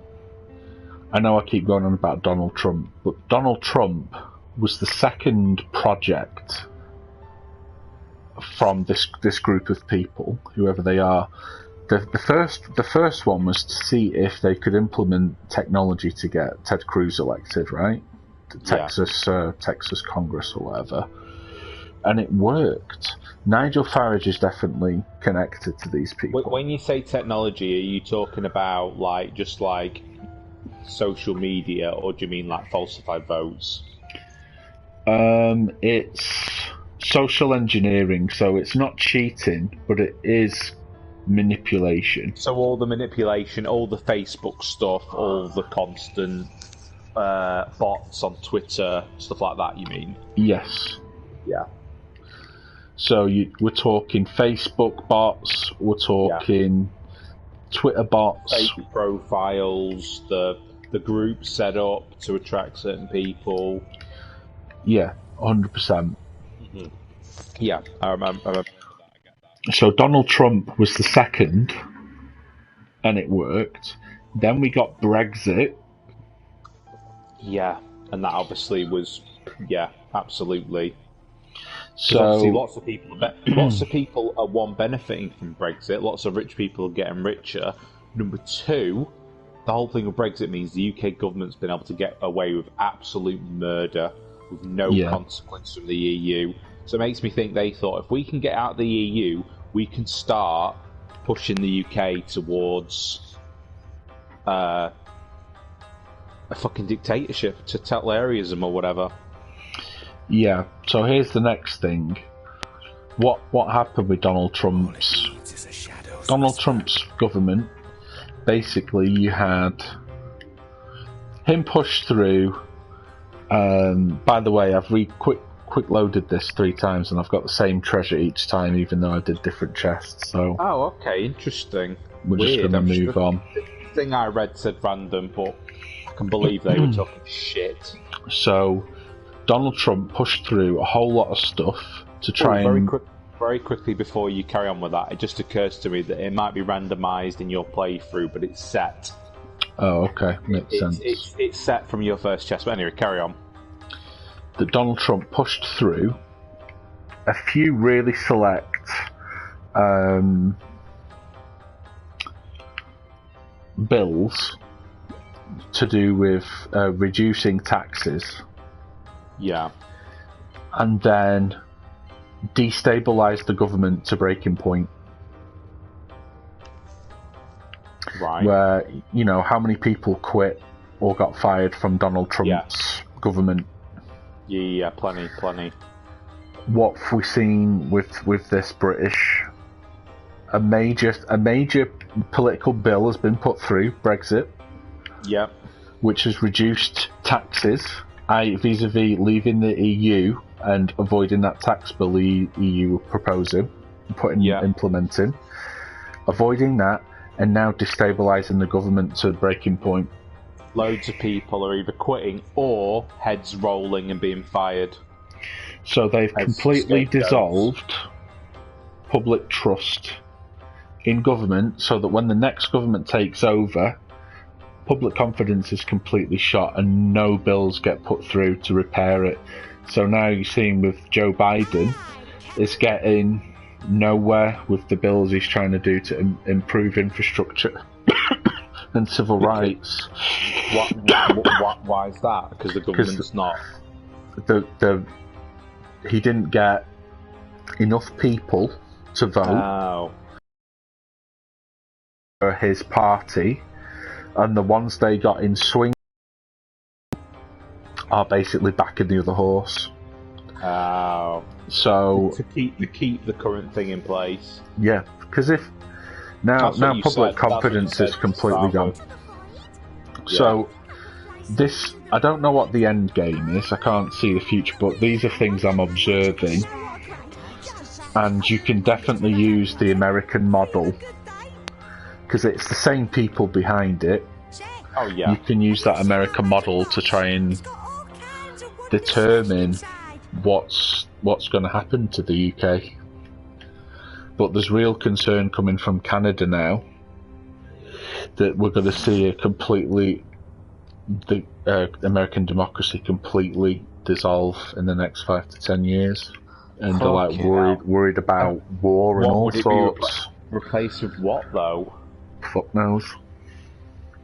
I know I keep going on about Donald Trump, but Donald Trump was the second project from this group of people, whoever they are. The first one was to see if they could implement technology to get Ted Cruz elected, right? Texas Congress or whatever. And it worked. Nigel Farage is definitely connected to these people. When you say technology, are you talking about just social media, or do you mean like falsified votes? It's social engineering, so it's not cheating, but it is manipulation. So all the manipulation, all the Facebook stuff, all the constant bots on Twitter, stuff like that, you mean? Yes. Yeah. So we're talking Facebook bots, we're talking Twitter bots, fake profiles, the groups set up to attract certain people. Yeah, 100%. Mm-hmm. Yeah, I remember. So Donald Trump was the second, and it worked. Then we got Brexit. And that obviously was, absolutely. So obviously lots of people are benefiting from Brexit. Lots of rich people are getting richer. Number two, the whole thing of Brexit means the UK government's been able to get away with absolute murder with no consequence from the EU. So it makes me think they thought, if we can get out of the EU, we can start pushing the UK towards a fucking dictatorship, totalitarianism or whatever. Yeah, so here's the next thing. What happened with Donald Trump's government? Basically, you had him push through. By the way, I've quick loaded this 3 times, and I've got the same treasure each time, even though I did different chests. So. Oh, okay, interesting. We're just going to move on. The thing I read said random, but I can believe they were talking shit. So, Donald Trump pushed through a whole lot of stuff to try very quickly before you carry on with that, it just occurs to me that it might be randomised in your playthrough, but it's set. Oh, okay. Makes sense. It's set from your first chest, but anyway, carry on. That Donald Trump pushed through a few really select bills to do with reducing taxes. Yeah. And then destabilise the government to breaking point. Right. Where, you know, how many people quit or got fired from Donald Trump's government? Yeah, plenty. What have we seen with this British? A major political bill has been put through, Brexit. Yep. Which has reduced taxes, vis-a-vis leaving the EU and avoiding that tax bill the EU were proposing, implementing, avoiding that, and now destabilising the government to a breaking point. Loads of people are either quitting or heads rolling and being fired. So they've completely dissolved public trust in government, so that when the next government takes over, public confidence is completely shot and no bills get put through to repair it. So now you're seeing with Joe Biden, it's getting nowhere with the bills he's trying to do to improve infrastructure and civil rights. Why is that? Because the government's not... He didn't get enough people to vote for his party, and the ones they got in swing are basically backing the other horse. So to keep the current thing in place. Yeah, because if now public confidence is completely gone. Yeah. So this, I don't know what the end game is. I can't see the future, but these are things I'm observing, and you can definitely use the American model because it's the same people behind it. Oh yeah. You can use that American model to try and determine what's going to happen to the UK. But there's real concern coming from Canada now that we're going to see the American democracy completely dissolve in the next 5 to 10 years, and they're like worried about war and all sorts. Replaced with what though? Fuck knows.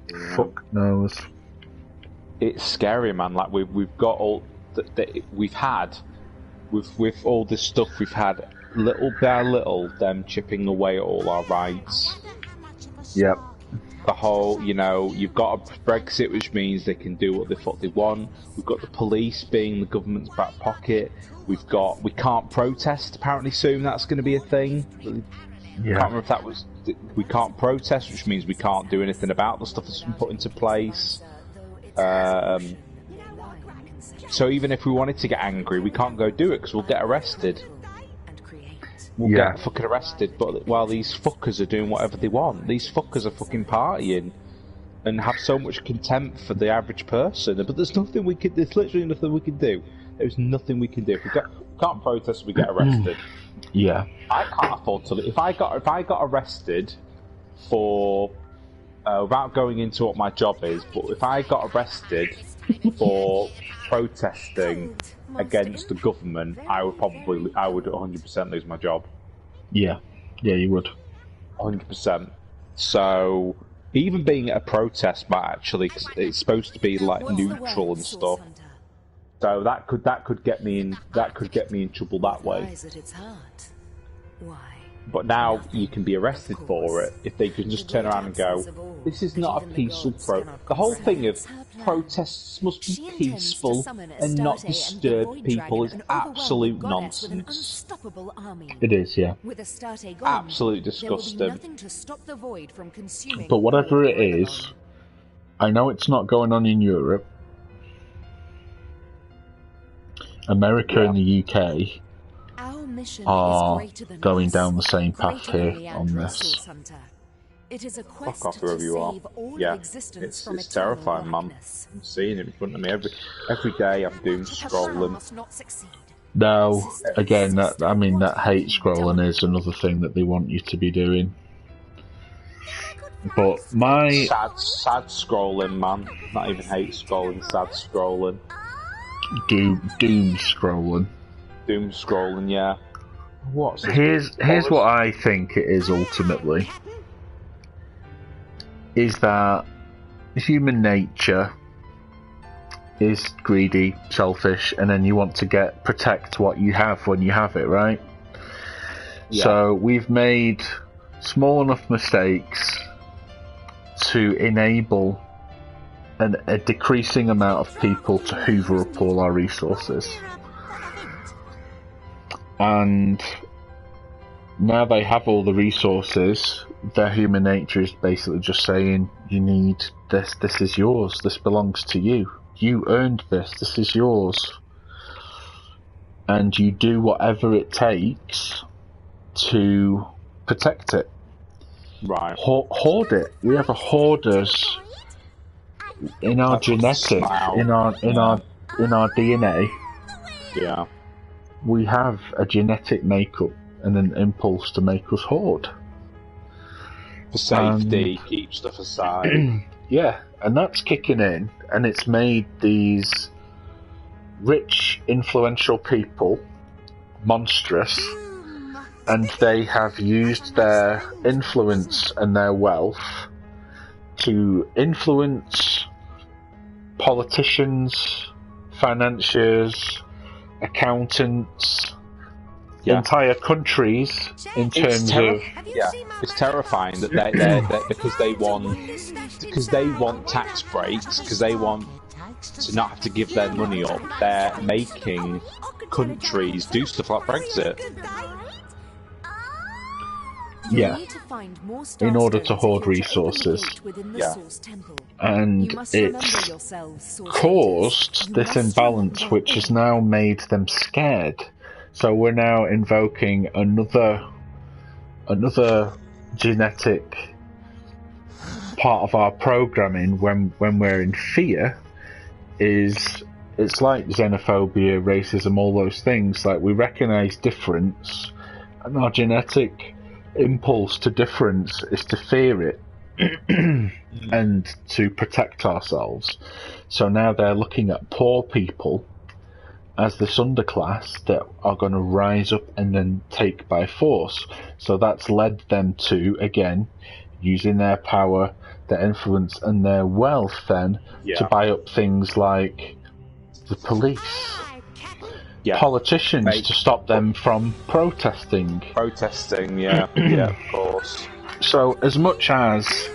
Yeah. Fuck knows. It's scary, man. Like we've got all we've had with all this stuff. We've had little by little them chipping away at all our rights. Yep. The whole, you've got a Brexit, which means they can do what the fuck they want. We've got the police being the government's back pocket. We can't protest. Apparently soon that's going to be a thing. Yeah. I can't remember if that was. We can't protest, which means we can't do anything about the stuff that's been put into place. So even if we wanted to get angry, we can't go do it because we'll get arrested. We'll get fucking arrested. But while these fuckers are doing whatever they want, these fuckers are fucking partying and have so much contempt for the average person. But there's nothing we can. There's literally nothing we can do. There's nothing we can do. If we can't protest, we get arrested. Yeah. I can't afford to. If I got arrested for without going into what my job is, but if I got arrested for protesting against the government, I would 100% lose my job. Yeah, you would. 100%. So even being at a protest might actually, it's supposed to be like neutral and stuff. So that could get me in trouble that way. But now you can be arrested for it if they can just turn around and go, this is not a peaceful The whole thing of protests must be peaceful and not disturb people is absolute nonsense. It is, yeah. Absolutely disgusting. But whatever it is, I know it's not going on in Europe. America and the UK are going down the same path here on this. It is a quest Fuck off wherever you are. Yeah, it's terrifying, man. I'm seeing it in front of me every day. I'm doom scrolling. Now, again, that hate scrolling is another thing that they want you to be doing. But my sad scrolling, man. Not even hate scrolling, sad scrolling. Doom scrolling. Doom scrolling, yeah. Here's what I think it is ultimately. Is that human nature is greedy, selfish, and then you want to protect what you have when you have it, right? Yeah. So we've made small enough mistakes to enable a decreasing amount of people to hoover up all our resources. And now they have all the resources, their human nature is basically just saying, you need this, this is yours, this belongs to you. You earned this is yours. And you do whatever it takes to protect it. Right. Hoard it. We have a hoarders in our genetic, in our DNA. Yeah. We have a genetic makeup and an impulse to make us hoard. For safety, keep stuff aside. Yeah, and that's kicking in, and it's made these rich, influential people monstrous, and they have used their influence and their wealth to influence politicians, financiers, accountants, entire countries in terms of... Yeah, it's terrifying that they're because they want tax breaks, because they want to not have to give their money up. They're making countries do stuff like Brexit. Yeah, in order to hoard resources. Yeah. And it's caused this imbalance, which has now made them scared. So we're now invoking another genetic part of our programming when we're in fear. It's like xenophobia, racism, all those things. Like, we recognise difference, and our genetic impulse to difference is to fear it and to protect ourselves. So now they're looking at poor people as this underclass that are going to rise up and then take by force. So that's led them to, again, using their power, their influence and their wealth then to buy up things like the police, politicians to stop them from protesting. Yeah, of course. So as much as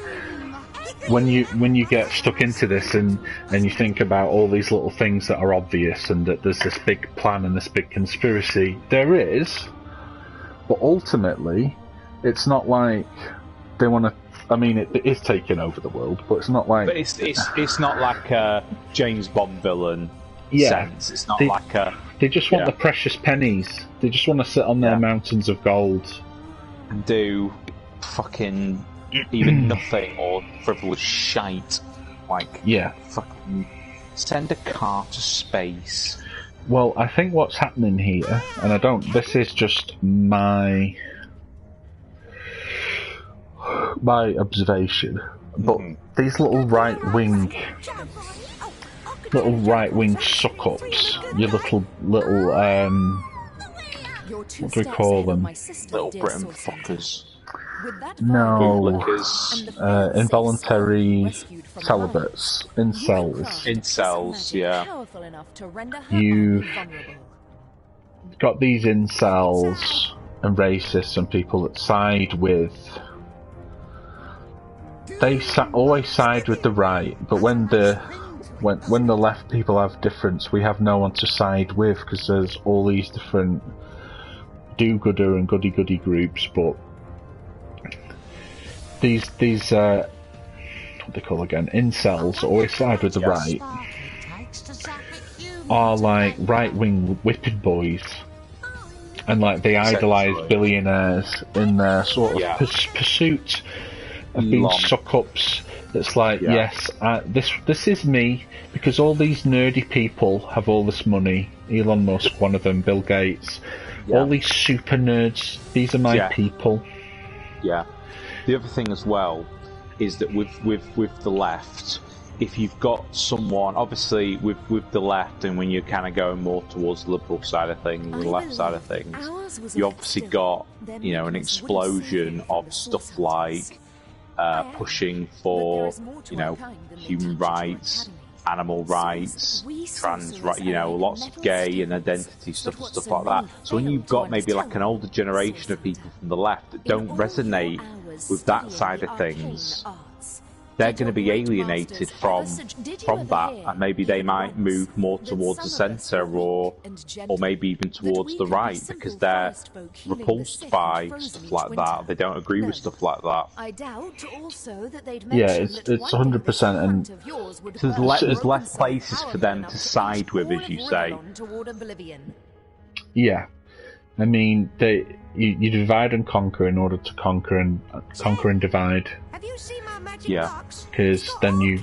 when you get stuck into this and you think about all these little things that are obvious and that there's this big plan and this big conspiracy, there is, but ultimately it's not like they want to. I mean, it is taking over the world, but it's not like. But it's not like a James Bond villain sense. It's not like a. They just want the precious pennies. They just want to sit on their mountains of gold and do fucking even nothing or frivolous shite. Like, fucking send a car to space. Well, I think what's happening here, and this is just my observation, but these little right wing suck-ups, your little what do we call them? Little Britain fuckers. No, involuntary celibates, incels, yeah. You've got these incels and racists and people that side with. They always side with the right, but when the left people have difference, we have no one to side with because there's all these different do-gooder and goody-goody groups, but these what they call again, incels, always side with the right, are like right-wing whipping boys, and like they idolise billionaires in their sort of pursuit of being suck-ups. It's like, yes, this is me, because all these nerdy people have all this money. Elon Musk, one of them, Bill Gates, all these super nerds. These are my people. Yeah. The other thing as well is that with the left, if you've got someone, obviously with the left, and when you're kind of going more towards the liberal side of things, the left side of things, you obviously got an explosion of stuff like pushing for human rights, animal rights, trans rights, lots of gay and identity stuff like that. So when you've got maybe like an older generation of people from the left that don't resonate with that side of things, they're going to be alienated from that, and maybe they might move more towards the centre or maybe even towards the right because they're repulsed by stuff like that. They don't agree with stuff like that. I doubt also that they'd it's 100%, and there's less places for them to side with, as you say. Yeah, I mean, you divide and conquer in order to conquer and divide. Yeah, because then you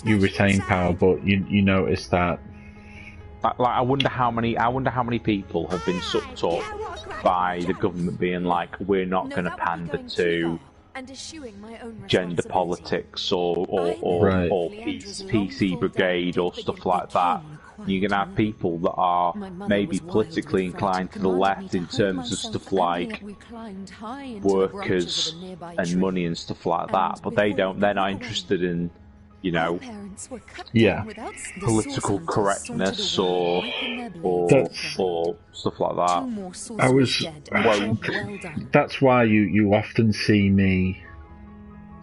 retain power, but you notice that. Like, I wonder how many people have been sucked up by the government being like, we're not going to pander to gender politics or PC brigade or stuff like that. You're going to have people that are maybe politically inclined to the left in terms of stuff like workers and money and stuff like that, but they're not interested in, political correctness or stuff like that. That's why you often see me.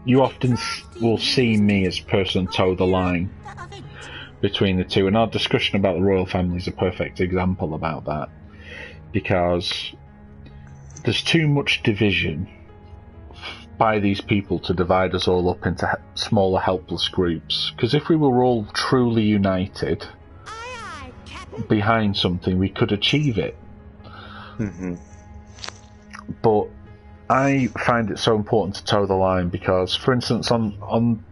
You often will see me as a person toe the line between the two, and our discussion about the royal family is a perfect example about that, because there's too much division by these people to divide us all up into smaller helpless groups, because if we were all truly united behind something, we could achieve it. But I find it so important to toe the line because, for instance, on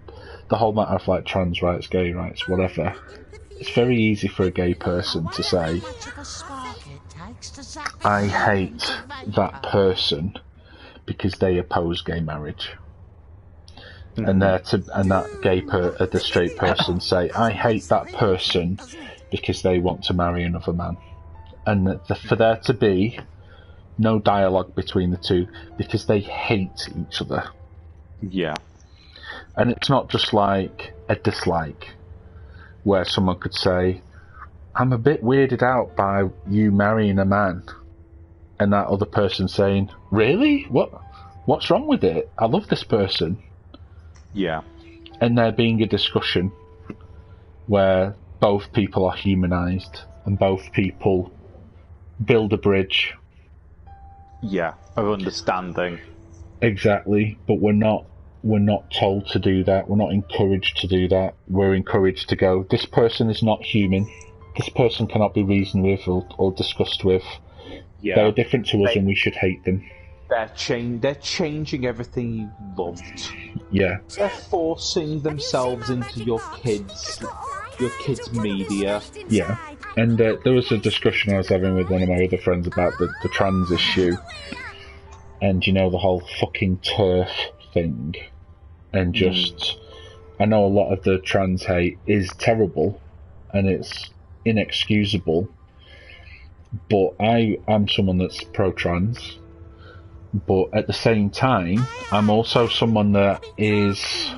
the whole matter of like trans rights, gay rights, whatever, it's very easy for a gay person to say, I hate that person because they oppose gay marriage. And the straight person say, I hate that person because they want to marry another man. And for there to be no dialogue between the two because they hate each other. Yeah. And it's not just like a dislike, where someone could say, I'm a bit weirded out by you marrying a man. And that other person saying, really? What's wrong with it? I love this person. Yeah. And there being a discussion where both people are humanised and both people build a bridge. Yeah, of understanding. Exactly, but we're not told to do that. We're not encouraged to do that. We're encouraged to go, this person is not human. This person cannot be reasoned with or discussed with. Yeah. They're different to us and we should hate them. They're changing everything you loved. Yeah. They're forcing themselves into your kids' media. Yeah. And there was a discussion I was having with one of my other friends about the trans issue. And the whole fucking TERF thing. And just, I know a lot of the trans hate is terrible and it's inexcusable, but I am someone that's pro-trans, but at the same time I'm also someone that is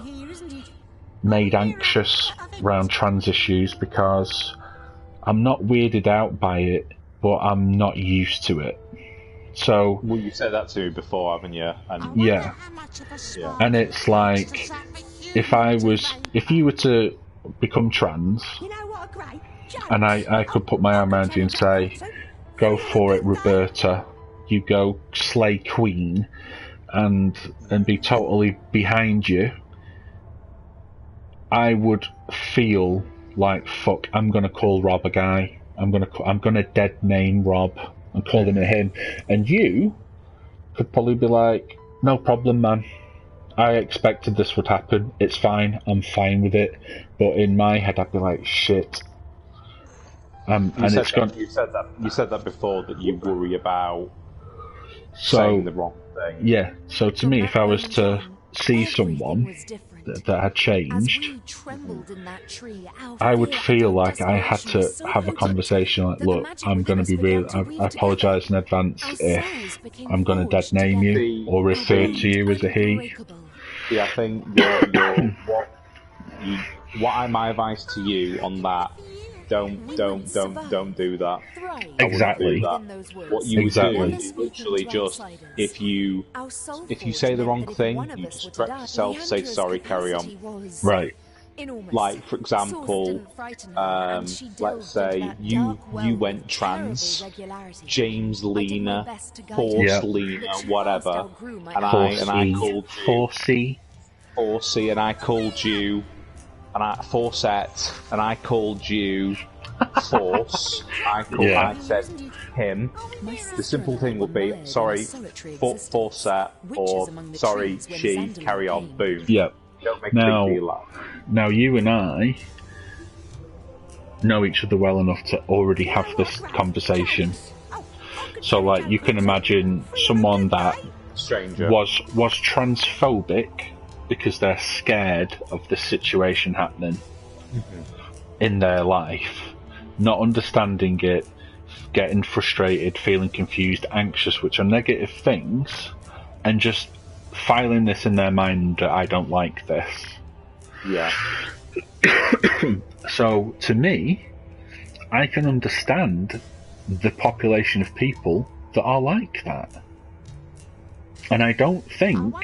made anxious around trans issues because I'm not weirded out by it, but I'm not used to it. So, well, you said that to me before, haven't you? And yeah. And it's like, if you were to become trans, and I could put my arm around you and say, go for it, Roberta, you go slay queen, and be totally behind you, I would feel like, fuck, I'm gonna call Rob a guy. I'm gonna dead name Rob and call him a him. And you could probably be like, no problem, man. I expected this would happen. It's fine. I'm fine with it. But in my head, I'd be like, shit. You said that before, that you worry about saying the wrong thing. Yeah. So to me, if I was to see someone that had changed, I would feel like I had to have a conversation like, look, I'm going to be real, I apologise in advance if I'm going to dead name you or refer to you as a he. Yeah, I think my advice to you on that? Don't do that. Exactly. What you would do is literally just if you say the wrong thing, you just correct yourself, say sorry, carry on. Right. Like for example, let's say you went trans, James Lena, Force Lena, whatever, and I called you Forcey, and I called you Forset, and I called you Force. I said him. The simple thing would be sorry, Forset, or sorry, she. Carry on. Boom. Yep. Don't make a big deal out. Now you and I know each other well enough to already have this conversation. So, like, you can imagine someone that was transphobic because they're scared of this situation happening in their life, not understanding it, getting frustrated, feeling confused, anxious, which are negative things, and just filing this in their mind that I don't like this. Yeah. So, to me, I can understand the population of people that are like that. And I don't think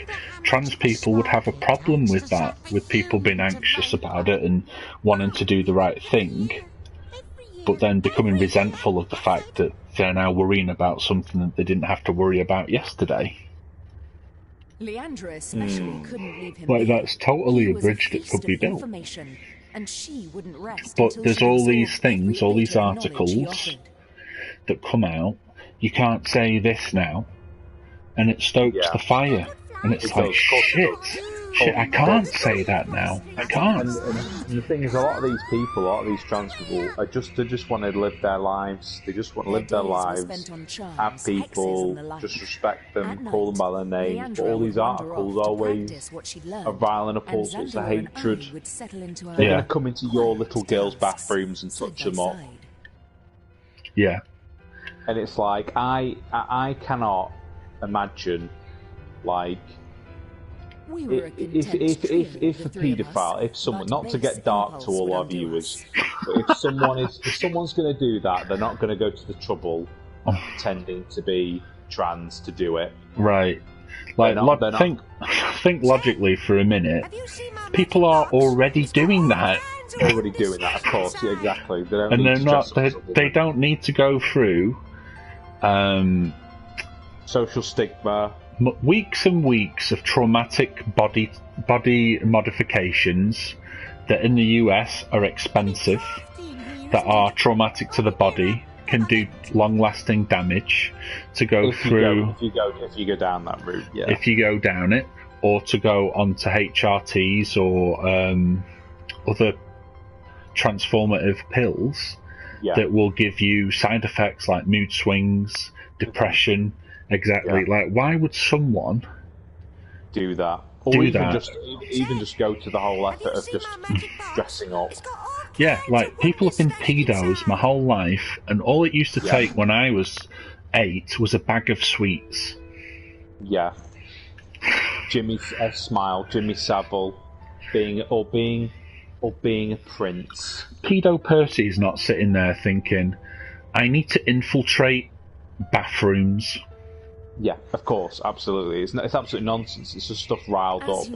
trans people would have a problem with that, with people being anxious about it and wanting to do the right thing, but then becoming resentful of the fact that they're now worrying about something that they didn't have to worry about yesterday. Leandra especially couldn't leave him. Like, that's totally a bridge that could be built. And she wouldn't rest. But there's all these things, all these articles that come out. You can't say this now, and it stokes the fire. And it's like, shit, I can't say that now. I can't. And the thing is, a lot of these people, a lot of these trans people, they just want to live their lives. They just want to live their lives, have people, just respect them, call them by their name. But all these articles always are riling up all sorts of hatred. They're going to come into your little girls' bathrooms and touch them up. Yeah. And it's like, I cannot imagine, like, if a paedophile, if someone, not to get dark to all our viewers, but if someone's going to do that, they're not going to go to the trouble of pretending to be trans to do it. Right. Like, think logically for a minute. People are already doing that. Of course, yeah, exactly. They don't need to go through social stigma, weeks and weeks of traumatic body modifications that in the US are expensive, that are traumatic to the body, can do long-lasting damage. To go if you go down that route, yeah. If you go down it, or to go onto HRTs or other transformative pills that will give you side effects like mood swings, depression. Exactly. Yeah. Like, why would someone do that? Or even just go to the whole effort of just dressing up. Yeah, like, people have been pedos my whole life, and all it used to take when I was 8 was a bag of sweets. Yeah. Jimmy Savile being a prince. Pedo Percy's not sitting there thinking, I need to infiltrate bathrooms. Yeah, of course, absolutely. It's absolute nonsense. It's just stuff riled up.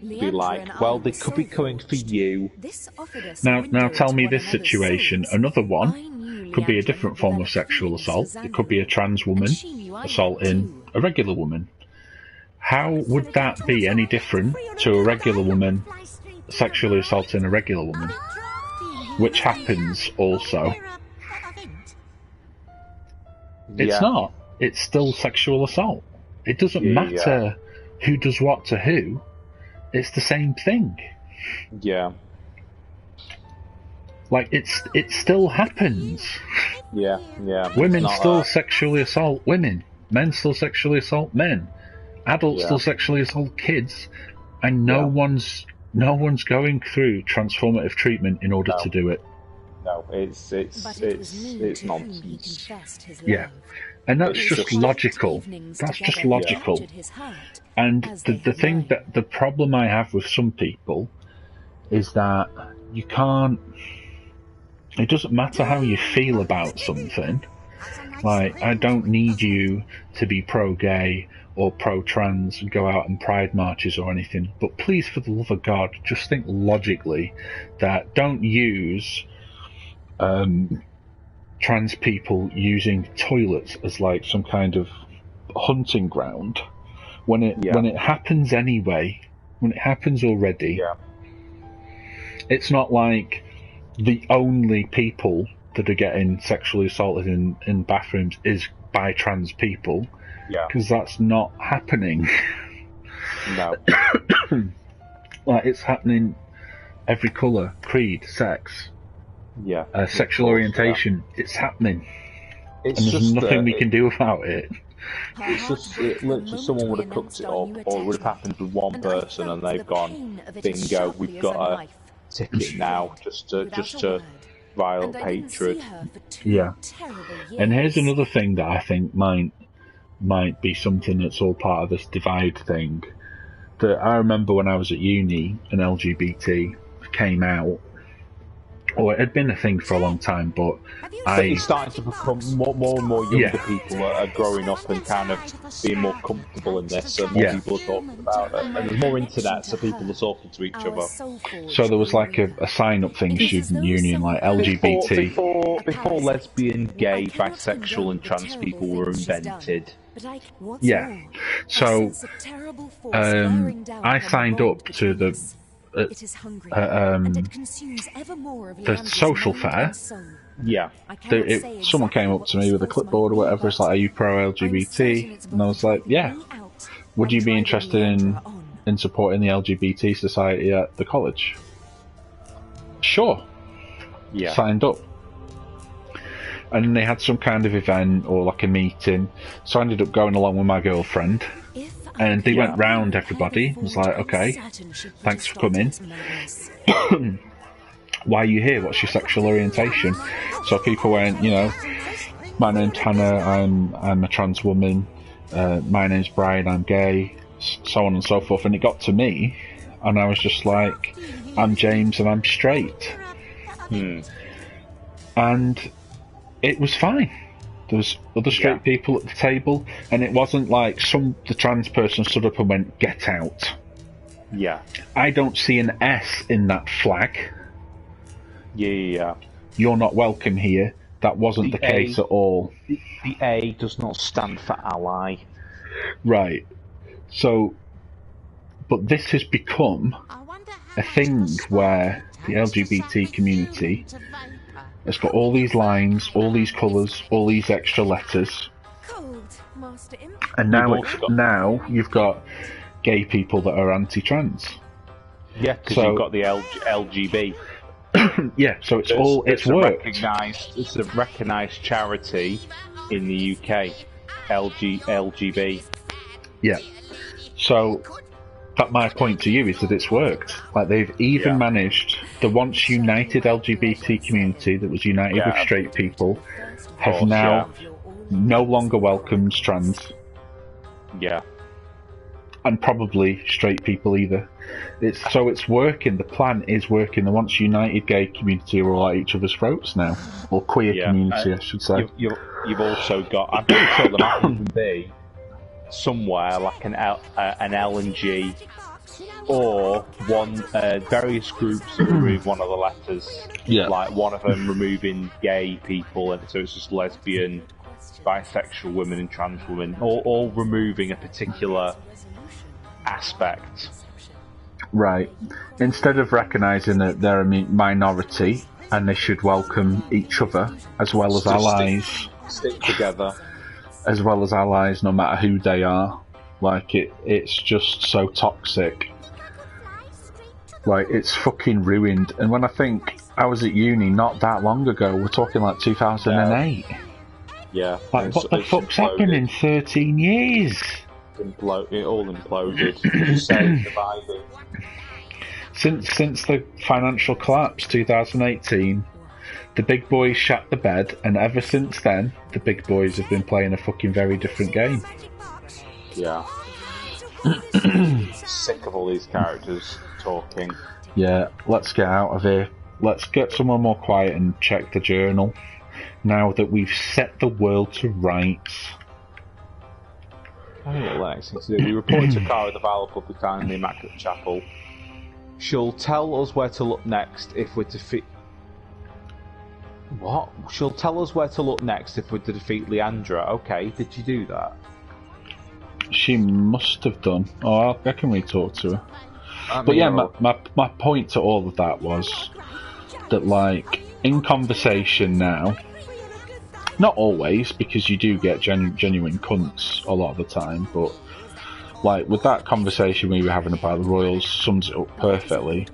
Be like, well, they could be coming for you. Now tell me this situation. Another one could be a different form of sexual assault. It could be a trans woman assaulting a regular woman. How would that be any different to a regular woman sexually assaulting a regular woman? Which happens also. It's not. It's still sexual assault. It doesn't matter who does what to who. It's the same thing. Yeah. Like, it still happens. Yeah. Women still sexually assault women. Men still sexually assault men. Adults still sexually assault kids. And no one's going through transformative treatment in order to do it. No, it's nonsense. Yeah. And that's just logical. That's just logical. And the thing that the problem I have with some people is that you can't... It doesn't matter how you feel about something. Like, I don't need you to be pro-gay or pro-trans and go out in pride marches or anything, but please, for the love of God, just think logically that don't use trans people using toilets as like some kind of hunting ground when it happens anyway, when it happens already. It's not like the only people that are getting sexually assaulted in bathrooms is by trans people, because that's not happening. No. Like, it's happening every colour, creed, sex, sexual orientation. It's happening. It's and there's just, nothing we can do about it. It's just, literally, someone would have cooked it up, or it would have happened with one person, and they've gone, bingo, we've got a ticket now, just to rile hatred. Yeah. And here's another thing that I think might be something that's all part of this divide thing. That I remember when I was at uni and LGBT came out, or it had been a thing for a long time, but it's starting to become more and more younger people are growing up and kind of being more comfortable in this, and more people are talking about it. And there's more internet, so people are talking to each other. So there was like a sign-up thing, student union, like LGBT. Before lesbian, gay, bisexual and trans people were invented. Yeah. So I signed up to the social fair. Yeah. Someone came up to me with a clipboard or whatever. It's like, are you pro-LGBT? And I was like, yeah. Would you be interested in supporting the LGBT society at the college? Sure. Yeah. Signed up. And they had some kind of event or like a meeting, so I ended up going along with my girlfriend. And they went round everybody. It was like, okay, thanks for coming. Why are you here? What's your sexual orientation? So people went, my name's Hannah, I'm a trans woman, my name's Brian, I'm gay, so on and so forth. And it got to me, and I was just like, I'm James and I'm straight. And it was fine. There was other straight people at the table, and it wasn't like the trans person stood up and went, get out. Yeah. I don't see an S in that flag. Yeah. You're not welcome here. That wasn't the case at all. The A does not stand for ally. Right. So, but this has become a thing where the LGBT community has got all these lines, all these colours, all these extra letters. And now you've got gay people that are anti-trans. Yeah, because you've got the LGB. Yeah, so it's worked. It's a recognised charity in the UK, LGB. Yeah. So my point to you is that it's worked. Like, they've even managed the once united LGBT community that was united with straight people has now no longer welcomed trans. Yeah. And probably straight people either. It's working. The plan is working. The once united gay community are all at each other's throats now, or queer community, I should say. You've also got. I'm pretty sure there might even be somewhere like an L and G, or various groups that remove one of the letters. Yeah. Like one of them removing gay people, and so it's just lesbian, bisexual women and trans women, all removing a particular aspect. Right. Instead of recognising that they're a minority and they should welcome each other as well as allies. Stick together. As well as allies, no matter who they are. Like, it's just so toxic. Like, it's fucking ruined. And when I think I was at uni not that long ago, we're talking like 2008. Yeah. Like, what the fuck's happened in 13 years? It all imploded. Divided. Since the financial collapse, 2018, the big boys shat the bed, and ever since then, the big boys have been playing a fucking very different game. Yeah. Sick of all these characters talking. Yeah, let's get out of here. Let's get somewhere more quiet and check the journal. Now that we've set the world to rights. I think what the next thing to do. We report to Kara the Vile Public Eye in the Immaculate Chapel. She'll tell us where to look next if we're to defeat... What? She'll tell us where to look next if we're to defeat Leandra. Okay, did you do that? She must have done. Oh, I can re-talk to her. But yeah, my point to all of that was that, like, in conversation now, not always, because you do get genuine cunts a lot of the time, but, like, with that conversation we were having about the Royals sums it up perfectly,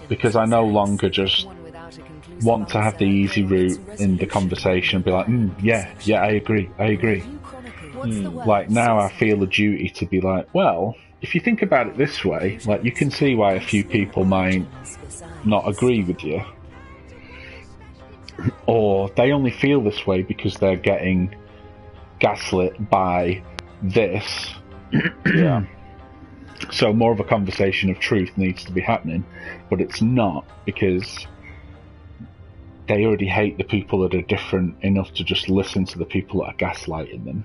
because I no longer just want to have the easy route in the conversation and be like, yeah, I agree. Like, now I feel a duty to be like, well, if you think about it this way, like, you can see why a few people might not agree with you. Or they only feel this way because they're getting gaslit by this. Yeah. So more of a conversation of truth needs to be happening, but it's not, because they already hate the people that are different enough to just listen to the people that are gaslighting them.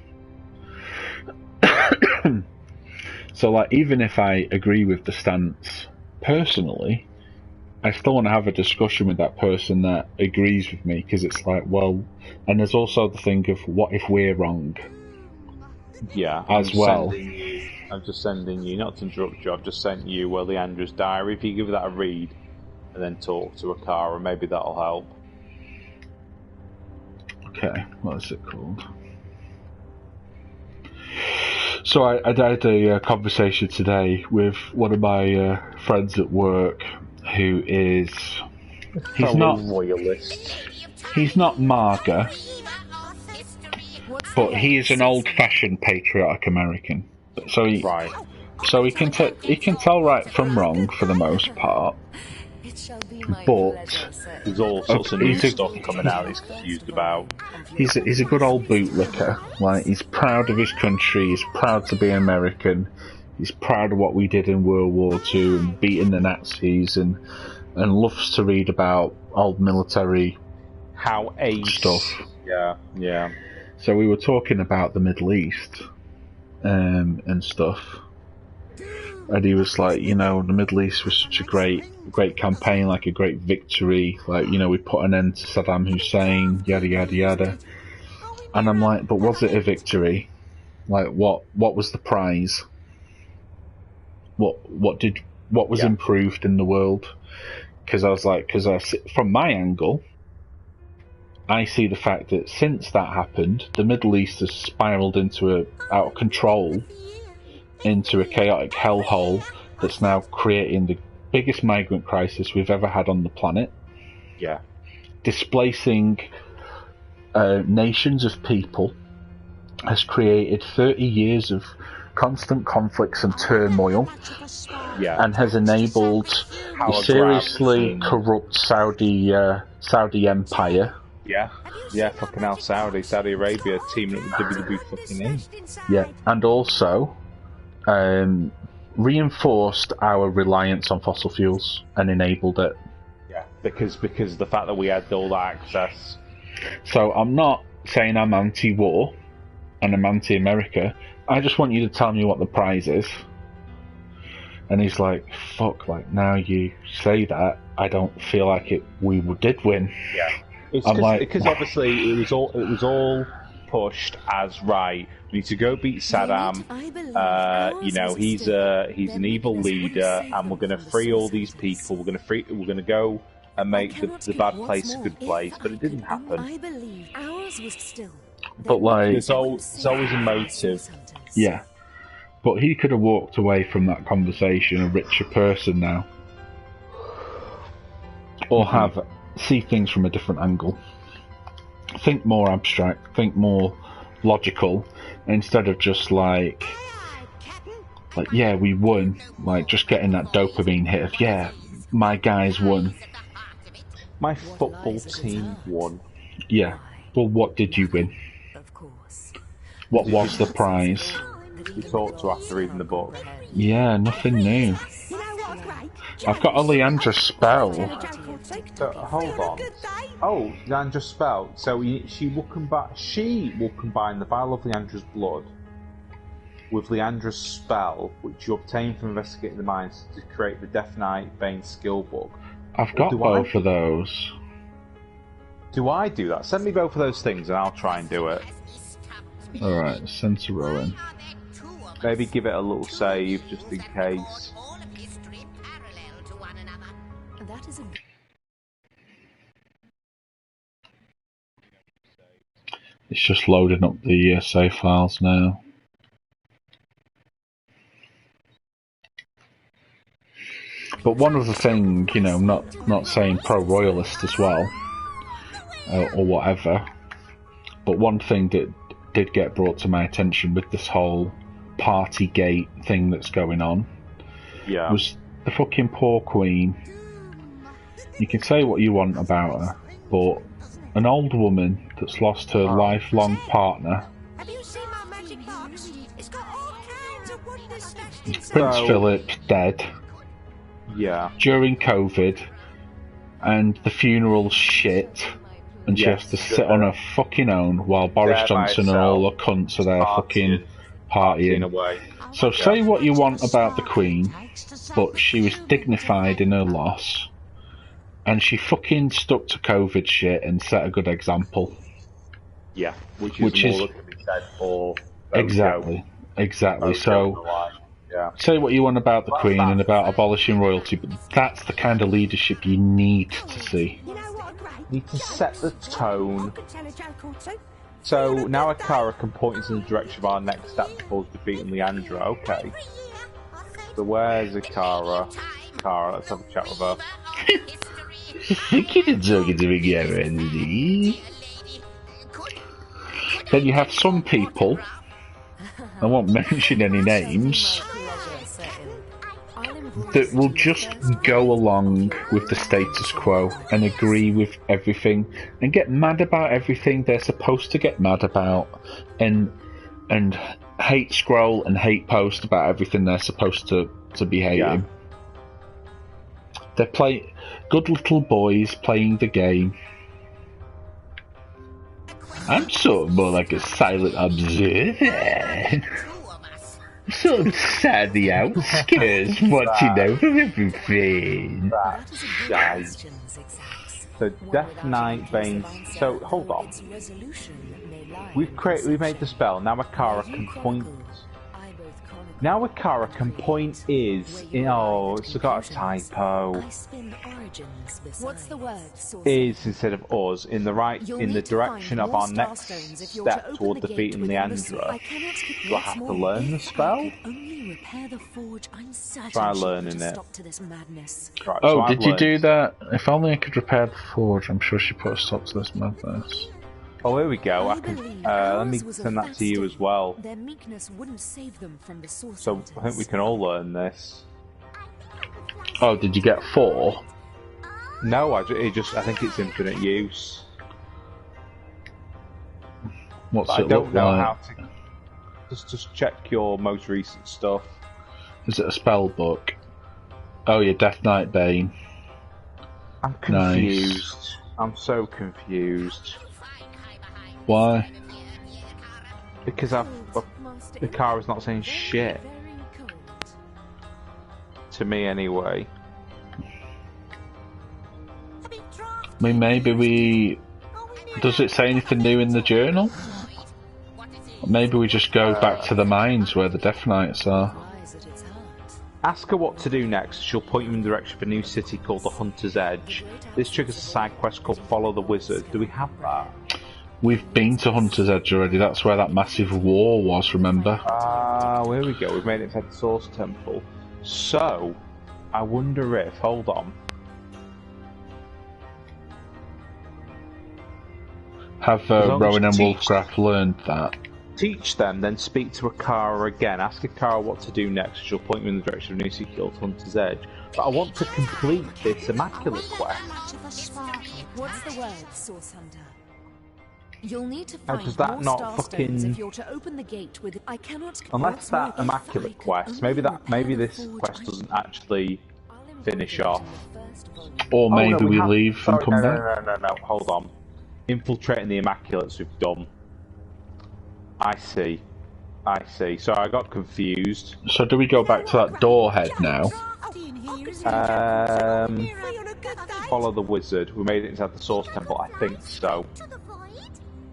So, like, even if I agree with the stance personally, I still want to have a discussion with that person that agrees with me, because it's like, well, and there's also the thing of what if we're wrong? Yeah, as well. I'm just sending you, not to interrupt you, I've just sent you Leandra's diary. If you give that a read and then talk to Akara, maybe that'll help. Okay, what is it called? So I had a conversation today with one of my friends at work who is... He's not loyalist. He's not MAGA, but he is an old-fashioned patriotic American. So he can tell right from wrong for the most part. But there's all sorts of new stuff coming out he's confused about. He's a good old bootlicker. Like, he's proud of his country, he's proud to be American, he's proud of what we did in World War II and beating the Nazis, and loves to read about old military stuff. Yeah. So we were talking about the Middle East and stuff. And he was like, the Middle East was such a great campaign, like a great victory. Like, we put an end to Saddam Hussein, yada, yada, yada. And I'm like, but was it a victory? Like, what was the prize? What was improved in the world? Because I was like, from my angle, I see the fact that since that happened, the Middle East has spiraled out of control, into a chaotic hellhole that's now creating the biggest migrant crisis we've ever had on the planet. Yeah. Displacing nations of people, has created 30 years of constant conflicts and turmoil, and has enabled the seriously corrupt Saudi empire. Yeah, fucking hell, Saudi Arabia teaming up with WWE fucking E. Yeah, and also reinforced our reliance on fossil fuels and enabled it. Yeah, because the fact that we had all that access. So I'm not saying I'm anti-war and I'm anti-America. I just want you to tell me what the prize is. And he's like, fuck, like, now you say that, I don't feel like we did win. Yeah. Because obviously it was all pushed as right. We need to go beat Saddam. He's an evil leader, and we're going to free all these people. We're going to go and make the bad place a good place. But it didn't happen. I believe ours was still. But like, there's always a motive. Yeah, but he could have walked away from that conversation a richer person now, or see things from a different angle. Think more abstract. Think more logical, instead of just like yeah, we won, like just getting that dopamine hit of, yeah, my guys won, my football team won. Yeah, well, what did you win? Of course. What was the prize? We talked to after reading the book. Yeah, nothing new. I've got a Leandra spell. Hold on. Oh, Leandra spell. So she will combine the vial of Leandra's blood with Leandra's spell, which you obtain from investigating the mines to create the Death Knight Bane skill book. I've got both of those. Do I do that? Send me both of those things and I'll try and do it. Alright, send to Rowan. Maybe give it a little save just in case. That is a... It's just loading up the save files now. But one other thing, you know, not saying pro-royalist as well, or whatever, but one thing that did get brought to my attention with this whole Partygate thing that's going on was the fucking poor Queen. You can say what you want about her, but an old woman that's lost her lifelong partner, Have you seen my magic box? It's got all kinds of wonders stashed inside. Prince Philip dead. Yeah. During COVID, and the funeral's shit, and she has to sit on her fucking own while Boris Johnson and all the cunts are there fucking partying away. So say what you want about the Queen, but she was dignified in her loss, and she fucking stuck to COVID shit and set a good example. Yeah, which is more that can be said for exactly. So say what you want about the Queen and about abolishing royalty, but that's the kind of leadership you need to see. Need to set the tone. So now Akara can point us in the direction of our next step towards defeating Leandra. Okay. So where's Akara? Akara, let's have a chat with her. Then you have some people, I won't mention any names, that will just go along with the status quo and agree with everything and get mad about everything they're supposed to get mad about and hate scroll and hate post about everything they're supposed to be hating. They're good little boys playing the game. I'm sort of more like a silent observer. Sort of sad the outskirts, watching over everything. So Death Knight Bane. So hold on. We've made the spell. Now Akara can point. Now Akara can point is. Oh, it's got a typo. What's the word? Is instead of us in the direction of our next step toward defeating Leandra. Do I have to learn the spell? Try learning it. Right, oh, did you do that? If only I could repair the forge. I'm sure she put a stop to this madness. Oh, here we go. I can. Let me send that to you as well. Their meekness wouldn't save them from the source. So I think we can all learn this. Oh, did you get 4? No, I think it's infinite use. What's but it I don't look know like? how to. Just check your most recent stuff. Is it a spell book? Oh, yeah, Death Knight Bane. I'm confused. Nice. I'm so confused. Why? Because the car is not saying shit. To me, anyway. I mean, maybe does it say anything new in the journal? Or maybe we just go back to the mines where the Death Knights are. Ask her what to do next. She'll point you in the direction of a new city called the Hunter's Edge. This triggers a side quest called Follow the Wizard. Do we have that? We've been to Hunter's Edge already. That's where that massive war was, remember? Ah, here we go. We've made it inside the Source Temple. So, I wonder if... Hold on. Have Rowan and Wolfcraft learned that? Teach them, then speak to Akara again. Ask Akara what to do next. She'll point you in the direction of New City called Hunter's Edge. But I want to complete this Immaculate quest. What's the word, Source Hunter? You'll need to How find does that more not starstones fucking... if you're to open the gate with... Unless that Immaculate quest, maybe this quest doesn't actually finish off. Or maybe no, we have... leave Sorry, and come back. No, hold on. Infiltrating the Immaculates we've done. I see. So I got confused. So do we go back to that door head now? Follow the wizard. We made it inside the Source Temple, I think so.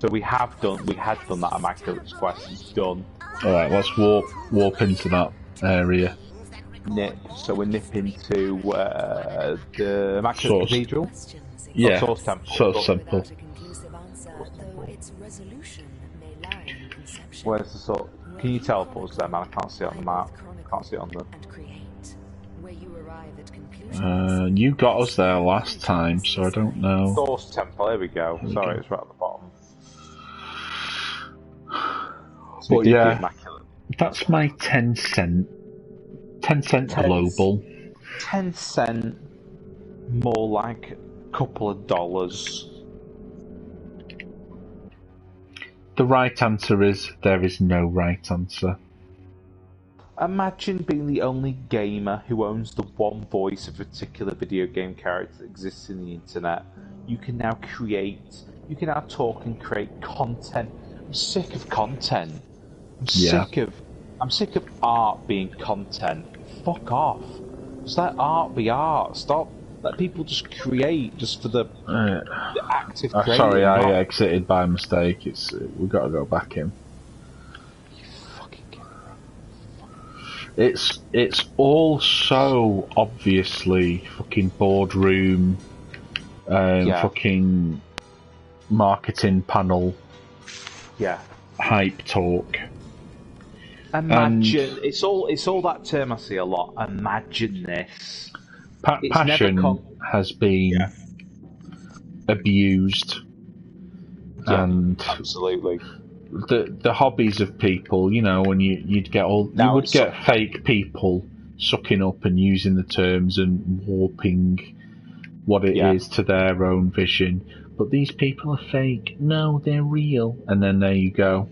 So we had done that Immaculates quest. It's done. Alright, let's warp into that area. Nip. So we're nipping to the Immaculate Cathedral? Yeah, Source Temple. Source Temple. Where's the sort? Can you teleport us there, man? I can't see it on the map. I can't see it on the... You got us there last time, so I don't know. Source Temple, here we go. Sorry, it's right at the bottom. So but yeah, that's my 10 cent. 10 cent global. 10 cent, more like a couple of dollars. The right answer is, there is no right answer. Imagine being the only gamer who owns the one voice of a particular video game character that exists in the internet. You can now talk and create content. I'm sick of content. I'm sick of art being content. Fuck off. Just let art be art. Stop. Let people just create just for the active creating. Sorry, I exited by mistake. We've got to go back in. It's all so obviously fucking boardroom, fucking marketing panel, hype talk. Imagine it's all that term I see a lot. Imagine this. Passion has been abused, and absolutely. The hobbies of people, you know, when you would get fake people sucking up and using the terms and warping what it is to their own vision. But these people are fake. No, they're real. And then there you go.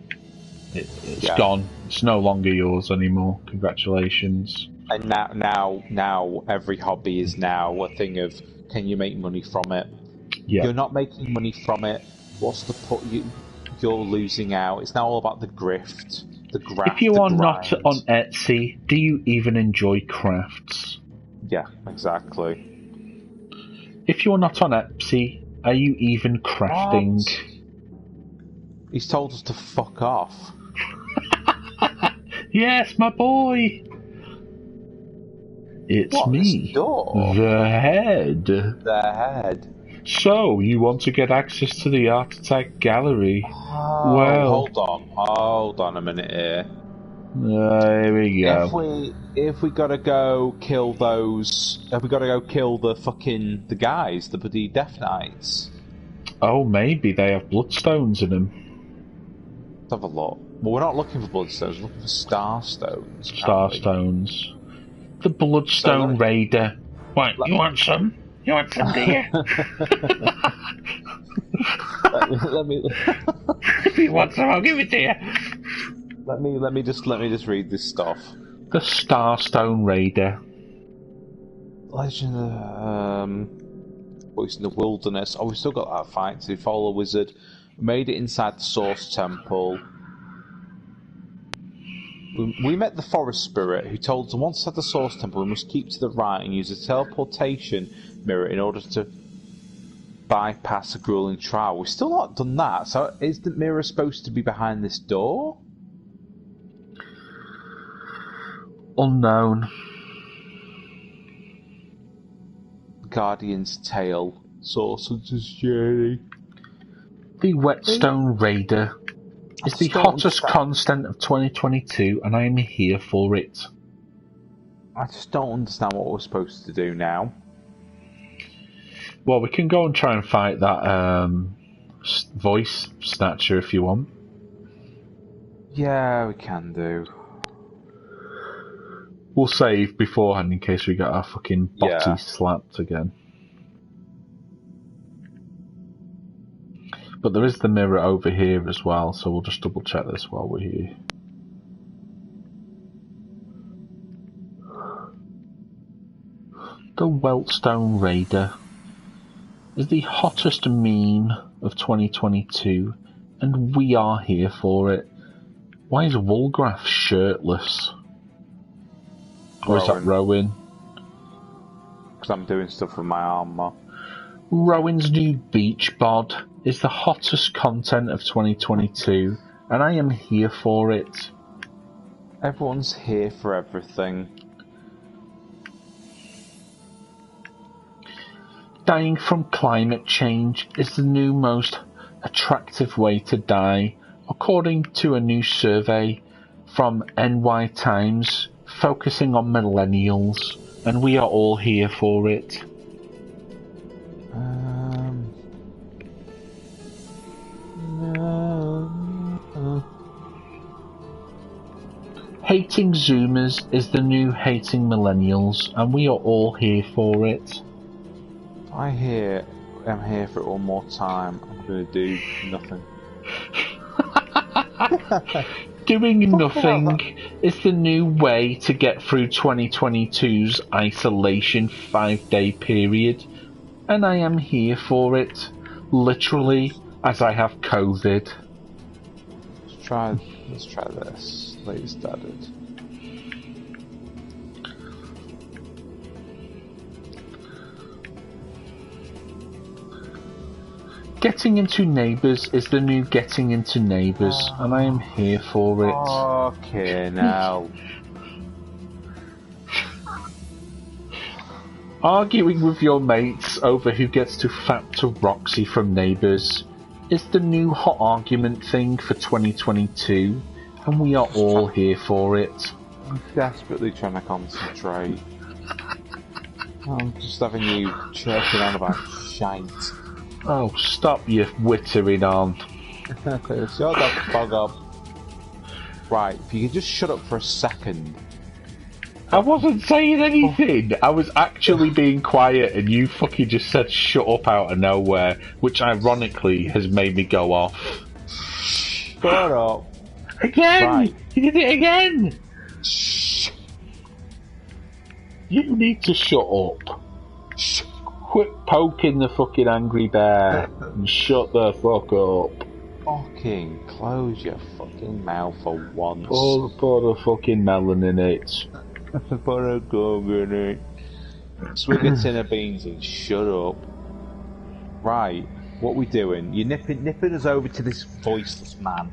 It's gone. It's no longer yours anymore. Congratulations. And now every hobby is now a thing of, can you make money from it? Yeah. You're not making money from it. What's the point? You're losing out. It's now all about the grift, the graft. If you are not on Etsy, do you even enjoy crafts? Yeah, exactly. If you're not on Etsy, are you even crafting? What? He's told us to fuck off. Yes, my boy. It's me, the head. The head. So, you want to get access to the Art Attack gallery? Well, hold on a minute here. Here we go. If we gotta go kill those, if we gotta go kill the guys, the bloody Death Knights. Oh, maybe they have bloodstones in them. Let's have a look. Well, we're not looking for bloodstones. We're looking for starstones. Starstones. The Bloodstone Raider. What? You want some? You want some, do you? let me. If you want some, I'll give it to you. Let me just read this stuff. The Starstone Raider. Legend of Voice in the Wilderness. Oh, we've still got that fight to follow a wizard. We made it inside the Source Temple. We met the Forest Spirit, who told us once at the Source Temple we must keep to the right and use a teleportation mirror in order to bypass a grueling trial. We've still not done that, so is the mirror supposed to be behind this door? Unknown. Guardian's Tale. Sorcerer's Journey. The Whetstone Raider is the hottest constant of 2022, and I am here for it. I just don't understand what we're supposed to do now. Well, we can go and try and fight that voice snatcher if you want. Yeah, we can do. We'll save beforehand in case we get our fucking body slapped again. But there is the mirror over here as well, so we'll just double check this while we're here. The Weltstone Raider is the hottest meme of 2022, and we are here for it. Why is Wolgraff shirtless? Or is that Rowan? Because I'm doing stuff with my armour. Rowan's new beach bod is the hottest content of 2022, and I am here for it. Everyone's here for everything. Dying from climate change is the new most attractive way to die, according to a new survey from NY Times focusing on millennials, and we are all here for it. No. Hating Zoomers is the new hating millennials, and we are all here for it. I'm here for it one more time. I'm going to do nothing. Doing nothing is the new way to get through 2022's isolation 5-day period, and I am here for it, literally, as I have COVID. Let's try this. Latest added. Getting into Neighbours is the new getting into Neighbours, and I am here for it. Okay, now. Arguing with your mates over who gets to fap to Roxy from Neighbours is the new hot argument thing for 2022, and we are all here for it. I'm desperately trying to concentrate. I'm just having you chirping on about shite. Oh, stop your wittering on. Shut the fuck up. Right, if you could just shut up for a second. I wasn't saying anything. I was actually being quiet, and you fucking just said shut up out of nowhere, which ironically has made me go off. Shut up. Again! Right. You did it again! Shh. You need to shut up. Shh. Quit poking the fucking angry bear and shut the fuck up. Fucking close your fucking mouth for once. Put a fucking melon in it. Put a gog in it. Swig a tin of beans and shut up. Right, what we doing? You're nipping us over to this voiceless man.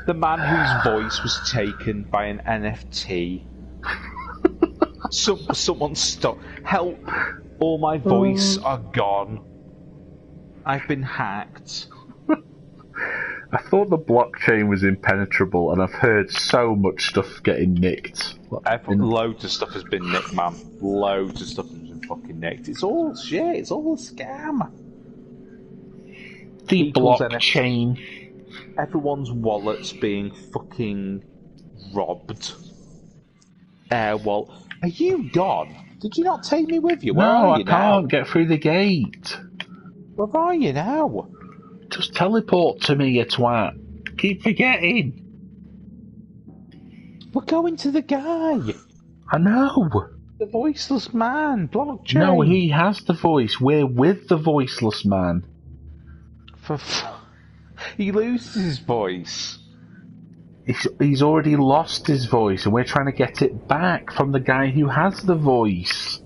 The man whose voice was taken by an NFT. Someone stop. Help! All my voice are gone. I've been hacked. I thought the blockchain was impenetrable, and I've heard so much stuff getting nicked. Loads of stuff has been nicked, man. Loads of stuff has been fucking nicked. It's all shit. It's all a scam. The blockchain. Everyone's wallet's being fucking robbed. Well, are you gone? Did you not take me with you? Where are you now? I can't get through the gate. Where are you now? Just teleport to me, you twat. Keep forgetting. We're going to the guy. I know. The voiceless man. Blockchain. No, he has the voice. We're with the voiceless man. He loses his voice. He's already lost his voice, and we're trying to get it back from the guy who has the voice.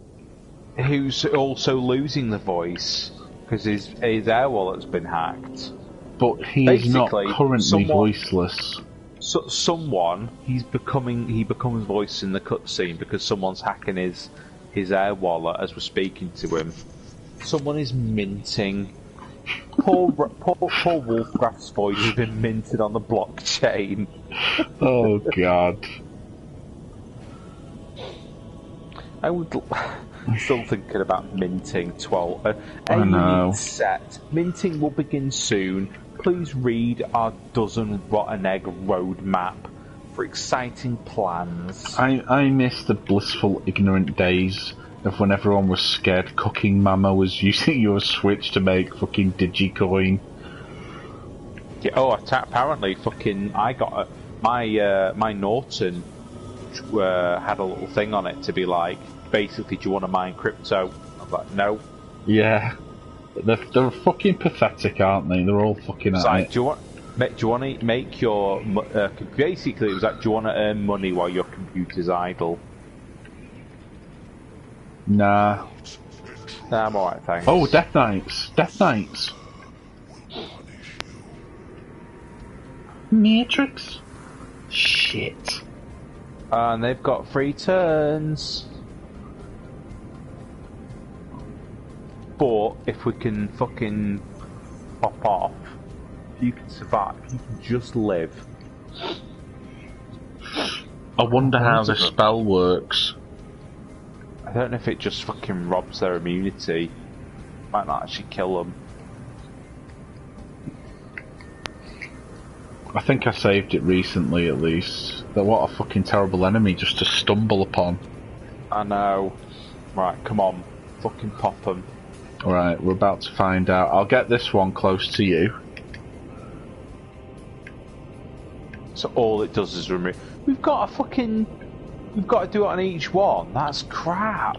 Who's also losing the voice because his air wallet's been hacked. But he is not currently voiceless. So he becomes voice in the cutscene because someone's hacking his air wallet as we're speaking to him. Someone is minting. Poor Wolfgraff's voice has been minted on the blockchain. Oh god. I'm still thinking about minting 12. I know. Set. Minting will begin soon. Please read our dozen rotten egg roadmap for exciting plans. I miss the blissful ignorant days of when everyone was scared Cooking Mama was using your Switch to make fucking Digicoin. Yeah, apparently fucking I got my Norton had a little thing on it to be like, basically, do you want to mine crypto? I'm like, no. Yeah. They're fucking pathetic, aren't they? They're all fucking It's at like, it. do you want to make your... basically, it was like, do you want to earn money while your computer's idle? Nah. Nah, I'm alright, thanks. Oh, Death Knights. Death Knights. Matrix? Shit. And they've got 3 turns. But if we can fucking pop off, if you can survive, if you can just live. I wonder how this spell works. I don't know if it just fucking robs their immunity. Might not actually kill them. I think I saved it recently, at least. But what a fucking terrible enemy just to stumble upon. I know. Right, come on. Fucking pop them. Alright, we're about to find out. I'll get this one close to you. So all it does is remove... We've got to do it on each one. That's crap.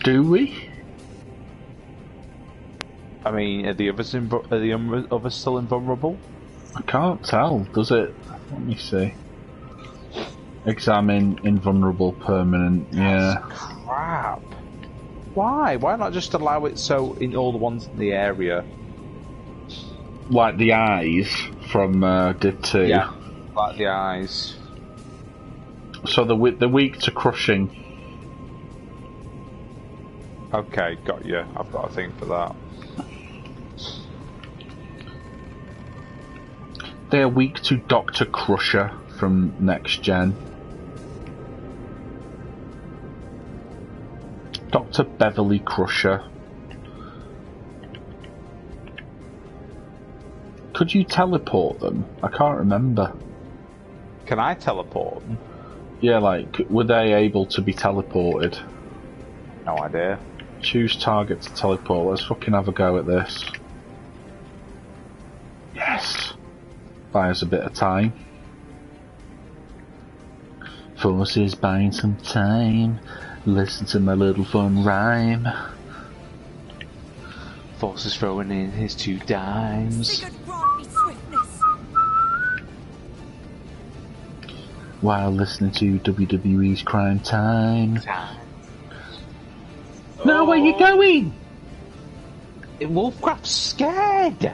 Do we? I mean, are the others others still invulnerable? I can't tell. Does it? Let me see. Examine invulnerable permanent. Yeah. That's crap. Why? Why not just allow it so in all the ones in the area? Like the eyes from Div 2. Yeah. Like the eyes. So they're weak to crushing. Okay, got you. I've got a thing for that. They are weak to Dr. Crusher from Next Gen. Dr. Beverly Crusher. Could you teleport them? I can't remember. Can I teleport them? Yeah, like, were they able to be teleported? No idea. Choose target to teleport. Let's fucking have a go at this. Yes! Buys a bit of time. Force is buying some time. Listen to my little fun rhyme. Force is throwing in his 2 dimes. While listening to WWE's Crime Time. No, where you going? Wolfcraft's scared.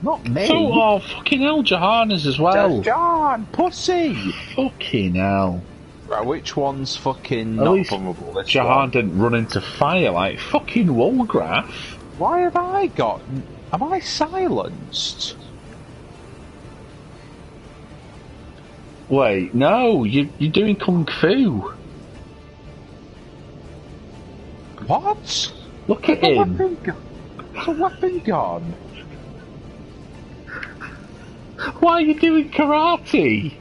Not me. So, oh, fucking hell, Jahan is as well. John, pussy. Fucking hell. Right, which one's fucking At not least vulnerable? This Jahan one. didn't run into fire like fucking Wolgraf. Why have I got... Am I silenced? Wait, no, you're doing Kung Fu. What? Look at him. There's a weapon gone. Why are you doing karate?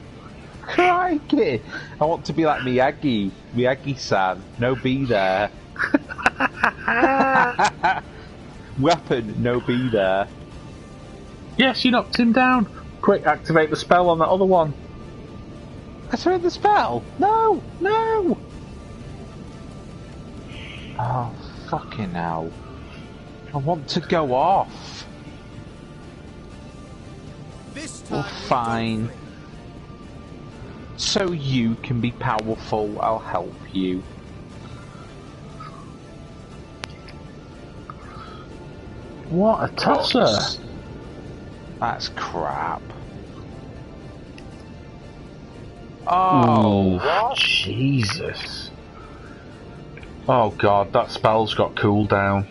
Crikey! I want to be like Miyagi. Miyagi-san. No be there. Weapon, no be there. Yes, you knocked him down. Quick, activate the spell on that other one. Activate the spell? No! No! Oh, fucking hell. I want to go off. Well, fine. So you can be powerful, I'll help you. What a tosser. That's crap. Oh, what? Jesus. Oh god, that spell's got cooldown.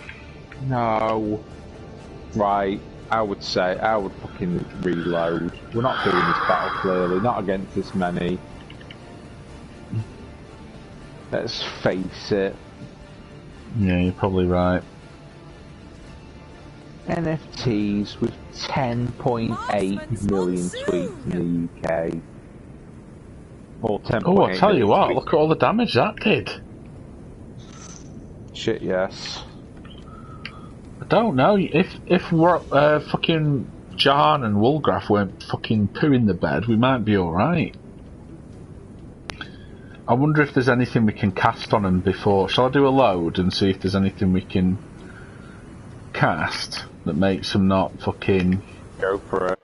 No. Right, I would fucking reload. We're not doing this battle clearly, not against this many. Let's face it. Yeah, you're probably right. NFTs with 10.8 million tweets in the UK. Or 10.8 Oh, I'll tell you what, tweets. look at all the damage that did. Shit, yes. I don't know, if fucking Jahan and Wolgraf weren't fucking pooing the bed, we might be alright. I wonder if there's anything we can cast on them before. Shall I do a load and see if there's anything we can cast that makes them not fucking... Go for it.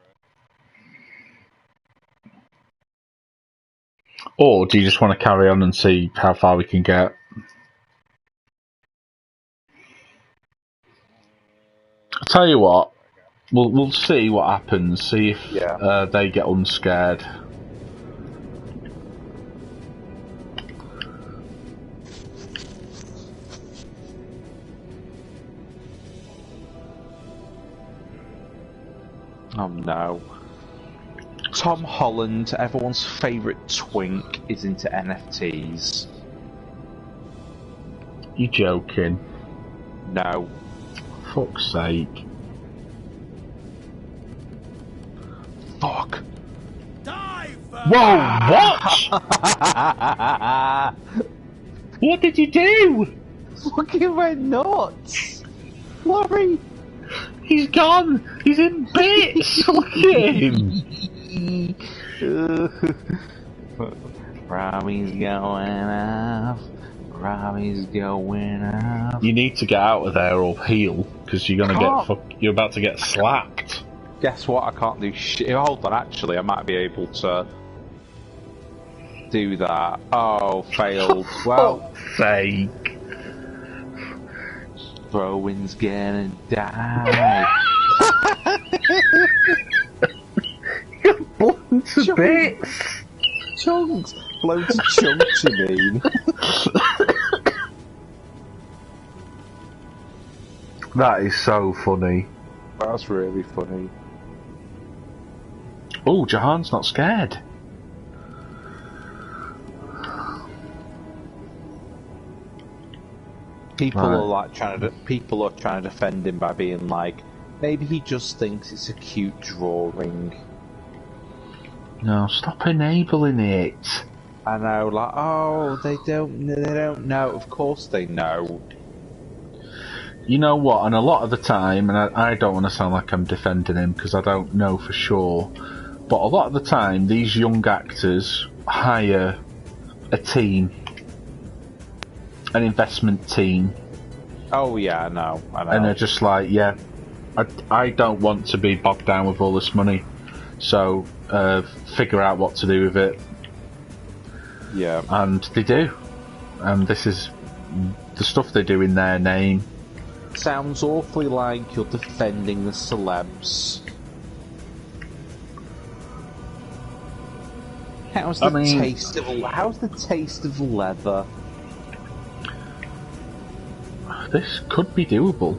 Or do you just want to carry on and see how far we can get? I'll tell you what, we'll see what happens, see if they get unscared. Oh no. Tom Holland, everyone's favourite twink, is into NFTs. You joking? No. Fuck's sake. Fuck. Whoa, what? What did you do? Fucking went nuts. Laurie. He's gone. He's in bits. Look at him. Robbie's going off. Robbie's going off. You need to get out of there or heal, because you're gonna you're about to get slapped. Guess what? I can't do shit. Hold on, actually, I might be able to do that. Oh, failed. Well, sake. Rowan's gonna die. You're blown to bits. Chunks. Blown to chunks, you mean? That is so funny. That's really funny. Oh, Jahan's not scared. People are trying to defend him by being like, maybe he just thinks it's a cute drawing. No, stop enabling it. I know, like, oh, they don't know. Of course they know. You know what? And a lot of the time, and I don't want to sound like I'm defending him because I don't know for sure, but a lot of the time, these young actors hire a team. An investment team. Oh yeah, I know. And they're just like, yeah, I don't want to be bogged down with all this money, so figure out what to do with it. Yeah. And they do. And this is the stuff they do in their name. Sounds awfully like you're defending the celebs. How's the taste of leather? This could be doable.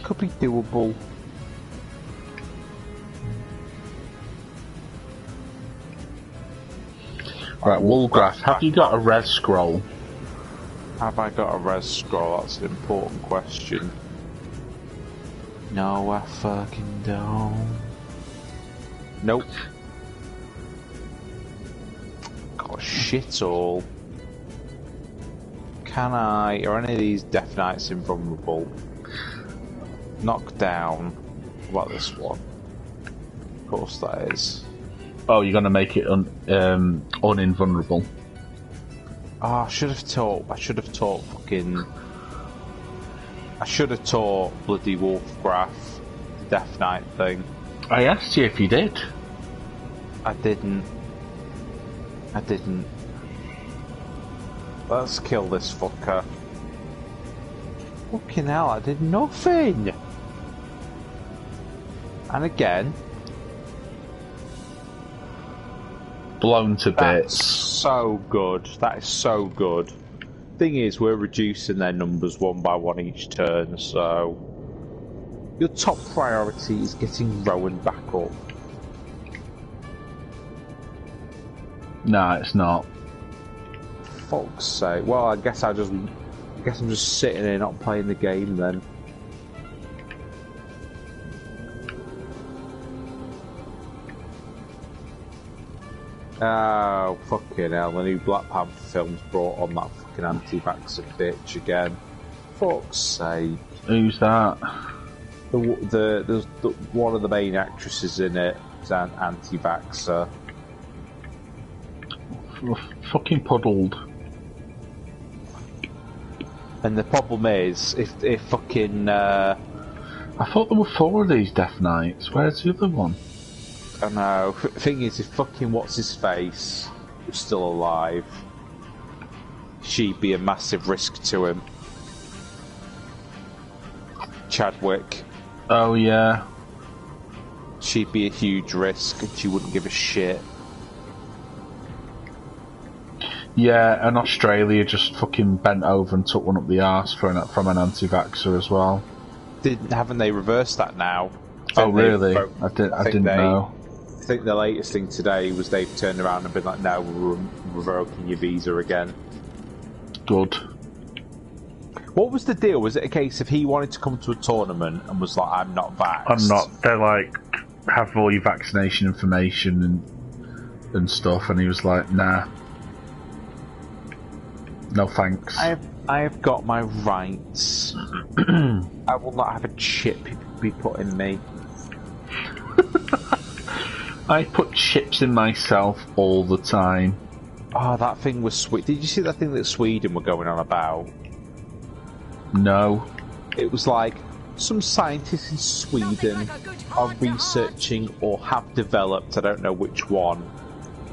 Could be doable. Right, Woolgraph, have you got a res scroll? Have I got a res scroll? That's an important question. No, I fucking don't. Nope. Got shit all. Can I... Are any of these Death Knights invulnerable? Knock down. What about this one? Of course that is. Oh, you're gonna make it uninvulnerable. Oh, I should have taught fucking... I should have taught bloody Wolfgraf the Death Knight thing. I asked you if you did. I didn't. Let's kill this fucker. Fucking hell, I did nothing! And again... Blown to That's bits. So good. That is so good. Thing is, we're reducing their numbers one by one each turn, so... Your top priority is getting Rowan back up. No, it's not. Fuck's sake. Well, I guess I'm just sitting here not playing the game then. Oh, fucking hell. The new Black Panther film's brought on that fucking anti-vaxxer bitch again. Fuck's sake. Who's that? There's one of the main actresses in it is an anti-vaxxer. Fucking puddled. And the problem is, if fucking... I thought there were 4 of these Death Knights. Where's the other one? I know. Thing is, if fucking what's-his-face was still alive, she'd be a massive risk to him. Chadwick. Oh, yeah. She'd be a huge risk, and she wouldn't give a shit. Yeah, and Australia just fucking bent over and took one up the arse from an anti-vaxxer as well. Haven't they reversed that now? Oh, really? I didn't know. I think the latest thing today was they've turned around and been like, no, we're revoking your visa again. Good. What was the deal? Was it a case of he wanted to come to a tournament and was like, I'm not vaxxed? I'm not. They're like, have all your vaccination information and stuff, and he was like, nah. No thanks. I have got my rights. I will not have a chip be put in me. I put chips in myself all the time. Oh, that thing was sweet. Did you see that thing that Sweden were going on about? No. It was like some scientists in Sweden are researching or have developed, I don't know which one,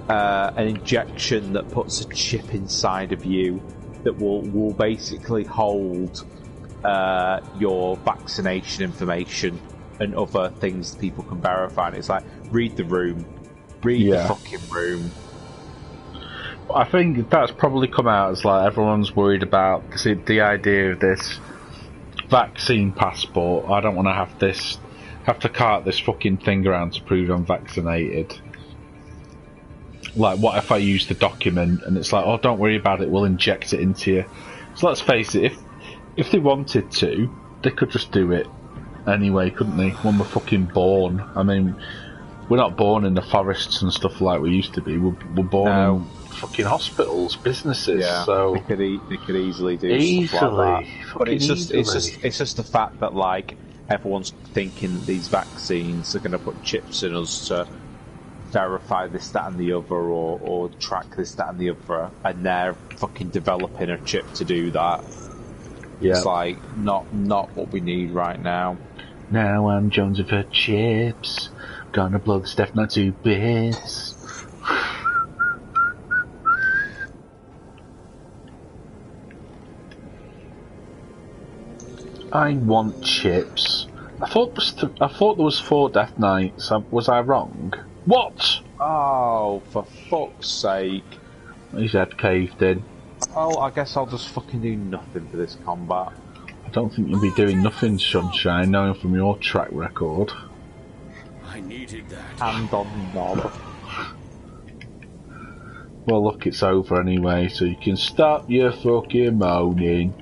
an injection that puts a chip inside of you that will basically hold your vaccination information and other things people can verify. And it's like, read the room. Read the fucking room. I think that's probably come out as like everyone's worried about the idea of this vaccine passport. I don't want to have to cart this fucking thing around to prove I'm vaccinated. Like, what if I use the document and it's like, oh, don't worry about it, we'll inject it into you. So let's face it, if they wanted to, they could just do it anyway, couldn't they? When we're fucking born. I mean, we're not born in the forests and stuff like we used to be. We're born in fucking hospitals, businesses. Yeah, so they could easily do stuff like that. But it's just the fact that like everyone's thinking these vaccines are going to put chips in us to verify this, that, and the other, or track this, that, and the other, and they're fucking developing a chip to do that. Yeah. It's like not what we need right now. Now I'm Jonesing for chips. Gonna blow the Death Knight to bits. I want chips. I thought there was 4 Death Knights. Was I wrong? What? Oh, for fuck's sake! His head caved in. Oh, I guess I'll just fucking do nothing for this combat. I don't think you'll be doing nothing, Sunshine, knowing from your track record. I needed that. Hand on knob. Well, look, it's over anyway, so you can stop your fucking moaning.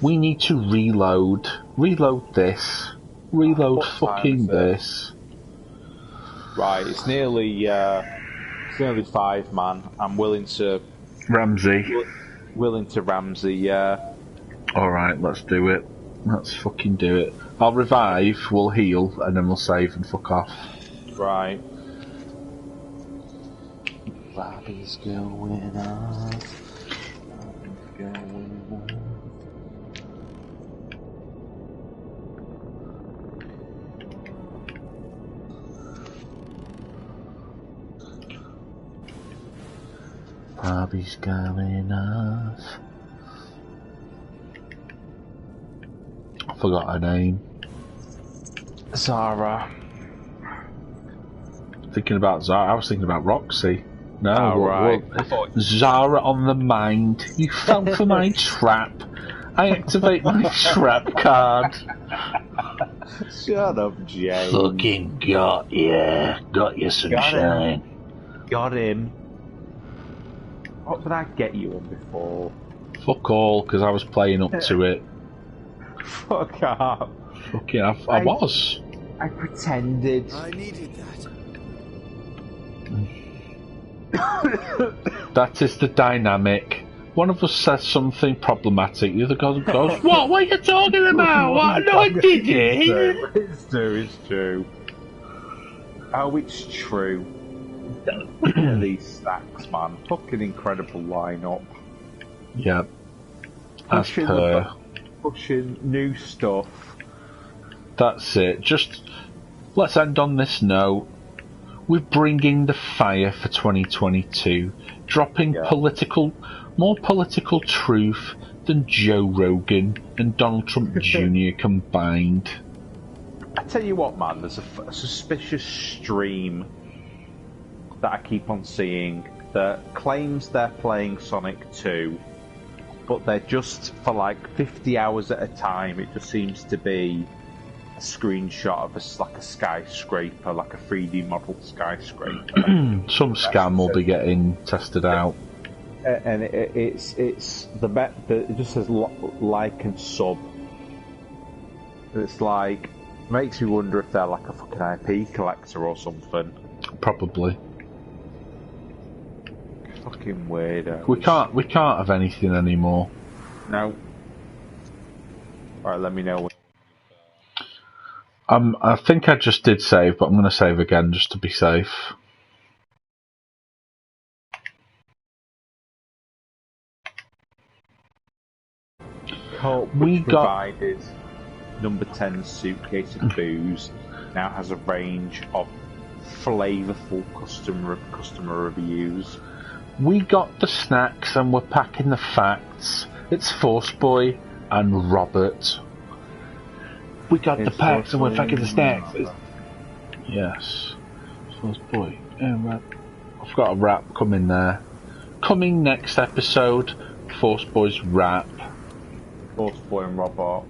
We need to reload. Reload this. Reload fucking this. Right, it's nearly 5, man. I'm willing to... Ramsey. Willing to Ramsey, yeah. Alright, let's do it. Let's fucking do it. I'll revive, we'll heal, and then we'll save and fuck off. Right. Bobby's going off. Bobby's going off. Bobby's going off. I forgot her name. Zara. Thinking about Zara. I was thinking about Roxy. No, right. Zara on the mind. You fell for my trap. I activate my trap card. Shut up, Jane. Fucking got ya. Got you, Sunshine. Got him. What did I get you on before? Fuck all, because I was playing up to it. Fuck up. Fucking, I was. I pretended. I needed that. That is the dynamic one of us says something problematic, the other goes, what are you talking about? What? No, I didn't! It's true. Oh, it's true. Look at these stacks, man. Fucking incredible lineup. Yep. As per. Pushing new stuff. That's it. Just, let's end on this note. We're bringing the fire for 2022. Dropping more political truth than Joe Rogan and Donald Trump Jr. combined. I tell you what, man, there's a suspicious stream that I keep on seeing that claims they're playing Sonic 2, but they're just, for like 50 hours at a time, it just seems to be a screenshot of a skyscraper, like a 3D model skyscraper. Some scam will be getting tested out. And it just says like and sub. It's like, makes me wonder if they're like a fucking IP collector or something. Probably. Fucking weirdo. We can't have anything anymore. No. Alright, let me know when. I think I just did save, but I'm going to save again just to be safe. We provided number 10 suitcase of booze now has a range of flavourful customer reviews. We got the snacks and we're packing the facts. It's Force Boy and Robert. We got the packs and we're packing the snacks. Yes. Force Boy and rap. I've got a rap coming there. Coming next episode, Force Boy's rap. Force Boy and Robot.